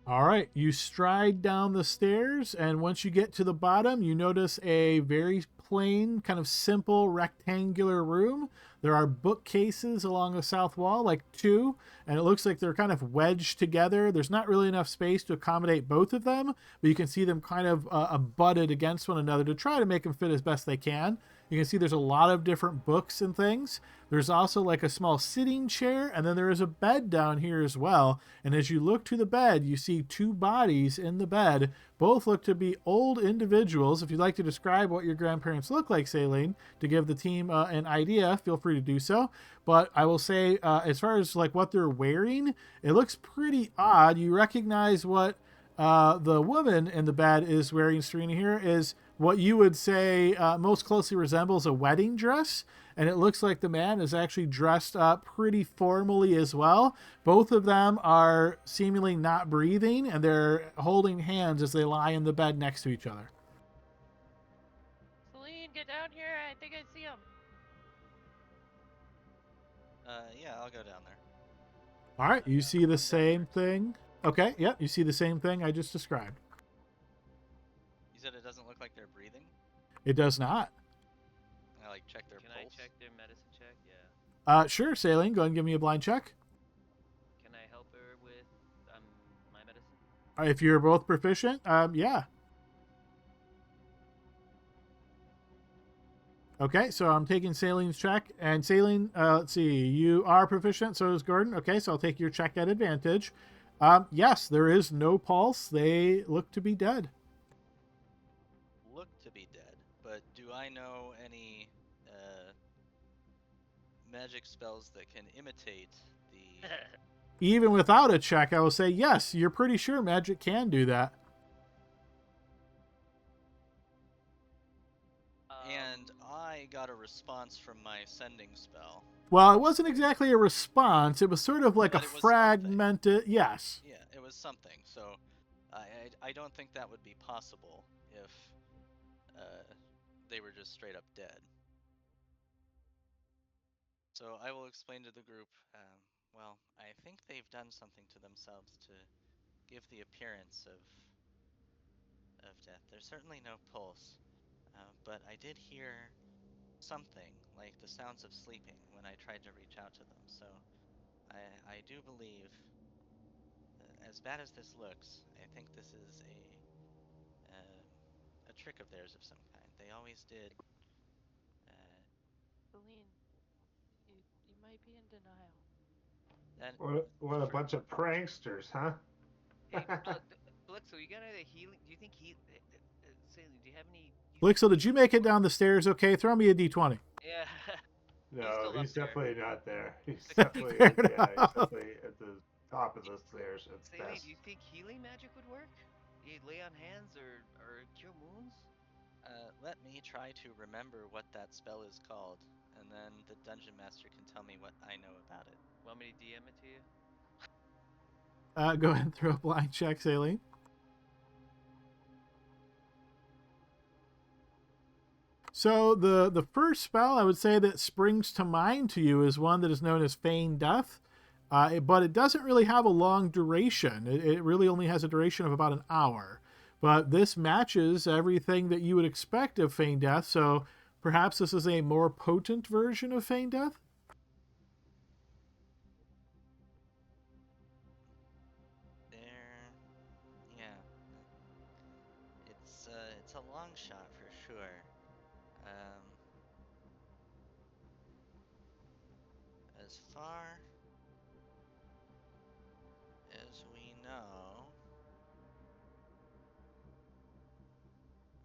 All right, you stride down the stairs, and once you get to the bottom, you notice a very plain, kind of simple rectangular room. There are bookcases along the south wall, like two, and it looks like they're kind of wedged together. There's not really enough space to accommodate both of them, but you can see them kind of abutted against one another to try to make them fit as best they can. You can see there's a lot of different books and things. There's also like a small sitting chair, and then there is a bed down here as well. And as you look to the bed, you see two bodies in the bed. Both look to be old individuals. If you'd like to describe what your grandparents look like, Celine, to give the team an idea, feel free to do so. But I will say, as far as like what they're wearing, it looks pretty odd. You recognize what the woman in the bed is wearing, Serena, here is what you would say most closely resembles a wedding dress. And it looks like the man is actually dressed up pretty formally as well. Both of them are seemingly not breathing, and they're holding hands as they lie in the bed next to each other. Celine, get down here. I think I see him. Yeah, I'll go down there. All right, you see the same thing. Okay, yep, you see the same thing I just described. You said it doesn't look like they're breathing? It does not. I like check their Can pulse. I check their medicine check? Yeah. Sure, Saline, go ahead and give me a blind check. Can I help her with my medicine? If you're both proficient, yeah. Okay, so I'm taking Saline's check, and Saline, let's see, you are proficient, so is Gordon. Okay, so I'll take your check at advantage. Yes, there is no pulse. They look to be dead. Look to be dead, but do I know any magic spells that can imitate the... Even without a check, I will say yes, you're pretty sure magic can do that. And I got a response from my sending spell. Well, it wasn't exactly a response. It was sort of like But a it was fragmented... Yes. Yeah, it was something. So I don't think that would be possible if they were just straight up dead. So I will explain to the group, well, I think they've done something to themselves to give the appearance of death. There's certainly no pulse, but I did hear something like the sounds of sleeping when I tried to reach out to them. So I do believe, as bad as this looks, I think this is a trick of theirs of some kind. They always did. Celine, you might be in denial. That What a bunch of pranksters, huh? Hey, Blixel, you got any healing? Do you think Celine, do you have any? Blixel, did you make it down the stairs okay? Throw me a d20. Yeah. No, still he's up there. definitely not there. He's Fair definitely, Fair he's enough. definitely at the top of the stairs at Celine, best. do you think healing magic would work? You lay on hands or cure wounds? let me try to remember what that spell is called, and then the dungeon master can tell me what I know about it. Want me to DM it to you? Go ahead and throw a blind check, Saline. So the first spell I would say that springs to mind to you is one that is known as Feign Death, but it doesn't really have a long duration. It really only has a duration of about an hour. But this matches everything that you would expect of Feign Death, so perhaps this is a more potent version of Feign Death? There, yeah, it's a long shot for sure. Um, as far as we know,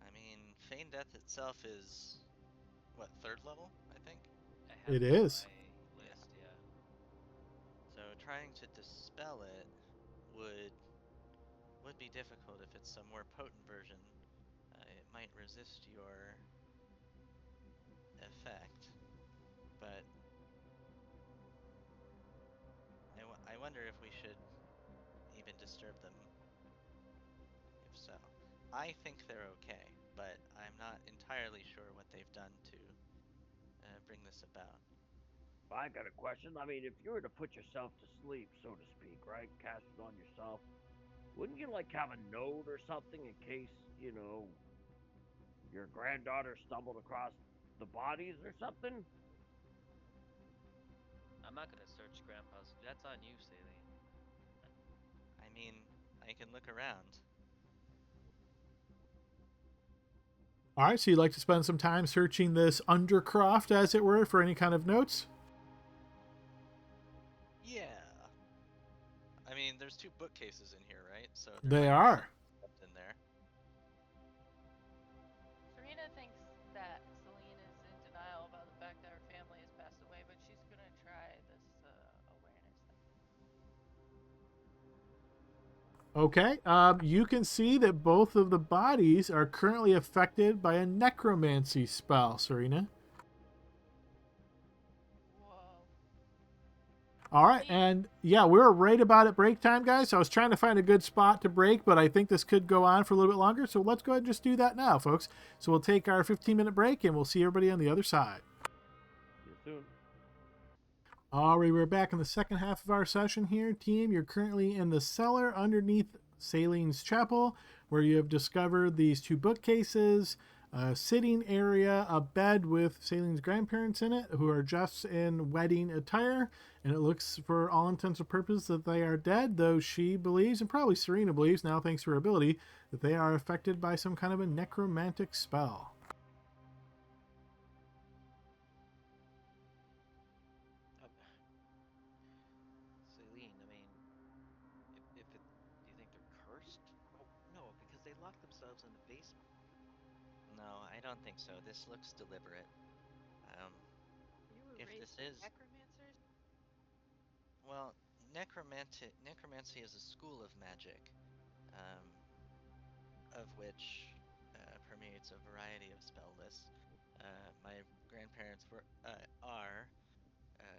I mean, Feign Death itself is what, third level, I think? I have It it on is. my Yeah. list. Yeah. So trying to dispel it would would be difficult if it's a more potent version. It might resist your effect, but I wonder if we should even disturb them, if so. I think they're okay, but I'm not entirely sure what they've done to bring this about. I got a question. I mean, if you were to put yourself to sleep, so to speak, right? Cast it on yourself, wouldn't you like have a note or something in case, your granddaughter stumbled across the bodies or something? I'm not gonna search Grandpa's. That's on you, Celine. I mean, I can look around. All right, so you'd like to spend some time searching this undercroft, as it were, for any kind of notes? Yeah. I mean, there's two bookcases in here, right? So there They might be are. some stuff in there. Serena thinks that Celine is in denial about the fact that her family has passed away, but she's gonna try this awareness thing. Okay. You can see that both of the bodies are currently affected by a necromancy spell, Serena. Whoa. All right, Neat. and yeah, we're right about at break time, guys. So I was trying to find a good spot to break, but I think this could go on for a little bit longer. So let's go ahead and just do that now, folks. So we'll take our 15-minute break, and we'll see everybody on the other side. See you soon. All right, we're back in the second half of our session here. Team, you're currently in the cellar underneath Salene's chapel, where you have discovered these two bookcases, a sitting area, a bed with Salene's grandparents in it, who are just in wedding attire. And it looks, for all intents and purposes, that they are dead, though she believes, and probably Serena believes now, thanks to her ability, that they are affected by some kind of a necromantic spell. Um, Celine, I mean, if it, do you think they're cursed? Oh no, because they locked themselves in the basement. No, I don't think so. This looks deliberate. Um, You were if raised this with is, necromancers? well, necromancy is a school of magic, um, of which permeates a variety of spell lists. My grandparents are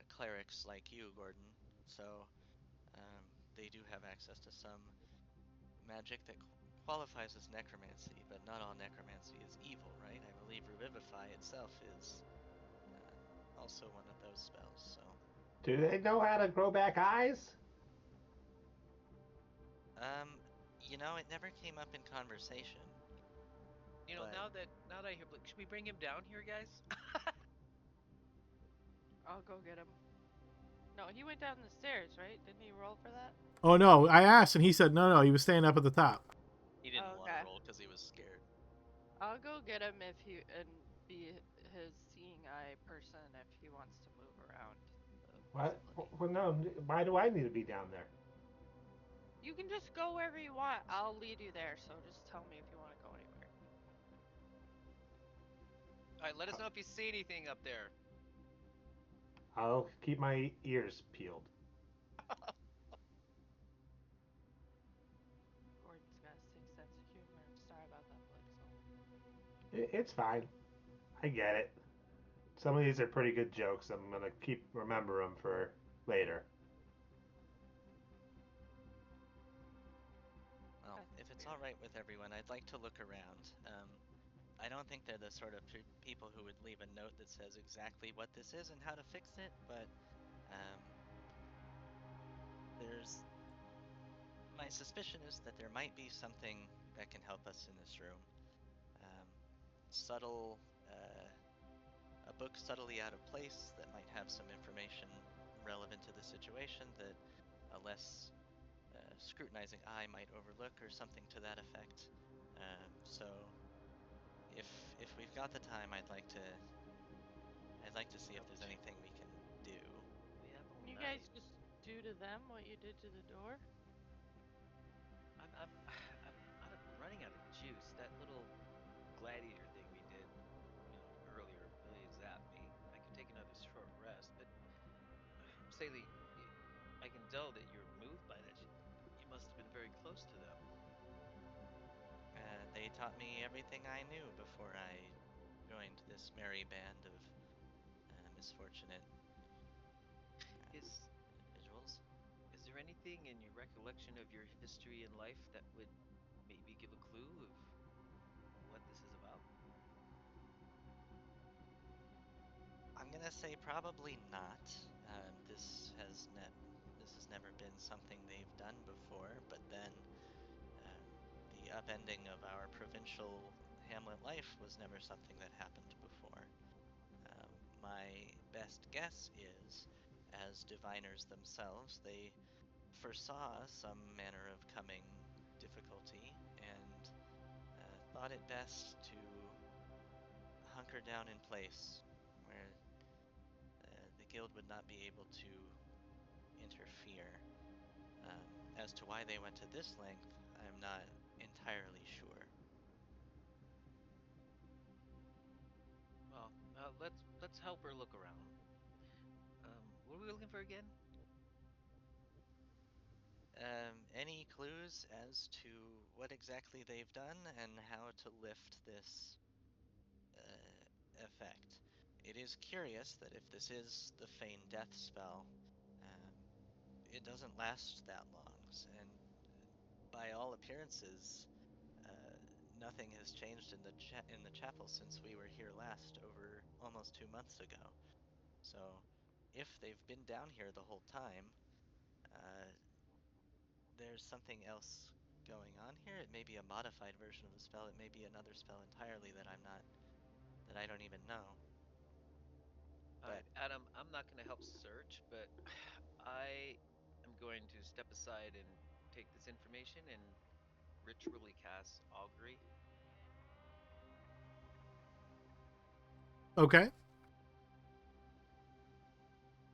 clerics like you, Gordon, so they do have access to some magic that qualifies as necromancy, but not all necromancy is evil, right? I believe Revivify itself is also one of those spells. So, Do they know how to grow back eyes? um, it never came up in conversation, You know, but now that I hear, should we bring him down here, guys? I'll go get him. No, he went down the stairs, right? Didn't he roll for that? Oh, no, I asked, and he said no, he was staying up at the top. he didn't Oh, want to okay. roll because he was scared. I'll go get him if he and be his seeing eye person if he wants to move around the What? facility. Well, no. Why do I need to be down there? You can just go wherever you want. I'll lead you there. So just tell me if you want to go anywhere. All right, let us know if you see anything up there. I'll keep my ears peeled. Gordon's got a sick sense of humor. Sorry about that, Blixel. It's fine. I get it. Some of these are pretty good jokes. I'm gonna keep remember them for later. Well, That's if it's weird. all right with everyone, I'd like to look around. I don't think they're the sort of people who would leave a note that says exactly what this is and how to fix it, but um, there's my suspicion is that there might be something that can help us in this room. Um, subtle, a book subtly out of place that might have some information relevant to the situation that a less scrutinizing eye might overlook, or something to that effect. So, if we've got the time, I'd like to see if there's anything we can do. We have all Can you night. guys just do to them what you did to the door? I'm running out of juice. That little gladiator thing we did, earlier really zapped me. I could take another short rest, but Saley, I can tell that you're moved by that. You must have been very close to them. They taught me everything I knew before I joined this merry band of misfortunate Is individuals. is there anything in your recollection of your history in life that would maybe give a clue of what this is about? I'm gonna say probably not. This has never been something they've done before. But then, um, the upending of our provincial hamlet life was never something that happened before. Um, my best guess is, as diviners themselves, they foresaw some manner of coming difficulty and thought it best to hunker down in place where the guild would not be able to interfere. As to why they went to this length, I'm not entirely sure. Well, let's help her look around. What are we looking for again? Any clues as to what exactly they've done and how to lift this effect? It is curious that if this is the Feign Death spell, um, it doesn't last that long, and by all appearances, uh, nothing has changed in the chapel since we were here last, over almost 2 months ago. So, if they've been down here the whole time, uh, there's something else going on here. It may be a modified version of the spell. It may be another spell entirely that I don't even know. All But right, Adam, I'm not going to help search, but I am going to step aside and take this information and ritually cast augury. Okay.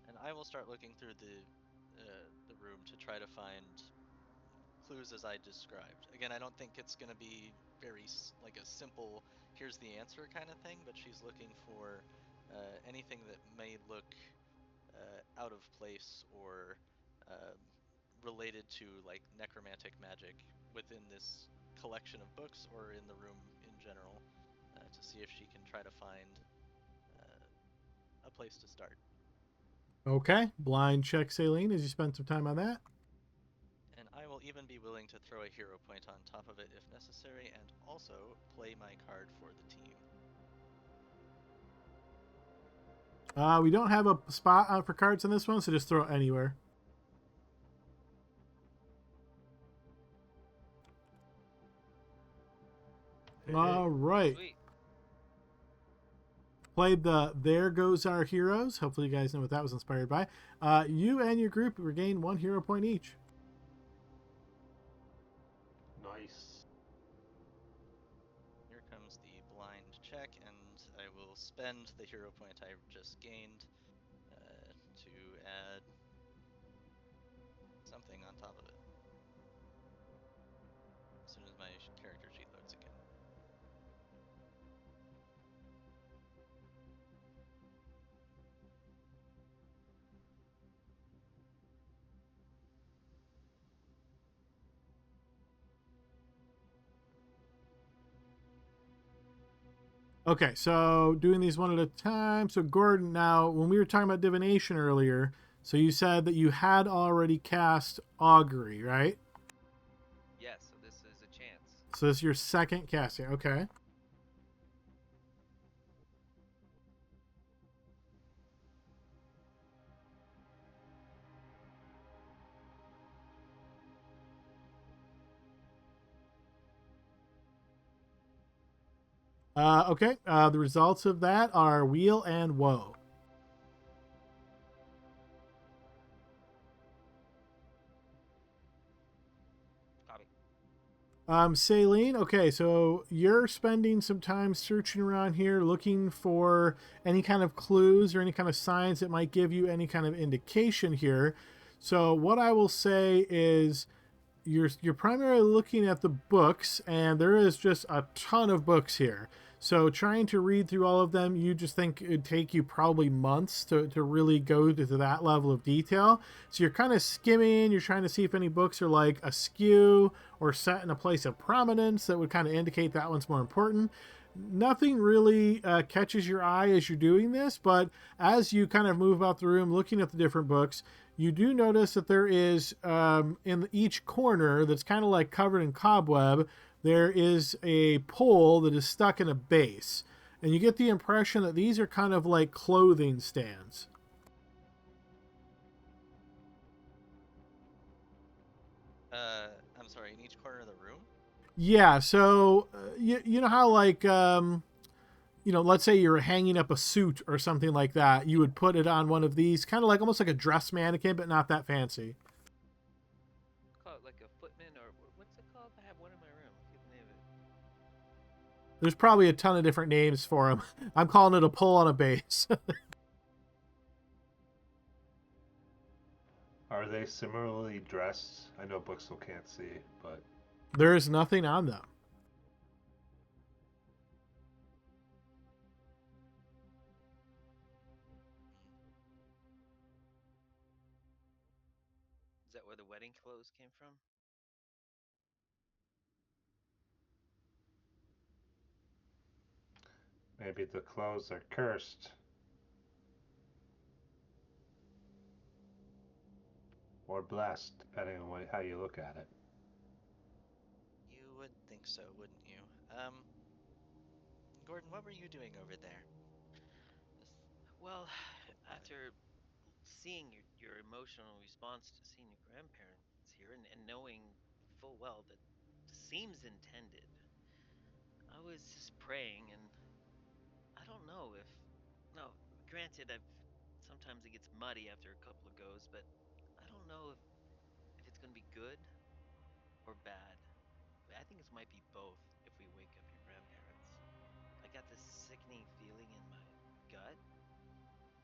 and I will start looking through the room to try to find clues as I described. Again, I don't think it's going to be very like a simple here's the answer kind of thing, but she's looking for anything that may look out of place or uh, related to like necromantic magic within this collection of books or in the room in general, to see if she can try to find a place to start. Okay. Blind check, Saline, as you spend some time on that. And I will even be willing to throw a hero point on top of it if necessary, and also play my card for the team. We don't have a spot for cards on this one, so just throw it anywhere. All right. Sweet. Played the There Goes Our Heroes. Hopefully you guys know what that was inspired by. You and your group regain 1 hero point each. Nice. Here comes the blind check, and I will spend the hero point I just gained to add something on top of it as soon as my character sheet loads again. Okay, so doing these one at a time. So Gordon, now when we were talking about divination earlier, so you said that you had already cast augury, right? Yes, so this is a chance. So this is your second casting. Okay. Okay. The results of that are weal and woe. Copy. Saline, okay, so you're spending some time searching around here looking for any kind of clues or any kind of signs that might give you any kind of indication here. So what I will say is you're primarily looking at the books, and there is just a ton of books here. So trying to read through all of them, you just think it'd take you probably months to really go to that level of detail. So you're kind of skimming, you're trying to see if any books are like askew or set in a place of prominence that would kind of indicate that one's more important. Nothing really catches your eye as you're doing this, but as you kind of move about the room looking at the different books, you do notice that there is in each corner that's kind of like covered in cobweb, there is a pole that is stuck in a base. And you get the impression that these are kind of like clothing stands. I'm sorry, in each corner of the room? Yeah, so you know how like let's say you're hanging up a suit or something like that, you would put it on one of these, kind of like almost like a dress mannequin, but not that fancy. Call it like a footman, or what's it called? I have one in my room. I forget the name of it. There's probably a ton of different names for them. I'm calling it a pull on a base. Are they similarly dressed? I know Booksel can't see, but There is nothing on them. Is that where the wedding clothes came from? maybe the clothes are cursed or blessed, depending on how you look at it. You would think so, wouldn't you? Gordon, what were you doing over there? Well, after seeing your emotional response to seeing your grandparents here, and knowing full well that seems intended, I was just praying, and I don't know if. No, granted, I've sometimes it gets muddy after a couple of goes, but I don't know if it's gonna be good or bad. I think it might be both if we wake up your grandparents. I got this sickening feeling in my gut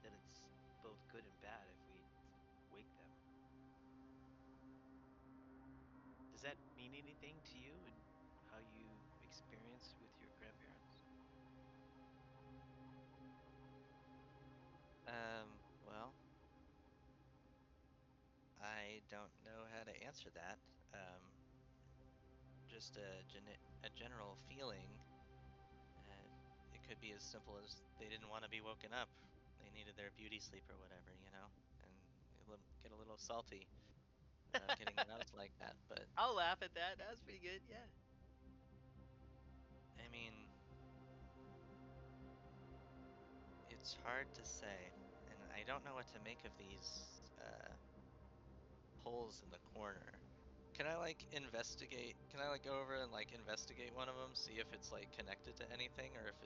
that it's both good and bad if we wake them. Does that mean anything to you and how you experience with your grandparents? Well, I don't know how to answer that. Just a general feeling. Uh, it could be as simple as they didn't want to be woken up. They needed their beauty sleep or whatever, and get a little salty getting aroused like that. But I'll laugh at that. That was pretty good. Yeah. I mean, it's hard to say, and I don't know what to make of these holes in the corner. Can I like investigate? Can I like go over and like investigate one of them, see if it's like connected to anything, or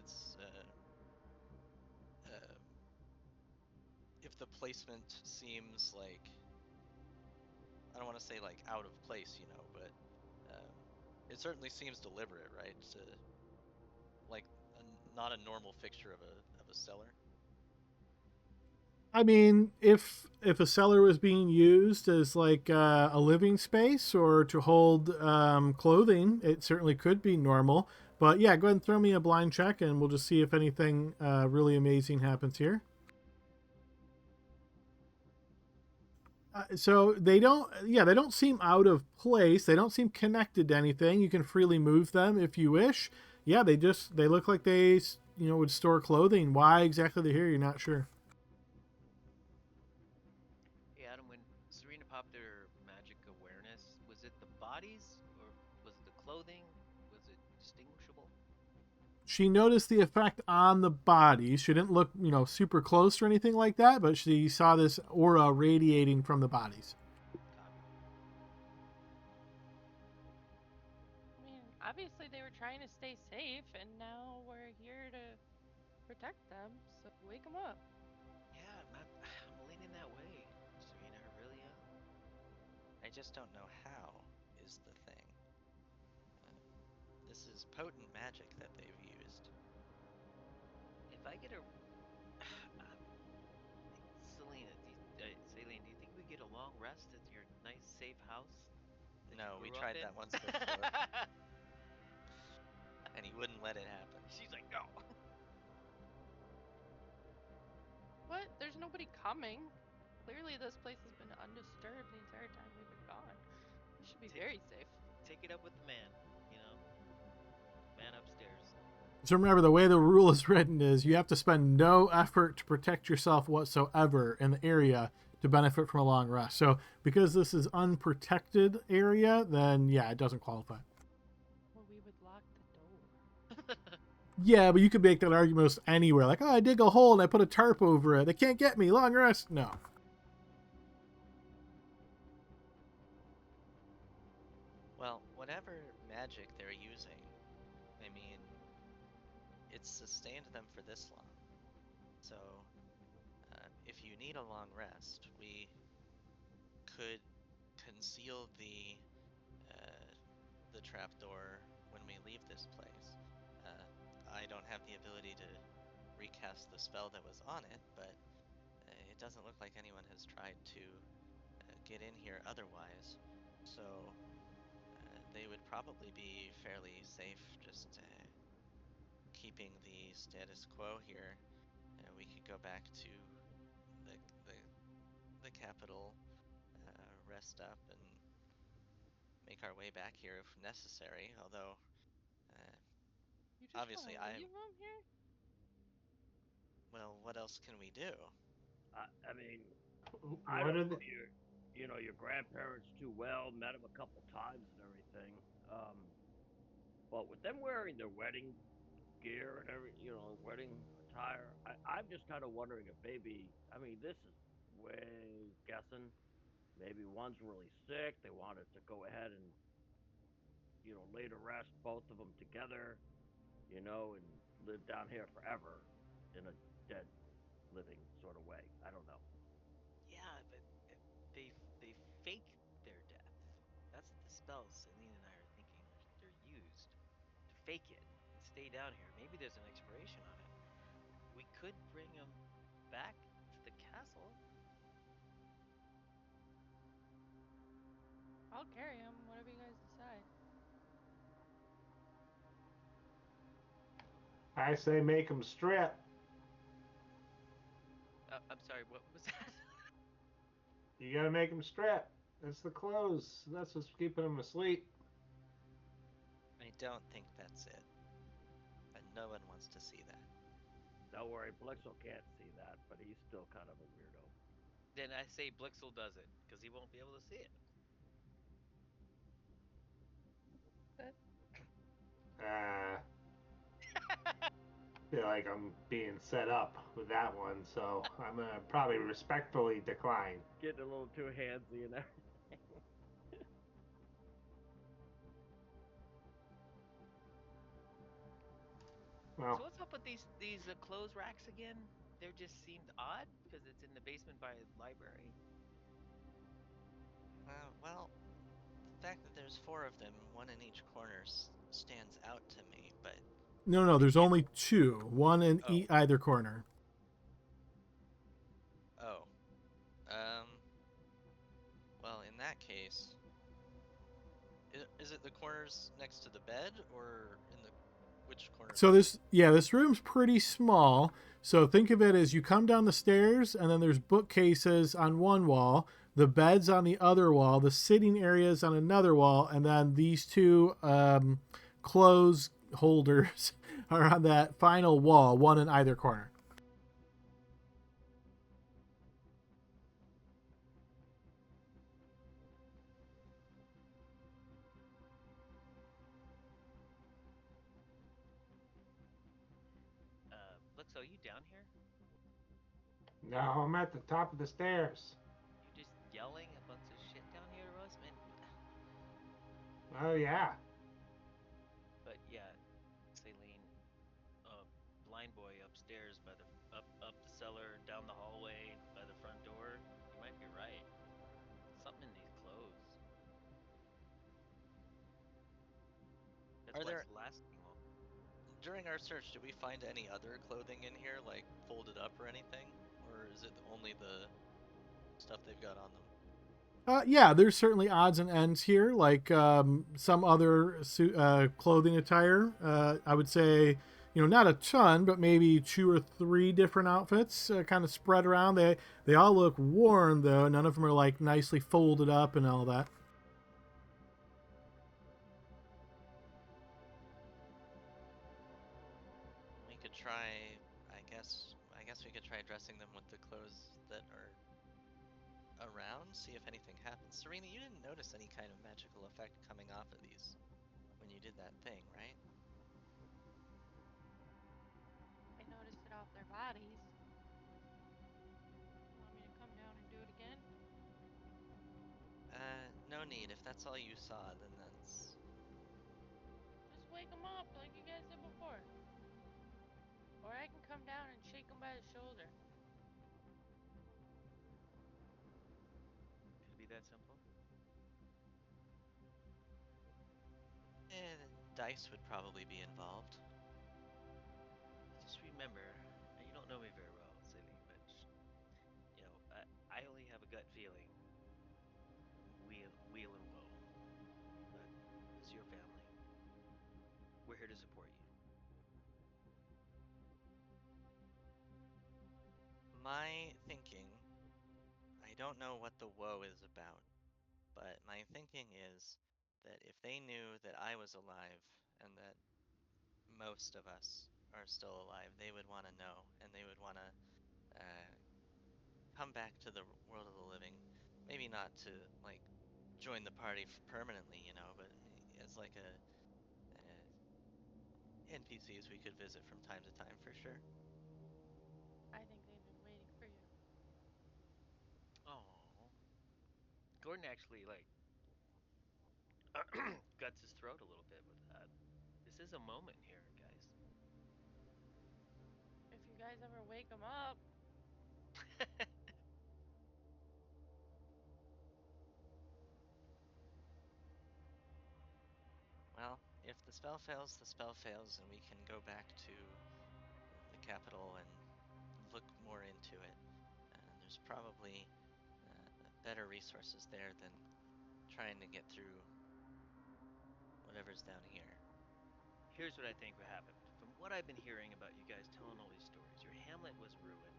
uh, if the placement seems like, I don't want to say like out of place, but um, it certainly seems deliberate, right? To like not a normal fixture of a cellar. I mean, if a cellar was being used as like a living space or to hold clothing, it certainly could be normal. But yeah, go ahead and throw me a blind check, and we'll just see if anything really amazing happens here. So they don't seem out of place. They don't seem connected to anything. You can freely move them if you wish. Yeah, they look like they would store clothing. Why exactly they're here, you're not sure. Hey, Adam, when Serena popped her magic awareness, was it the bodies or was it the clothing? Was it distinguishable? She noticed the effect on the body. She didn't look, super close or anything like that, but she saw this aura radiating from the bodies. Copy. I mean, obviously they were trying to stay safe, and now we're here to protect them. So wake them up. Yeah, I'm leaning that way, Serena. I really am. I just don't know how is the thing. Uh, this is potent magic that they've used. If I get a, Selena, Celine, do you think we get a long rest at your nice, safe house that you No, we grew up tried in? that once before, and he wouldn't let it happen. She's like, no. What? There's nobody coming. Clearly, this place has been undisturbed the entire time we've been gone. It should be Take very safe. take it up with the man. You know, man upstairs. So remember, the way the rule is written is you have to spend no effort to protect yourself whatsoever in the area to benefit from a long rest. So because this is unprotected area, then yeah, it doesn't qualify. Well, we would lock the door. Yeah, but you could make that argument almost anywhere. Like, oh, I dig a hole and I put a tarp over it. They can't get me. Long rest. No. Well, whatever magic they're using, I mean, it's sustained them for this long. So, if you need a long rest, we could conceal uh, the trapdoor when we leave this place. Uh, I don't have the ability to recast the spell that was on it, but it doesn't look like anyone has tried to get in here otherwise. So they would probably be fairly safe just keeping the status quo here. We could go back to the the the capital, rest up, and make our way back here if necessary. Although, uh, You just want obviously, to leave them here? well, what else can we do? I mean, I What don't are know the? your grandparents too well. Met them a couple times and everything. But with them wearing their wedding gear and wedding attire, I'm just kind of wondering if maybe, I mean, this is way guessing. Maybe one's really sick. They wanted to go ahead and lay to rest both of them together, and live down here forever in a dead living sort of way. I don't know. Yeah, but they they fake their death. That's the spells Celine and I are thinking they're used to fake it and stay down here. Maybe there's an expiration on it. We could bring them back to the castle. I'll carry them, whatever you guys decide. I say make them strip. I'm sorry, what was that? You gotta make them strip. That's the clothes. That's what's keeping them asleep. I don't think that's it, and no one wants to see that. Don't worry, Blixel can't see that, but he's still kind of a weirdo. Then I say Blixel does it because he won't be able to see it. Good. I feel like I'm being set up with that one, so I'm gonna probably respectfully decline. Getting a little too handsy and everything. Well, So what's up with these clothes racks again? They just seemed odd because it's in the basement by a library. Well, the fact that there's four of them, one in each corner, stands out to me, but No, no, they there's can't. only two, one in Oh, either corner. oh. Um, well, in that case, is it the corners next to the bed or in the which corners So of the? this room's pretty small. So think of it as you come down the stairs, and then there's bookcases on one wall, the beds on the other wall, the sitting areas on another wall, and then these two clothes holders are on that final wall, one in either corner. Blixel, are you down here? no, I'm at the top of the stairs. You just yelling a bunch of shit down here to us, man. Oh yeah. But yeah, cellar, down the hallway, by the front door. You might be right. Something in these clothes. That's Are why there it's lasting long. during our search, did we find any other clothing in here, like folded up or anything? Or is it only the stuff they've got on them? Yeah, there's certainly odds and ends here, like some other clothing attire. I would say, not a ton, but maybe two or three different outfits kind of spread around. They all look worn though. None of them are like nicely folded up and all that. We could try, I guess we could try dressing them with the clothes that are around, see if anything happens. Serena, you didn't notice any kind of magical effect coming off of these when you did that thing, right? I noticed it off their bodies. You want me to come down and do it again? No need. If that's all you saw, then that's... Just wake them up like you guys did before. Or I can come down and shake them by the shoulder. Could it be that simple? Dice would probably be involved. Just remember, and you don't know me very well, silly, but I only have a gut feeling. Wheel and woe, but this is your family. We're here to support you. My thinking, I don't know what the woe is about, but my thinking is that if they knew that I was alive and that most of us are still alive, they would want to know and they would want to uh, come back to the world of the living. Maybe not to like join the party permanently, but as like a NPCs we could visit from time to time for sure. I think they've been waiting for you. Oh, Gordon actually like guts his throat a little bit with that. This is a moment here, guys. If you guys ever wake them up, Well, if the spell fails, the spell fails, and we can go back to the capital and look more into it. There's probably better resources there than trying to get through whatever's down here. Here's what I think what happened. From what I've been hearing about you guys telling all these stories, your hamlet was ruined.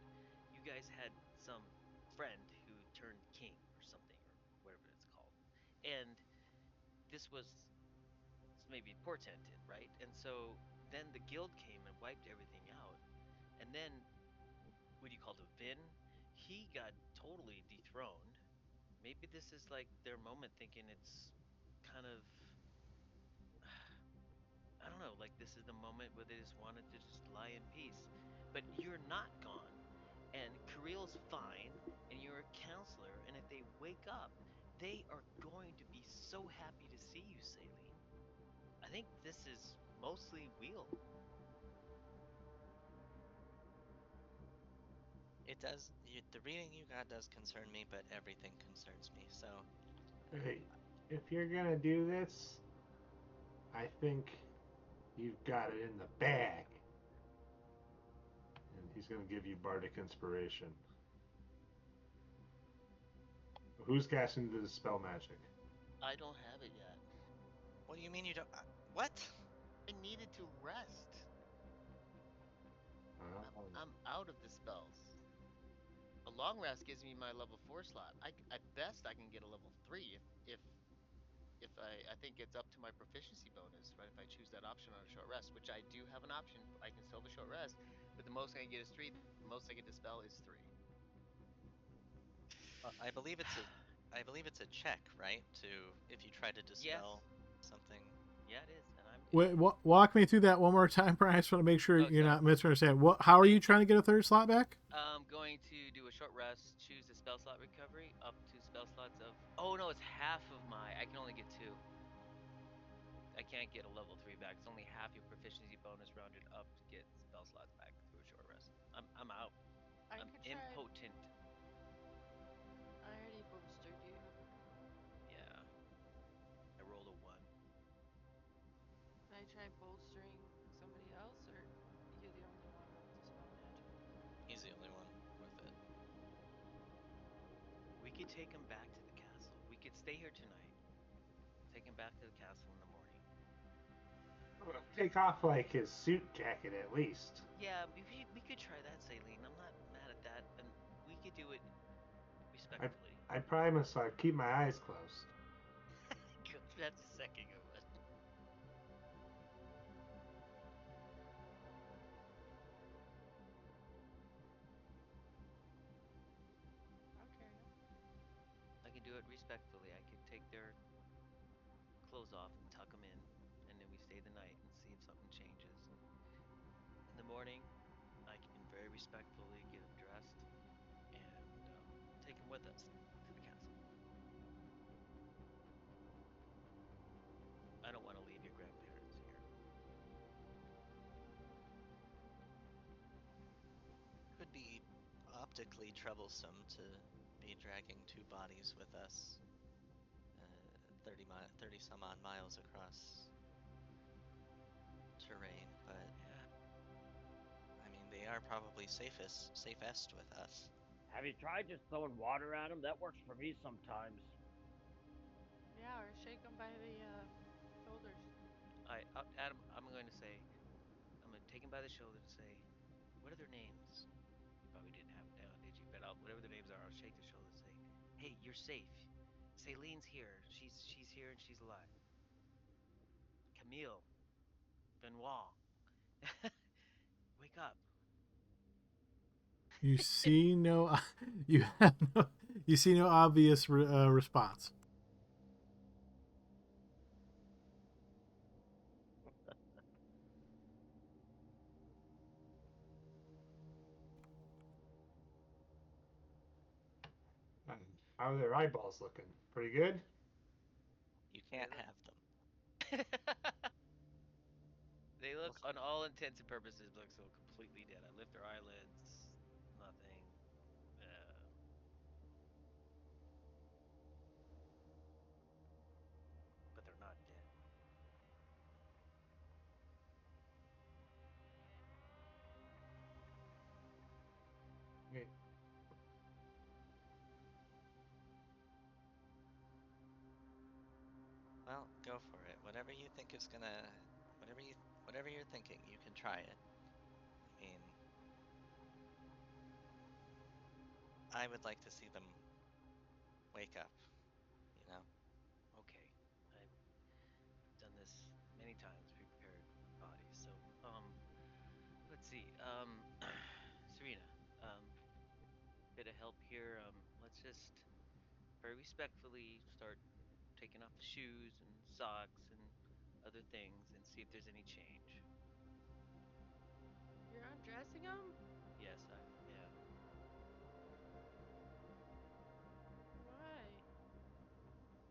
You guys had some friend who turned king or something, or whatever it's called. And this was maybe portented, right? And so then the guild came and wiped everything out. And then, what do you call it, Vin? He got totally dethroned. Maybe this is like their moment thinking it's kind of I don't know, like this is the moment where they just wanted to just lie in peace. But you're not gone, and Kareel's fine, and you're a counselor, and if they wake up, they are going to be so happy to see you, Salee. I think this is mostly Wheel. It does. The reading you got does concern me, but everything concerns me. So, Hey, if you're gonna do this, I think you've got it in the bag. And he's gonna give you bardic inspiration. Who's casting the spell magic? I don't have it yet. what do you mean you don't? What? I needed to rest. I'm, Um, I'm out of the spells. A long rest gives me my level 4 slot. At best I can get a level 3 if I think it's up to my proficiency bonus, right? If I choose that option on a short rest, which I do have an option, I can still have a short rest, but the most I can get is 3. The most I get to spell is 3. I believe it's a, I believe it's a check, right? To if you try to Yes. dispel something. Yeah, it is. And I'm Wait, walk me through that one more time, Brian. I just want to make sure Oh, you're sorry. not misunderstanding. How are you trying to get a third slot back? I'm going to do a short rest, choose the spell slot recovery up to spell slots of. Oh no, it's half of my. I can only get 2. I can't get a level 3 back. It's only half your proficiency bonus rounded up to get spell slots back through a short rest. I'm out. I I'm could try. impotent. I already bolstered you. Yeah, I rolled a 1. Can I try bolstering somebody else, or you're the only one with dispel magic? He's the only one with it. We could take him back to the castle. We could stay here tonight. Take him back to the castle in the morning. Take off like his suit jacket at least. Yeah, we could try that, Saline. I'm not mad at that, and we could do it I respectfully. I promise I'll keep my eyes closed. That's the second good one. I'll carry him. I can do it respectfully. I could take their clothes off and tuck them in, and then we stay the night and see if something changes. And in the morning, I can very respectfully get them dressed and take them with us to the castle. I don't want to leave your grandparents here. Could be optically troublesome to be dragging two bodies with us 30 some odd miles across terrain, but Yeah. I mean, they are probably safest with us. Have you tried just throwing water at them? That works for me sometimes. Yeah, or shake him by the shoulders. Adam, I'm going to say, I'm going to take him by the shoulder and say, what are their names? You probably didn't have it down, did you? But whatever their names are, I'll shake their shoulder and say, hey, you're safe. Celine's here. She's here and she's alive. Camille, Benoit, wake up. You see no, you have no, you see no obvious response. How are their eyeballs looking? Pretty good. You can't have them. They look, on all intents and purposes, look so completely dead. I lift their eyelids, nothing. Uh, but they're not dead. Okay. Well, go for it. Whatever you think is gonna, whatever you, whatever you're thinking, you can try it. I mean, I would like to see them wake up, you know? Okay, I've done this many times, prepared bodies. So, let's see. Serena, bit of help here. Let's just very respectfully start taking off the shoes and socks and other things and see if there's any change. You're undressing him? Yes, yeah. Why?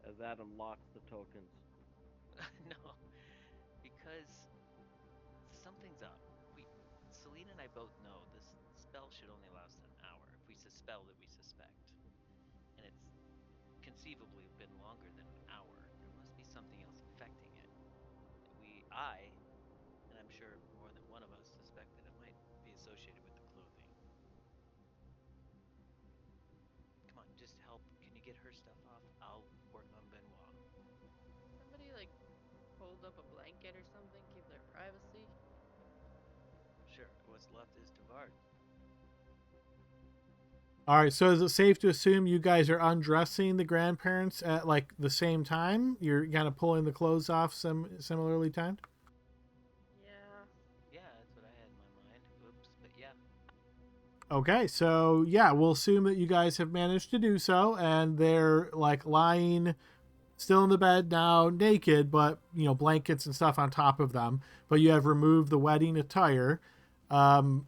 As Adam locks the tokens. No, because something's up. Selena and I both know this spell should only last an hour. If we spell that we suspect, and it's conceivably been longer than an hour, there must be something else affecting it. I, and I'm sure more than one of us, suspect that it might be associated with the clothing. Come on, just help. Can you get her stuff off? I'll work on Benoit. Somebody like hold up a blanket or something, keep their privacy. Sure, what's left is Tavard's. All right, so is it safe to assume you guys are undressing the grandparents at like the same time? You're kind of pulling the clothes off similarly timed? Yeah. Yeah, that's what I had in my mind. Oops, but yeah. Okay, so yeah, we'll assume that you guys have managed to do so, and they're like lying still in the bed now, naked, but you know, blankets and stuff on top of them. But you have removed the wedding attire. Um,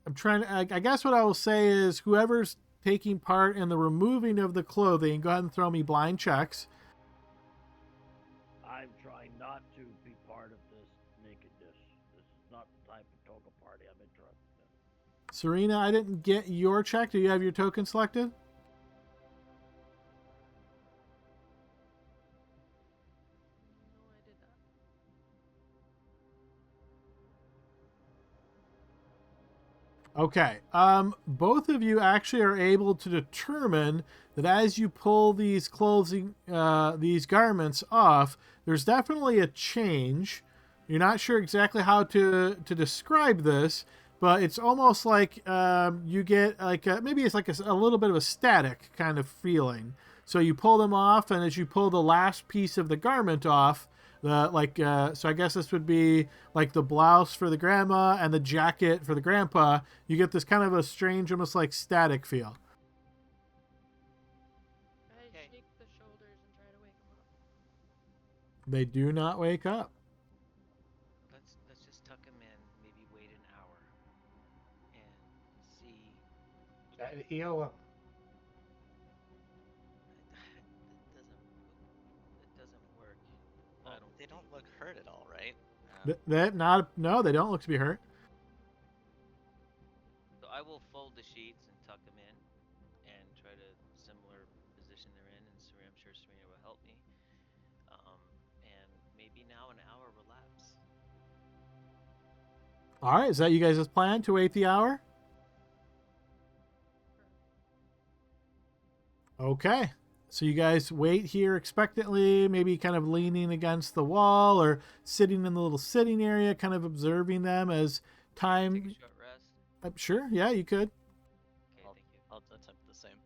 I'm trying to, I guess what I will say is whoever's taking part in the removing of the clothing, go ahead and throw me blind checks. I'm trying not to be part of this nakedness. This is not the type of toga party I'm interested in. Serena, I didn't get your check. Do you have your token selected? No, I did not. Okay. Both of you actually are able to determine that as you pull these these garments off, there's definitely a change. You're not sure exactly how to describe this, but it's almost like you get like maybe it's like a little bit of a static kind of feeling. So you pull them off, and as you pull the last piece of the garment off, so I guess this would be like the blouse for the grandma and the jacket for the grandpa. You get this kind of a strange, almost like static feel. I Okay. shake the shoulders and try to wake him up. They do not wake up. Let's just tuck him in. Maybe wait an hour and see. Try to heal him. It doesn't work. I don't. They don't look hurt at all, right? No, they don't look to be hurt. So I will fold the sheets and tuck them in, and try to similar position they're in. And I'm sure Serena will help me. And maybe now an hour will lapse. All right, is that you guys' plan to wait the hour? Okay. So you guys wait here expectantly, maybe kind of leaning against the wall or sitting in the little sitting area, kind of observing them as Take time. a short rest. Sure, yeah, you could. Okay, I'll, thank you. I'll attempt the same.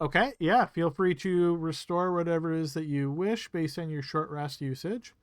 Okay, yeah, feel free to restore whatever it is that you wish based on your short rest usage.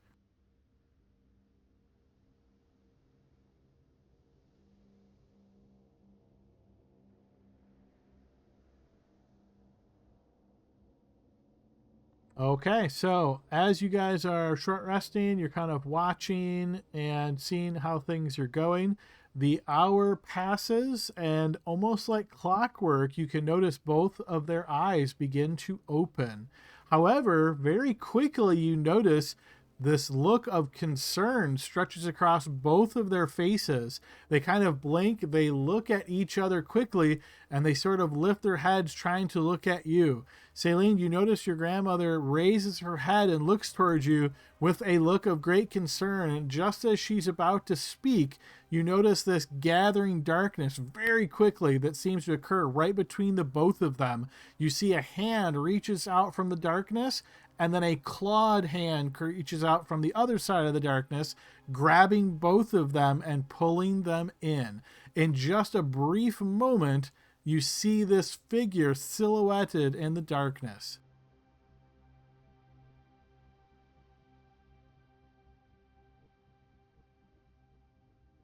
Okay, so as you guys are short resting, you're kind of watching and seeing how things are going. The hour passes, and almost like clockwork, you can notice both of their eyes begin to open. However, very quickly, you notice this look of concern stretches across both of their faces. They kind of blink, they look at each other quickly, and they sort of lift their heads, trying to look at you. Celine, you notice your grandmother raises her head and looks towards you with a look of great concern. And just as she's about to speak, you notice this gathering darkness very quickly that seems to occur right between the both of them. You see a hand reaches out from the darkness, and then a clawed hand reaches out from the other side of the darkness, grabbing both of them and pulling them in. In just a brief moment, you see this figure silhouetted in the darkness.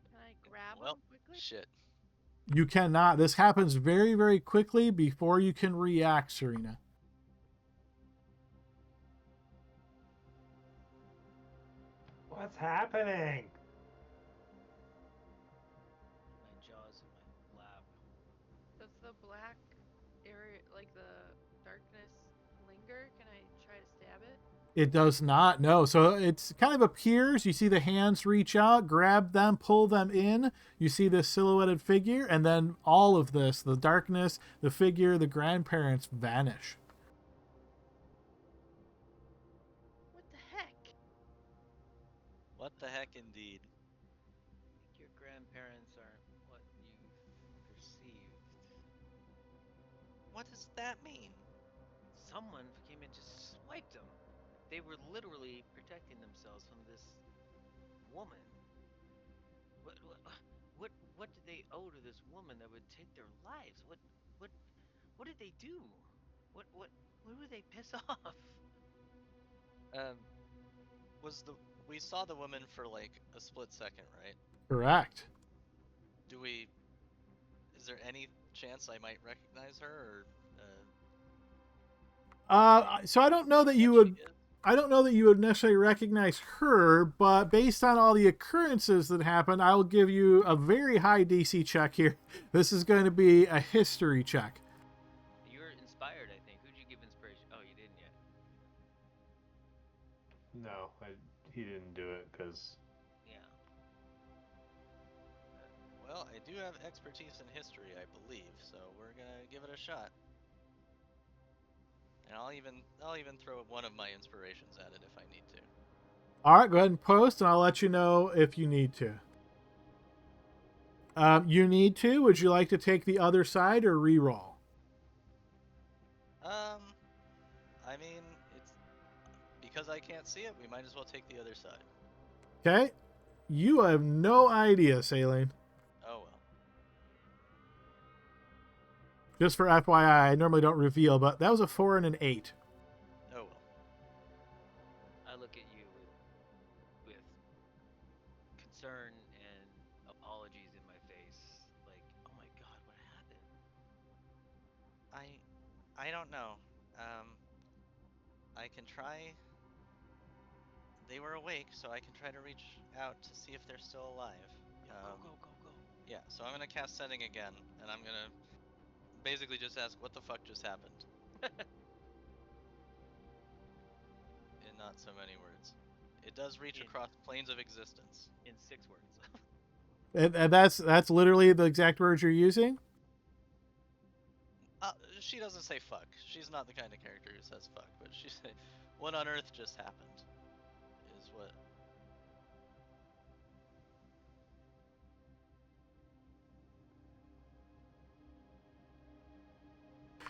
Can I grab Well, him quickly? shit. You cannot. This happens very, very quickly before you can react, Serena. What's happening? My jaws in my lap. Does the black area, like the darkness, linger? Can I try to stab it? It does not, no. So it's kind of appears. You see the hands reach out, grab them, pull them in. You see this silhouetted figure, and then all of this, the darkness, the figure, the grandparents vanish. What the heck? What the heck, indeed. Your grandparents aren't what you've perceived. What does that mean? Someone came and just swiped them. They were literally protecting themselves from this woman. What did they owe to this woman that would take their lives? What did they do? Who did they piss off? Um, we saw the woman for like a split second, right? Correct. Is there any chance I might recognize her, So I don't know that you what would. she is? I don't know that you would necessarily recognize her, but based on all the occurrences that happened, I'll give you a very high DC check here. This is going to be a history check. You're inspired, I think. Who'd you give inspiration? Oh, you didn't yet. No, he didn't do it because Yeah. Well, I do have expertise in history, I believe, so we're gonna give it a shot. And I'll even throw one of my inspirations at it if I need to. All right, go ahead and post, and I'll let you know if you need to. You need to. Would you like to take the other side or re-roll? I mean, it's because I can't see it, we might as well take the other side. Okay. You have no idea, Saline. Oh well. Just for FYI, I normally don't reveal, but that was a 4 and an 8. Oh well. I look at you with concern and apologies in my face, like, oh my god, what happened? I don't know. I can try. They were awake, so I can try to reach out to see if they're still alive. Yeah, go. Yeah, so I'm gonna cast Setting again, and I'm gonna basically just ask what the fuck just happened. In not so many words. It does reach across planes of existence. In 6 words. And that's literally the exact words you're using? She doesn't say fuck. She's not the kind of character who says fuck, but she say, "What on earth just happened?" Is what.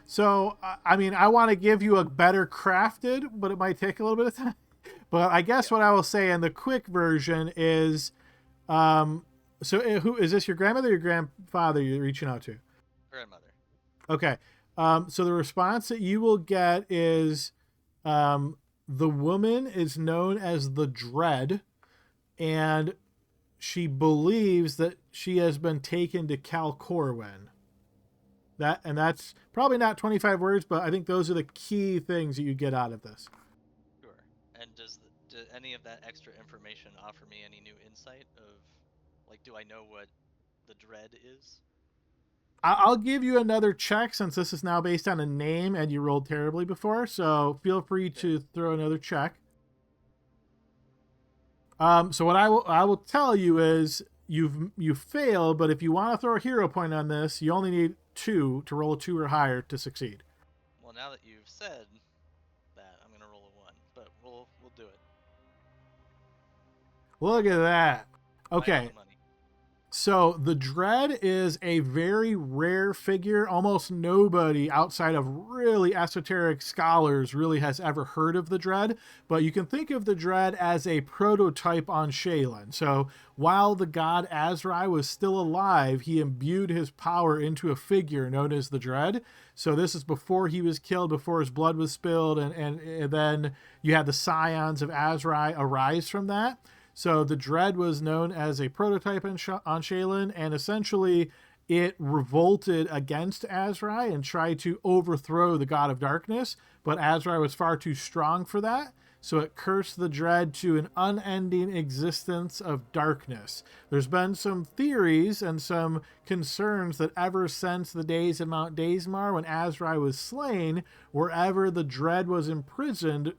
So, I mean, I want to give you a better crafted, but it might take a little bit of time. But I guess what I will say in the quick version is, who is this? Your grandmother or your grandfather you're reaching out to? Grandmother. Okay. So the response that you will get is, the woman is known as the Dread, and she believes that she has been taken to Cal Corwin. That's probably not 25 words, but I think those are the key things that you get out of this. Sure. And does any of that extra information offer me any new insight of, like, do I know what the dread is? I'll give you another check since this is now based on a name and you rolled terribly before, so feel free to throw another check. So what I will tell you is you failed, but if you want to throw a hero point on this, you only need 2 to roll a 2 or higher to succeed. Well, now that you've said that, I'm gonna roll a 1, but we'll do it. Look at that. Right Okay. on the money. So the Dread is a very rare figure. Almost nobody outside of really esoteric scholars really has ever heard of the Dread. But you can think of the Dread as a prototype on Shaylin. So while the god Azrai was still alive, he imbued his power into a figure known as the Dread. So this is before he was killed, before his blood was spilled, and then you had the scions of Azrai arise from that. So the Dread was known as a prototype on Shaylin, and essentially it revolted against Azrai and tried to overthrow the God of Darkness, but Azrai was far too strong for that. So it cursed the Dread to an unending existence of darkness. There's been some theories and some concerns that ever since the days of Mount Daysmar, when Azrai was slain, wherever the Dread was imprisoned,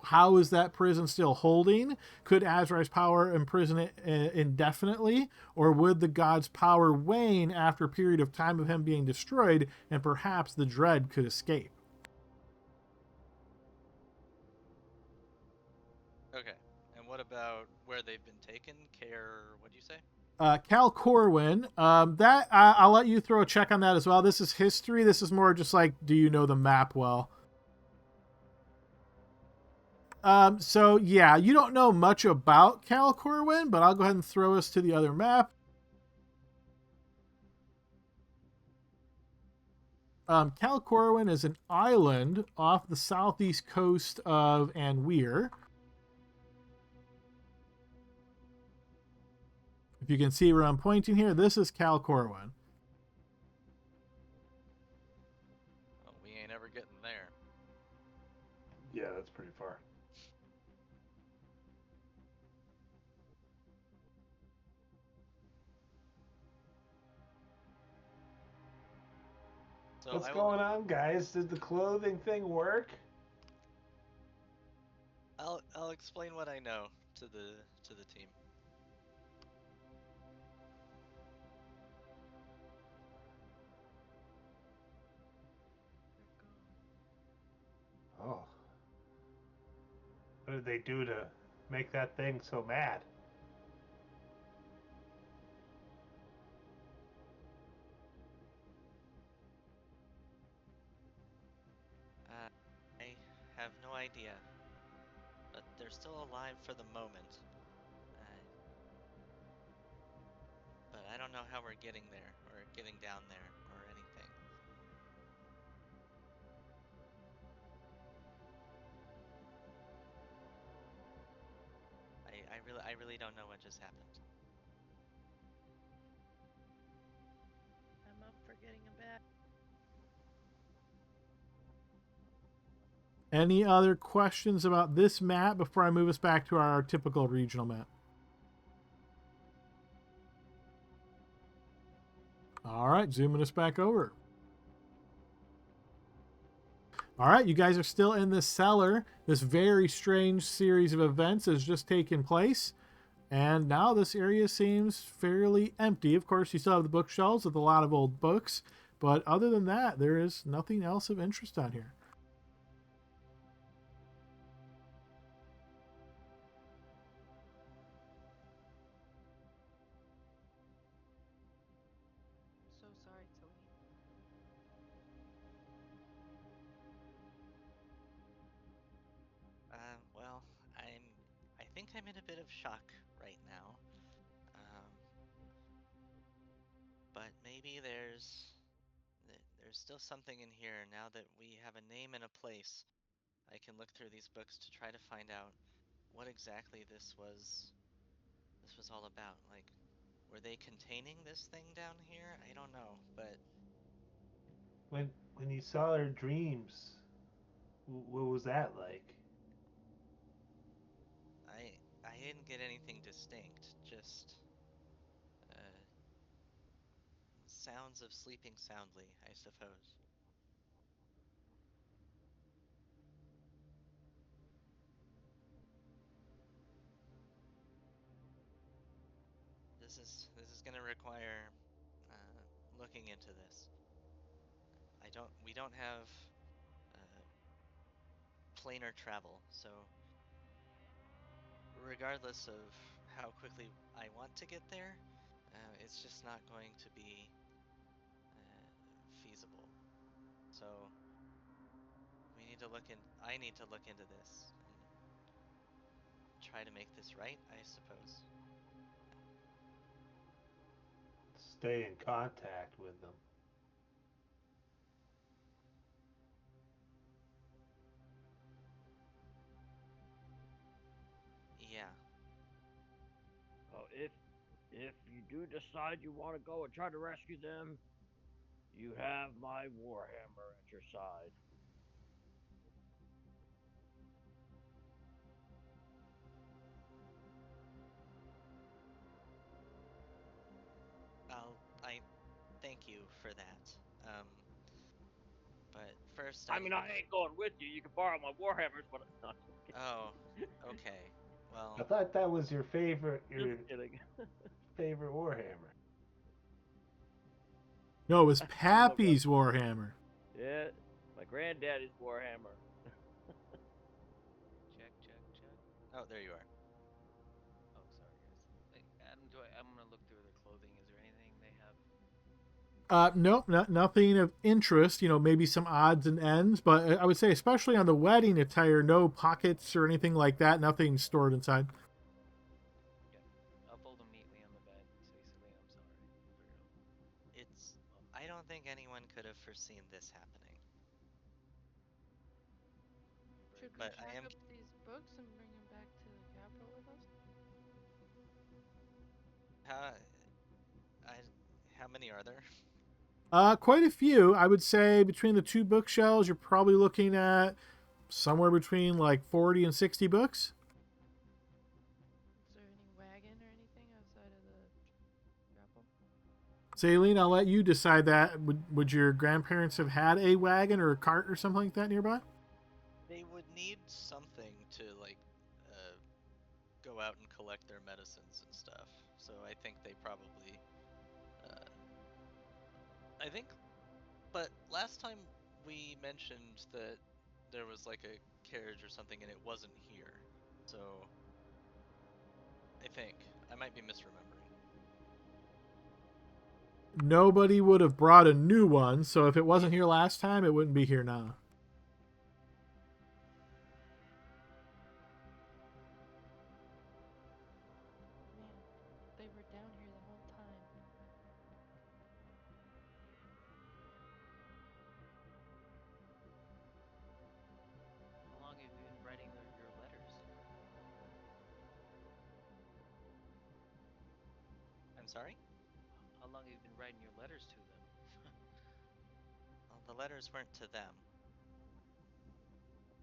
how is that prison still holding? Could Azrai's power imprison it indefinitely? Or would the god's power wane after a period of time of him being destroyed, and perhaps the Dread could escape? Okay. And what about where they've been taken? What'd you say? Cal Corwin. That I'll let you throw a check on that as well. This is history. This is more just like, do you know the map well? So yeah, you don't know much about Cal Corwin, but I'll go ahead and throw us to the other map. Cal Corwin is an island off the southeast coast of Anweir. If you can see where I'm pointing here, this is Cal Corwin. Oh, we ain't ever getting there. Yeah, that's pretty far. So What's going on, guys? Did the clothing thing work? I'll explain what I know to the team. Oh. What did they do to make that thing so mad? Uh, I have no idea, but they're still alive for the moment. But I don't know how we're getting there or getting down there or anything. I really don't know what just happened. I'm up for getting him back. Any other questions about this map before I move us back to our typical regional map? All right, zooming us back over. All right, you guys are still in the cellar. This very strange series of events has just taken place. And now this area seems fairly empty. Of course, you still have the bookshelves with a lot of old books. But other than that, there is nothing else of interest on here. I'm so sorry, Celine. Well, I think I'm in a bit of shock right now. Um, but maybe there's still something in here now that we have a name and a place. I can look through these books to try to find out what exactly this was all about. Like, were they containing this thing down here? I don't know, but When you saw her dreams, what was that like? I didn't get anything distinct, just uh, sounds of sleeping soundly, I suppose. This is gonna require uh, looking into this. We don't have uh, planar travel, so regardless of how quickly I want to get there, it's just not going to be uh, feasible. So I need to look into this and try to make this right, I suppose. Stay in contact with them. Yeah. Oh, if you do decide you want to go and try to rescue them, you have my warhammer at your side. I thank you for that. Um, but first I mean, I ain't going with you. You can borrow my warhammers, but no, just oh, okay. I Well, thought that was your favorite kidding. favorite Warhammer. No, it was No, Pappy's Warhammer. yeah, my granddaddy's warhammer. Check, check, check. oh, there you are. Oh, sorry, guys. Hey, Adam, I'm gonna look through their clothing. Is there anything they have? Nope, nothing of interest. Maybe some odds and ends, but I would say, especially on the wedding attire, no pockets or anything like that. Nothing stored inside. Okay. I'll fold them neatly on the bed and say, Celine, I'm sorry for your It's I don't think anyone could have foreseen this happening. You're very Should we But gracious. I pack am up these books and bring them back to the capital with us? how I how many are there? Quite a few. I would say between the two bookshelves, you're probably looking at somewhere between like 40 and 60 books. Is there any wagon or anything outside of the chapel? Saline, I'll let you decide that. Would your grandparents have had a wagon or a cart or something like that nearby? They would need something to like go go out and collect their medicines and stuff. So I think they probably, I think, but last time we mentioned that there was like a carriage or something and it wasn't here. So I think I might be misremembering. Nobody would have brought a new one, so if it wasn't here last time, it wouldn't be here now. Man, they were down here the whole time. How long have you been writing your letters? I'm sorry? How long have you been writing your letters to them? Well, the letters weren't to them.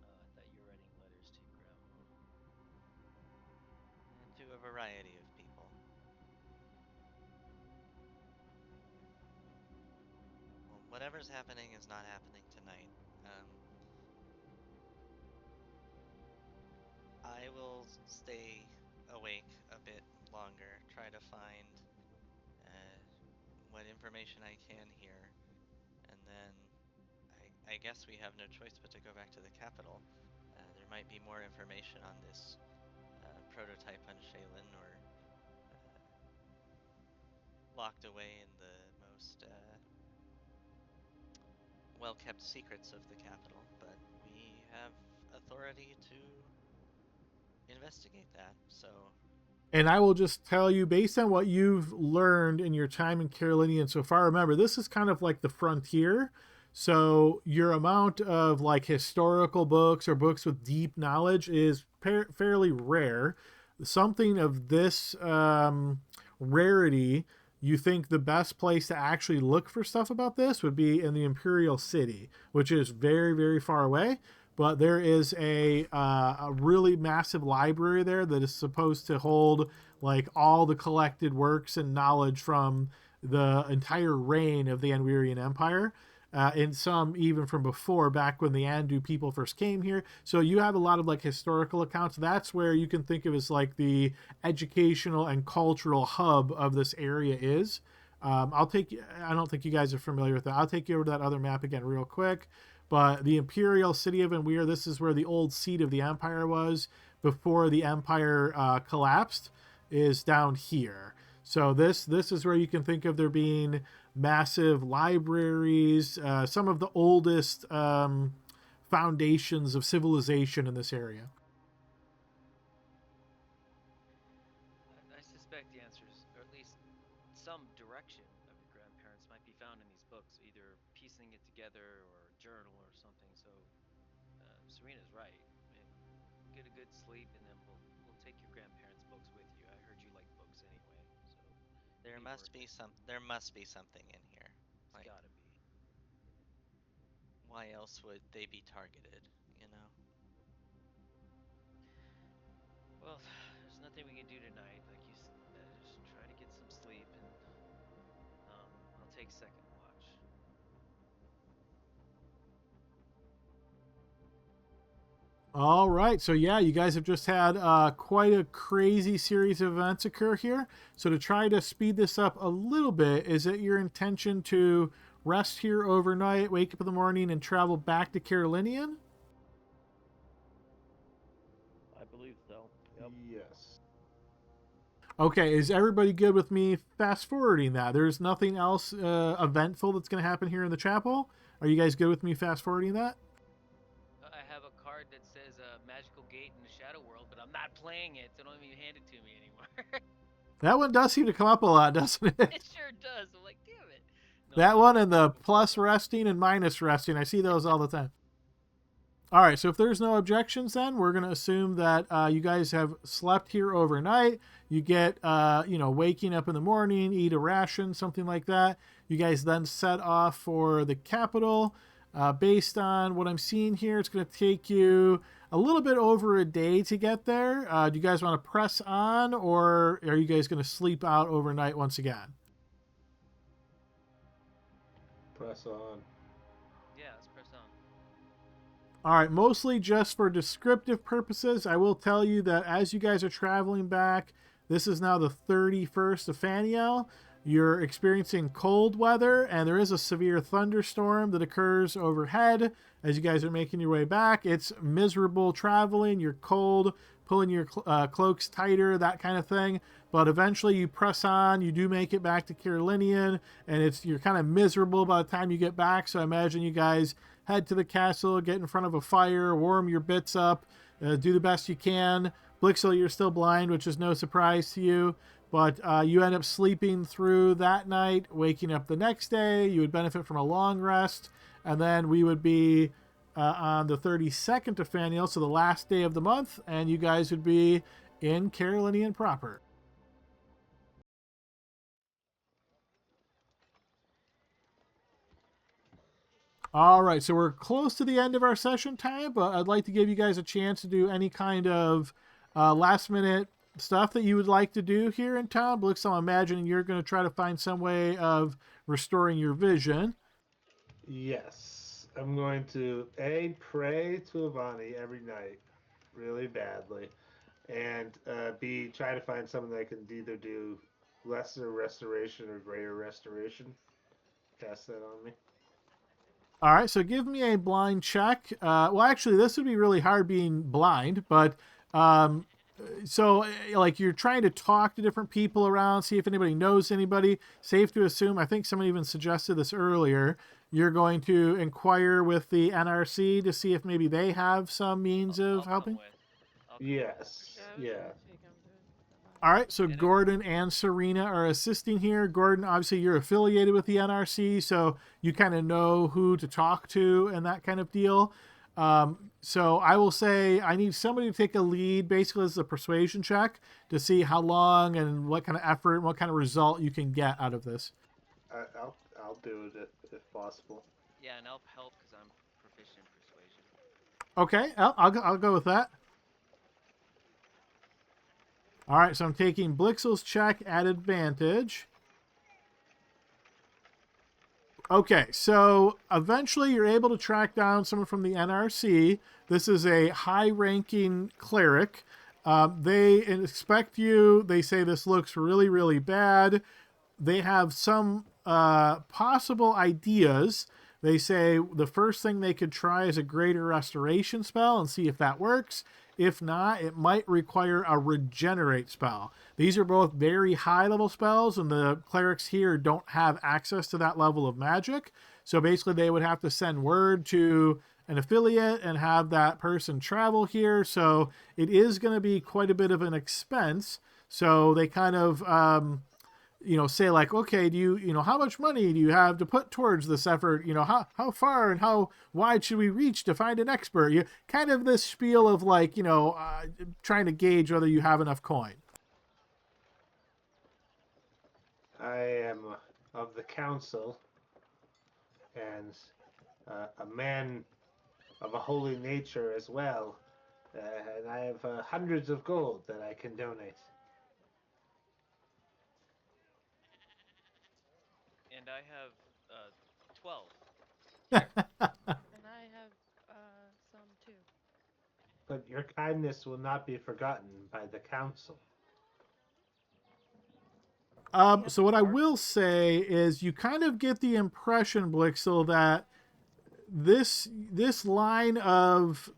I thought you were writing letters to Grandma. To a variety of people. Well, whatever's happening is not happening tonight. I will stay awake a bit longer, try to find what information I can here, and then I guess we have no choice but to go back to the capital. There might be more information on this prototype on Shaylin, or locked away in the most well-kept secrets of the capital, but we have authority to investigate that, so... And I will just tell you, based on what you've learned in your time in Carolinian so far, remember, this is kind of like the frontier. So your amount of like historical books or books with deep knowledge is fairly rare. Something of this rarity, you think the best place to actually look for stuff about this would be in the Imperial City, which is very, very far away. But there is a really massive library there that is supposed to hold like all the collected works and knowledge from the entire reign of the Anwirian Empire. And some even from before, back when the Andu people first came here. So you have a lot of like historical accounts. That's where you can think of as like the educational and cultural hub of this area is. I don't think you guys are familiar with that. I'll take you over to that other map again real quick. But the Imperial City of Anwir, this is where the old seat of the Empire was before the Empire collapsed, is down here. So this is where you can think of there being massive libraries, some of the oldest foundations of civilization in this area. I suspect the answers, or at least some direction of your grandparents, might be found in these books, either piecing it together or a journal or something. So Serena's right. Get a good sleep, and then we'll take your grandparents' books with you. I heard you like books anyway, so there must be something in here. It's Like, gotta be. why else would they be targeted, you know? Well, there's nothing we can do tonight, like you said. Just try to get some sleep, and I'll take second watch. All right. So, yeah, you guys have just had quite a crazy series of events occur here. So, to try to speed this up a little bit, is it your intention to rest here overnight, wake up in the morning, and travel back to Carolinian? I believe so. Yep. Yes. Okay. Is everybody good with me fast forwarding that? There's nothing else eventful that's going to happen here in the chapel. Are you guys good with me fast forwarding that? I have a card that says Magical Gate in the Shadow World, but I'm not playing it, so don't even hand it to me anymore. That one does seem to come up a lot, doesn't it? It sure does. I'm like, damn it. No, That one and the plus resting and minus resting. I see those all the time. All right, so if there's no objections, then we're going to assume that you guys have slept here overnight. You get, waking up in the morning, eat a ration, something like that. You guys then set off for the capital. Based on what I'm seeing here, it's going to take you a little bit over a day to get there. Do you guys want to press on, or are you guys going to sleep out overnight once again? Press on. Yeah, let's press on. All right, mostly just for descriptive purposes, I will tell you that as you guys are traveling back, this is now the 31st of Faniel. You're experiencing cold weather, and there is a severe thunderstorm that occurs overhead as you guys are making your way back. It's miserable traveling. You're cold, pulling your cloaks tighter, that kind of thing. But eventually you press on. You do make it back to Carolinian, and you're kind of miserable by the time you get back. So I imagine you guys head to the castle, get in front of a fire, warm your bits up, do the best you can. Blixel, you're still blind, which is no surprise to you. But you end up sleeping through that night, waking up the next day. You would benefit from a long rest. And then we would be on the 32nd of Faniel, so the last day of the month, and you guys would be in Carolinian proper. All right, so we're close to the end of our session time, but I'd like to give you guys a chance to do any kind of last minute stuff that you would like to do here in town. Blix, I'm imagining you're going to try to find some way of restoring your vision. Yes, I'm going to pray to Avani every night, really badly, and B, try to find something that can either do lesser restoration or greater restoration. Cast that on me. All right, so give me a blind check. Well, actually, this would be really hard being blind, but so like you're trying to talk to different people around, see if anybody knows anybody. Safe to assume, I think someone even suggested this earlier, you're going to inquire with the NRC to see if maybe they have some means of helping. Yes, yeah. All right, so Gordon and Serena are assisting here. Gordon, obviously, you're affiliated with the NRC, so you kind of know who to talk to and that kind of deal. So I will say I need somebody to take a lead. Basically, it's a persuasion check to see how long and what kind of effort and what kind of result you can get out of this. I'll do it if possible. Yeah, and I'll help because I'm proficient in persuasion. Okay, I'll go with that. All right, so I'm taking Blixel's check at advantage. Okay, so eventually you're able to track down someone from the NRC. This is a high-ranking cleric. They inspect you. They say this looks really, really bad. They have some possible ideas. They say the first thing they could try is a greater restoration spell and see if that works. If not, it might require a regenerate spell. These are both very high level spells, and the clerics here don't have access to that level of magic. So basically, they would have to send word to an affiliate and have that person travel here. So it is going to be quite a bit of an expense. So they kind of say like, okay, do you how much money do you have to put towards this effort? How far and how wide should we reach to find an expert? You kind of this spiel of like, trying to gauge whether you have enough coin. I am of the council and a man of a holy nature as well. And I have hundreds of gold that I can donate. And I have 12. And I have some too. But your kindness will not be forgotten by the council. So what I will say is you kind of get the impression, Blixel, that this line of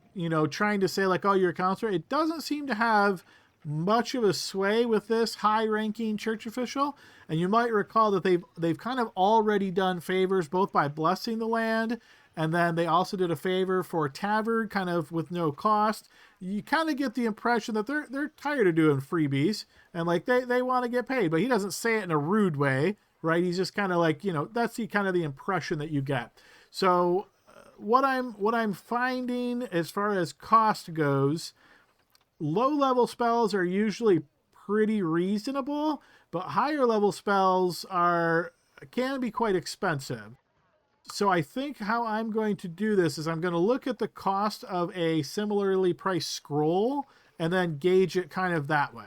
trying to say like, oh, you're a counselor, it doesn't seem to have much of a sway with this high-ranking church official. And you might recall that they've kind of already done favors both by blessing the land, and then they also did a favor for Tavern, kind of with no cost. You kind of get the impression that they're tired of doing freebies and like they want to get paid, but he doesn't say it in a rude way, right? He's just kind of like, that's the kind of the impression that you get. So what I'm finding as far as cost goes, low level spells are usually pretty reasonable, but higher level spells can be quite expensive. So I think how I'm going to do this is I'm going to look at the cost of a similarly priced scroll and then gauge it kind of that way.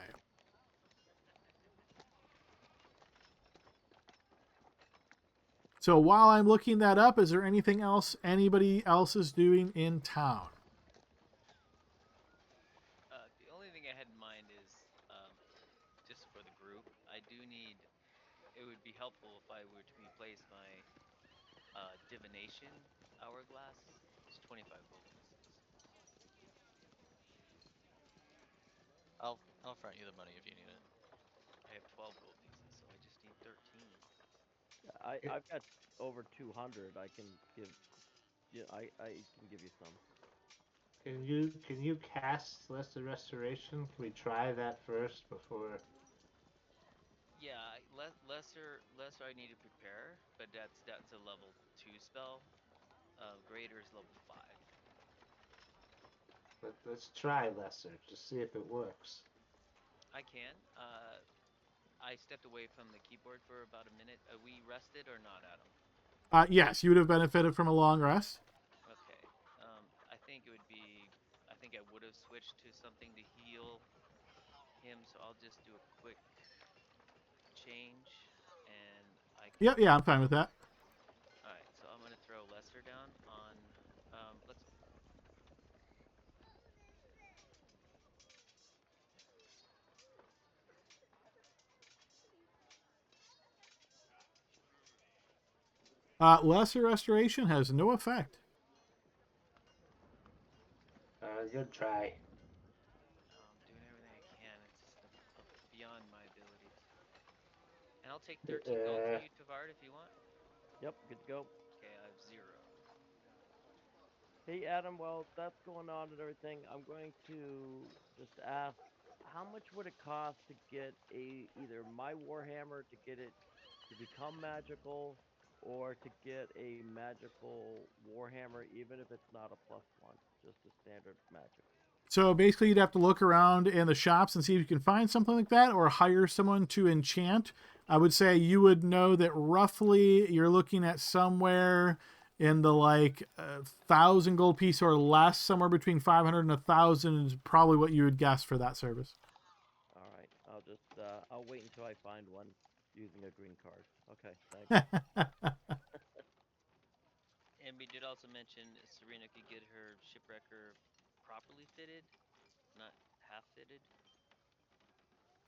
So while I'm looking that up, is there anything else anybody else is doing in town? The only thing I had in mind is just for the group. I do need. It would be helpful if I were to replace my divination hourglass. It's 25 gold pieces. I'll front you the money if you need it. I have 12 gold pieces, so I just need 13. I've got over 200. I can give. Yeah, I can give you some. Can you cast Lesser Restoration? Can we try that first before? Yeah, lesser I need to prepare, but that's a level 2 spell. Greater is level 5. Let's try Lesser. Just see if it works. I can. I stepped away from the keyboard for about a minute. Are we rested or not, Adam? Yes, you would have benefited from a long rest. Okay. I think it would be. I think I would have switched to something to heal him, so I'll just do a quick change, and I can. Yep, yeah, I'm fine with that. All right, so I'm gonna throw lesser down on. Let's. Lesser restoration has no effect. Good try. I'm doing everything I can. It's just beyond my abilities. And I'll take 13 gold for Uh, you, Tavard, if you want. Yep, good to go. Okay, I have 0. Hey Adam, well that's going on and everything. I'm going to just ask, how much would it cost to get either my Warhammer to get it to become magical, or to get a magical Warhammer, even if it's not a +1, just a standard magic. So basically, you'd have to look around in the shops and see if you can find something like that, or hire someone to enchant. I would say you would know that roughly you're looking at somewhere in the like 1,000 gold piece or less, somewhere between 500 and 1,000 is probably what you would guess for that service. All right, I'll wait until I find one using a green card. Okay, thanks. And we did also mention Serena could get her shipwrecker properly fitted, not half fitted.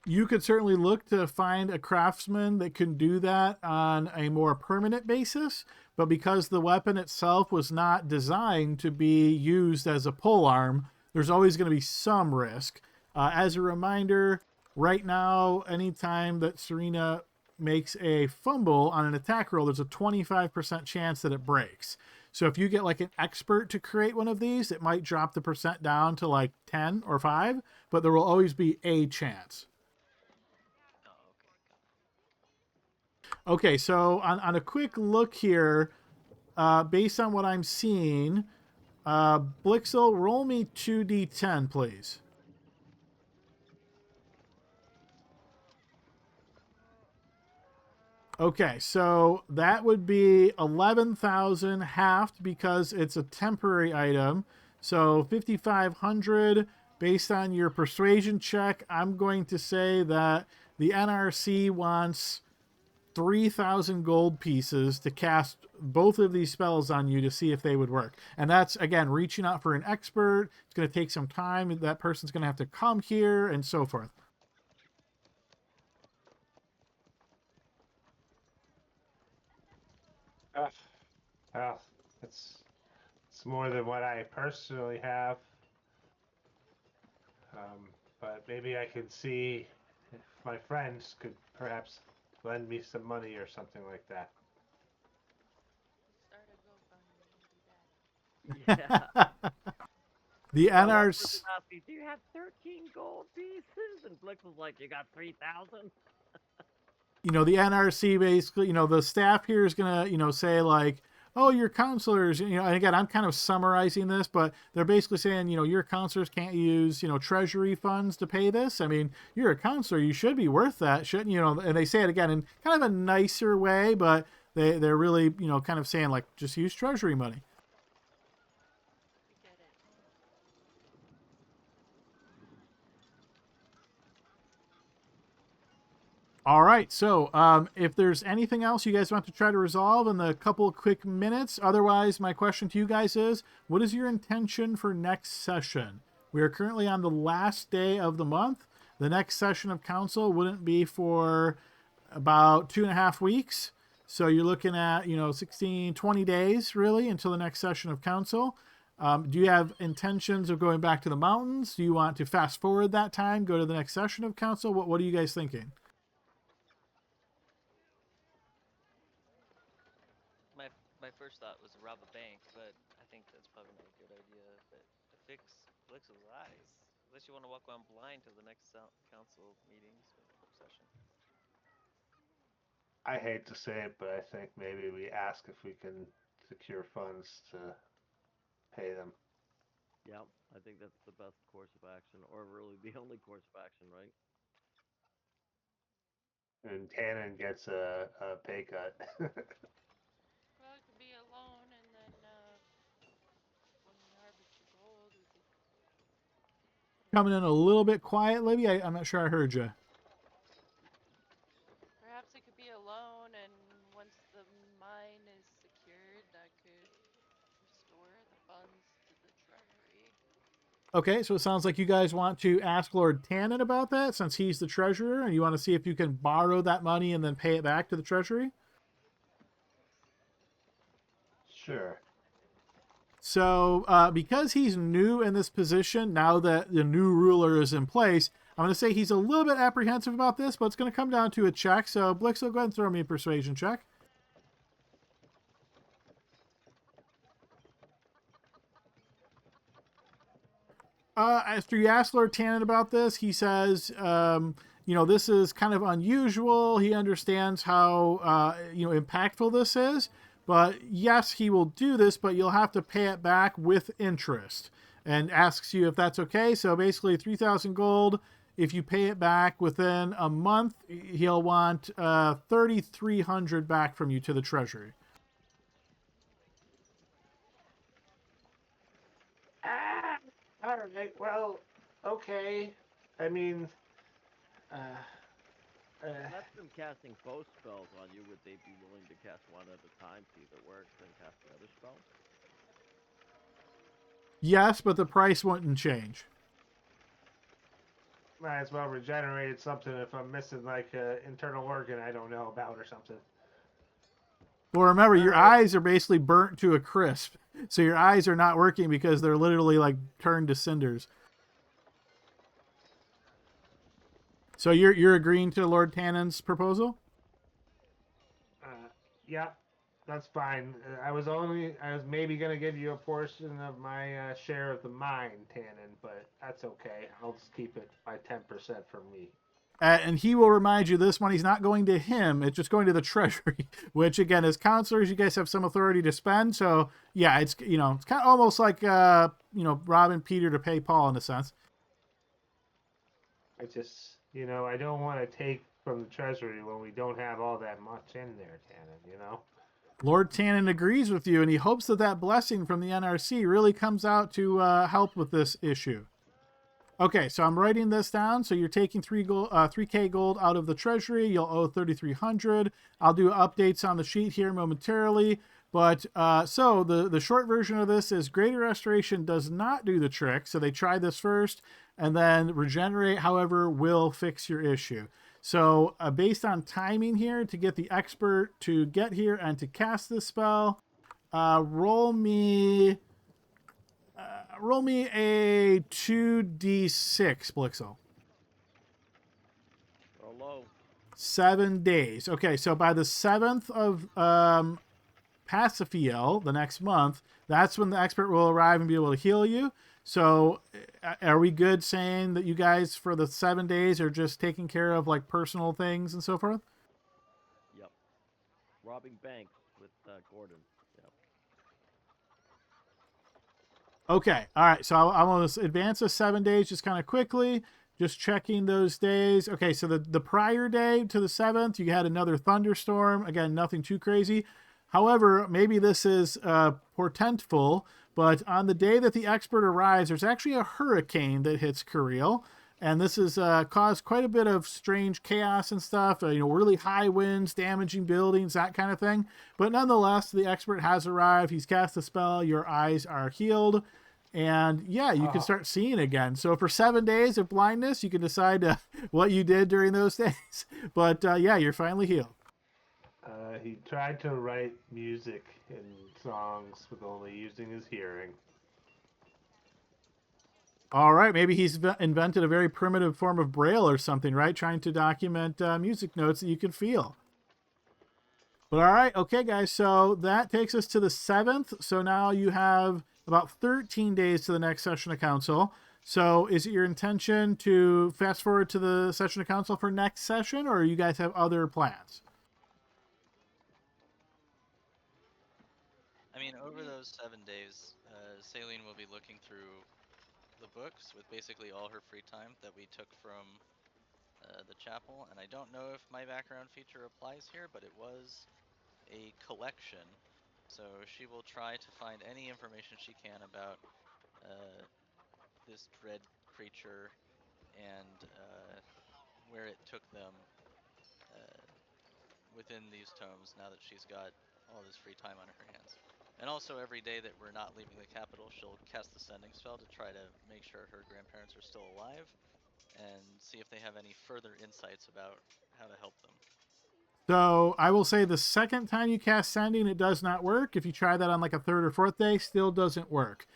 You could certainly look to find a craftsman that can do that on a more permanent basis, but because the weapon itself was not designed to be used as a pole arm, there's always going to be some risk. As a reminder, right now, anytime that Serena makes a fumble on an attack roll, there's a 25% chance that it breaks. So if you get like an expert to create one of these, it might drop the percent down to like 10 or 5, but there will always be a chance. Oh, okay, got it. Okay, so on a quick look here, based on what I'm seeing, Blixel, roll me 2d10, please. Okay, so that would be 11,000 halved because it's a temporary item. So 5,500 based on your persuasion check. I'm going to say that the NRC wants 3,000 gold pieces to cast both of these spells on you to see if they would work. And that's, again, reaching out for an expert. It's going to take some time. That person's going to have to come here and so forth. ah, well, it's more than what I personally have. But maybe I could see if my friends could perhaps lend me some money or something like that. Just start a GoFundMe and do that. Yeah. The Yeah, one person NRC. asked me, "Do you have 13 gold pieces?" And Blix was like, "You got 3,000?" The NRC basically, the staff here is going to, say like, oh, your counselors, and again, I'm kind of summarizing this, but they're basically saying, your counselors can't use, treasury funds to pay this. I mean, you're a counselor. You should be worth that, shouldn't you? And they say it again in kind of a nicer way, but they're really, kind of saying like, just use treasury money. We get it. All right. So if there's anything else you guys want to try to resolve in the couple quick minutes, otherwise, my question to you guys is, what is your intention for next session? We are currently on the last day of the month. The next session of council wouldn't be for about 2.5 weeks. So you're looking at, 16, 20 days really until the next session of council. Do you have intentions of going back to the mountains? Do you want to fast forward that time, go to the next session of council? What are you guys thinking? My first thought was to rob a bank, but I think that's probably not a good idea. But to fix Blix's eyes, unless you want to walk around blind to the next council meetings or session. I hate to say it, but I think maybe we ask if we can secure funds to pay them. Yeah, I think that's the best course of action, or really the only course of action, right? And Tannen gets a pay cut. Well, it could be a loan, and then when we harvest the gold, we could. Coming in a little bit quiet, Libby. I'm not sure I heard you. Perhaps it could be a loan, and once the mine is secured, that could restore the funds to the treasury. Okay, so it sounds like you guys want to ask Lord Tannen about that since he's the treasurer, and you want to see if you can borrow that money and then pay it back to the treasury? Sure. So because he's new in this position, now that the new ruler is in place, I'm going to say he's a little bit apprehensive about this, but it's going to come down to a check. So Blix, will go ahead and throw me a persuasion check. After you ask Lord Tannen about this, he says, this is kind of unusual. He understands how, impactful this is. But yes, he will do this, but you'll have to pay it back with interest. And asks you if that's okay. So basically 3,000 gold. If you pay it back within a month, he'll want 3,300 back from you to the treasury. All right. Well, okay. I mean, That's them casting both spells on you. Would they be willing to cast one at a time, see if it works, then cast the other spell? Yes, but the price wouldn't change. might as well regenerate something if I'm missing like an internal organ I don't know about or something. Well, remember, your Alright. eyes are basically burnt to a crisp. So your eyes are not working because they're literally like turned to cinders. So you're agreeing to Lord Tannen's proposal? Yeah, that's fine. I was maybe gonna give you a portion of my share of the mine, Tannen, but that's okay. I'll just keep it by 10% for me. And he will remind you this money's not going to him. It's just going to the treasury, which again, as counselors, you guys have some authority to spend. So yeah, it's kind of almost like, robbing Peter to pay Paul in a sense. I just, I don't want to take from the treasury when we don't have all that much in there, Tannen, Lord Tannen agrees with you, and he hopes that blessing from the NRC really comes out to help with this issue. Okay, so I'm writing this down. So you're taking 3K gold out of the treasury. You'll owe 3,300. I'll do updates on the sheet here momentarily. But so the short version of this is Greater Restoration does not do the trick. So they try this first, and then Regenerate, however, will fix your issue. So based on timing here, to get the expert to get here and to cast this spell, roll me a 2d6, Blixel. Roll low. 7 days. Okay, so by the 7th of Pacifiel, the next month, that's when the expert will arrive and be able to heal you. So are we good saying that you guys for the 7 days are just taking care of like personal things and so forth? Yep. Robbing banks with Gordon. Yep. Okay. All right. So I'm going to advance the 7 days just kind of quickly, just checking those days. Okay. So the prior day to the 7th, you had another thunderstorm. Again, nothing too crazy. However, maybe this is portentful, but on the day that the expert arrives, there's actually a hurricane that hits Cariele. and this has caused quite a bit of strange chaos and stuff. Really high winds, damaging buildings, that kind of thing. But nonetheless, the expert has arrived. He's cast a spell. Your eyes are healed. And yeah, you can start seeing again. So for 7 days of blindness, you can decide what you did during those days. But yeah, you're finally healed. He tried to write music and songs with only using his hearing. All right, maybe he's invented a very primitive form of Braille or something, right? Trying to document music notes that you can feel. But all right, okay, guys, so that takes us to the 7th. So now you have about 13 days to the next session of council. So is it your intention to fast forward to the session of council for next session, or you guys have other plans? I mean, over those 7 days, Saline will be looking through the books with basically all her free time that we took from the chapel. And I don't know if my background feature applies here, but it was a collection. So she will try to find any information she can about this dread creature and where it took them within these tomes now that she's got all this free time on her hands. And also every day that we're not leaving the capital, she'll cast the sending spell to try to make sure her grandparents are still alive and see if they have any further insights about how to help them. So I will say the second time you cast sending, it does not work. If you try that on like a 3rd or 4th day, still doesn't work.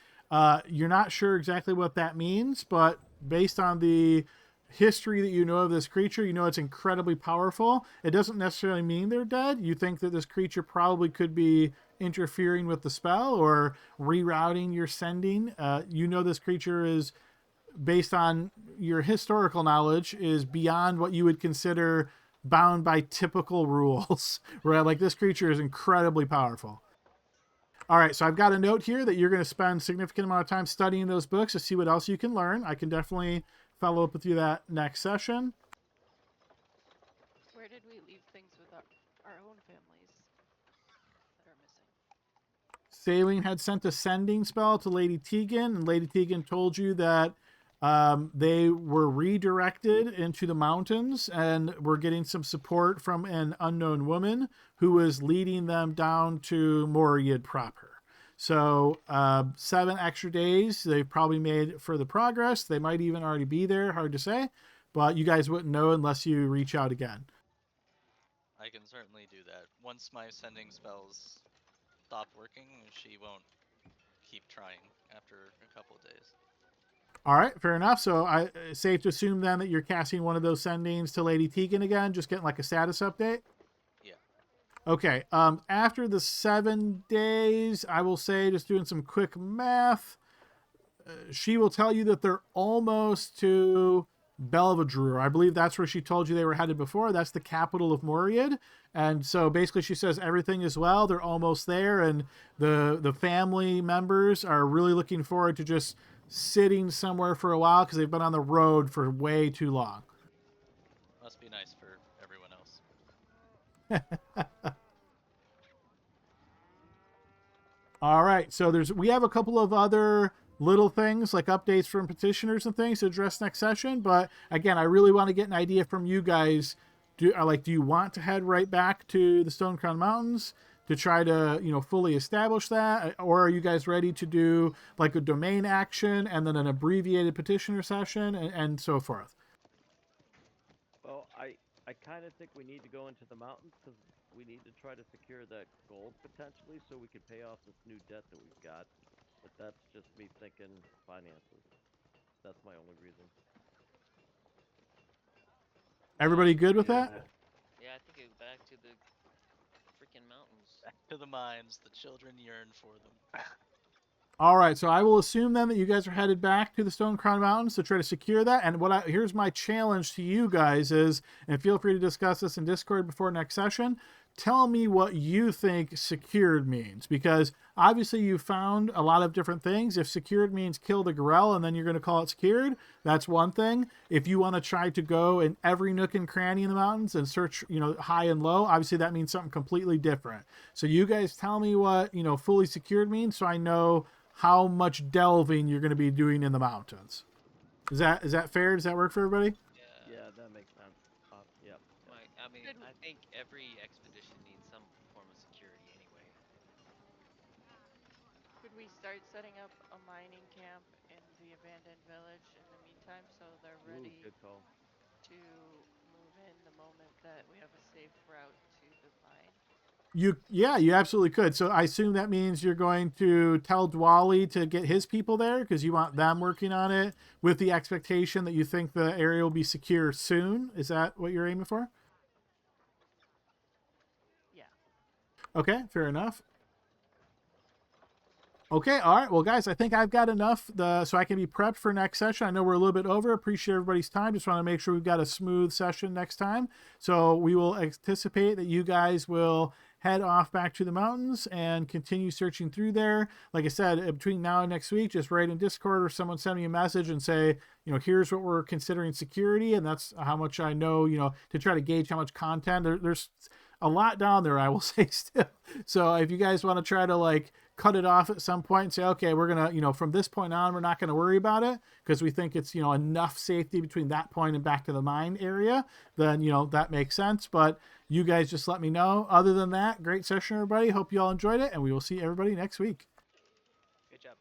You're not sure exactly what that means, but based on the history that you know of this creature, you know it's incredibly powerful. It doesn't necessarily mean they're dead. You think that this creature probably could be interfering with the spell or rerouting your sending. You know this creature is, based on your historical knowledge, is beyond what you would consider bound by typical rules, right? Like this creature is incredibly powerful. All right, so I've got a note here that you're going to spend a significant amount of time studying those books to see what else you can learn. I can definitely follow up with you that next session. Where did we leave things with our own families that are missing? Saline had sent a sending spell to Lady Tegan, and Lady Tegan told you that they were redirected into the mountains and were getting some support from an unknown woman who was leading them down to Moriad proper. So 7 extra days, they've probably made further progress. They might even already be there, hard to say, but you guys wouldn't know unless you reach out again. I can certainly do that. Once my sending spells stop working, she won't keep trying after a couple of days. All right, fair enough. So it's safe to assume then that you're casting one of those sendings to Lady Tegan again, just getting like a status update? Yeah. Okay, after the 7 days, I will say, just doing some quick math, she will tell you that they're almost to Belvedere. I believe that's where she told you they were headed before. That's the capital of Moriad. And so basically she says everything is well. They're almost there. And the family members are really looking forward to just sitting somewhere for a while because they've been on the road for way too long. Must be nice for everyone else. All right. So we have a couple of other little things like updates from petitioners and things to address next session. But again, I really want to get an idea from you guys. Do you want to head right back to the Stone Crown Mountains to try to, fully establish that? Or are you guys ready to do like a domain action and then an abbreviated petitioner session and so forth? Well, I kind of think we need to go into the mountains because we need to try to secure that gold potentially so we can pay off this new debt that we've got. But that's just me thinking finances. That's my only reason. Everybody good with that? Yeah, I think it back to the freaking mountains. Back to the mines. The children yearn for them. All right, so I will assume then that you guys are headed back to the Stone Crown Mountains to try to secure that. And here's my challenge to you guys is, and feel free to discuss this in Discord before next session, tell me what you think secured means, because obviously you found a lot of different things. If secured means kill the Gorell and then you're going to call it secured, that's one thing. If you want to try to go in every nook and cranny in the mountains and search, high and low, obviously that means something completely different. So you guys tell me what, fully secured means so I know how much delving you're going to be doing in the mountains. Is that fair? Does that work for everybody? Yeah, that makes sense. Yep. I mean, Could I think every expedition needs some form of security anyway. could we start setting up a mining camp in the abandoned village in the meantime, so they're Ooh, ready good call. to move in the moment that we have a safe route to the mine? You absolutely could. So I assume that means you're going to tell Dwally to get his people there because you want them working on it with the expectation that you think the area will be secure soon. Is that what you're aiming for? Yeah. Okay, fair enough. Okay, all right. Well, guys, I think I've got enough so I can be prepped for next session. I know we're a little bit over. Appreciate everybody's time. Just want to make sure we've got a smooth session next time. So we will anticipate that you guys will head off back to the mountains and continue searching through there. Like I said, between now and next week, just write in Discord or someone send me a message and say, here's what we're considering security, and that's how much I know, to try to gauge how much content. There's a lot down there, I will say still. So if you guys want to try to cut it off at some point and say, okay, we're going to, from this point on, we're not going to worry about it because we think it's, enough safety between that point and back to the mine area, then, that makes sense. But you guys just let me know. Other than that, great session, everybody. Hope you all enjoyed it, and we will see everybody next week. Good job.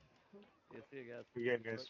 See you guys. Again, guys.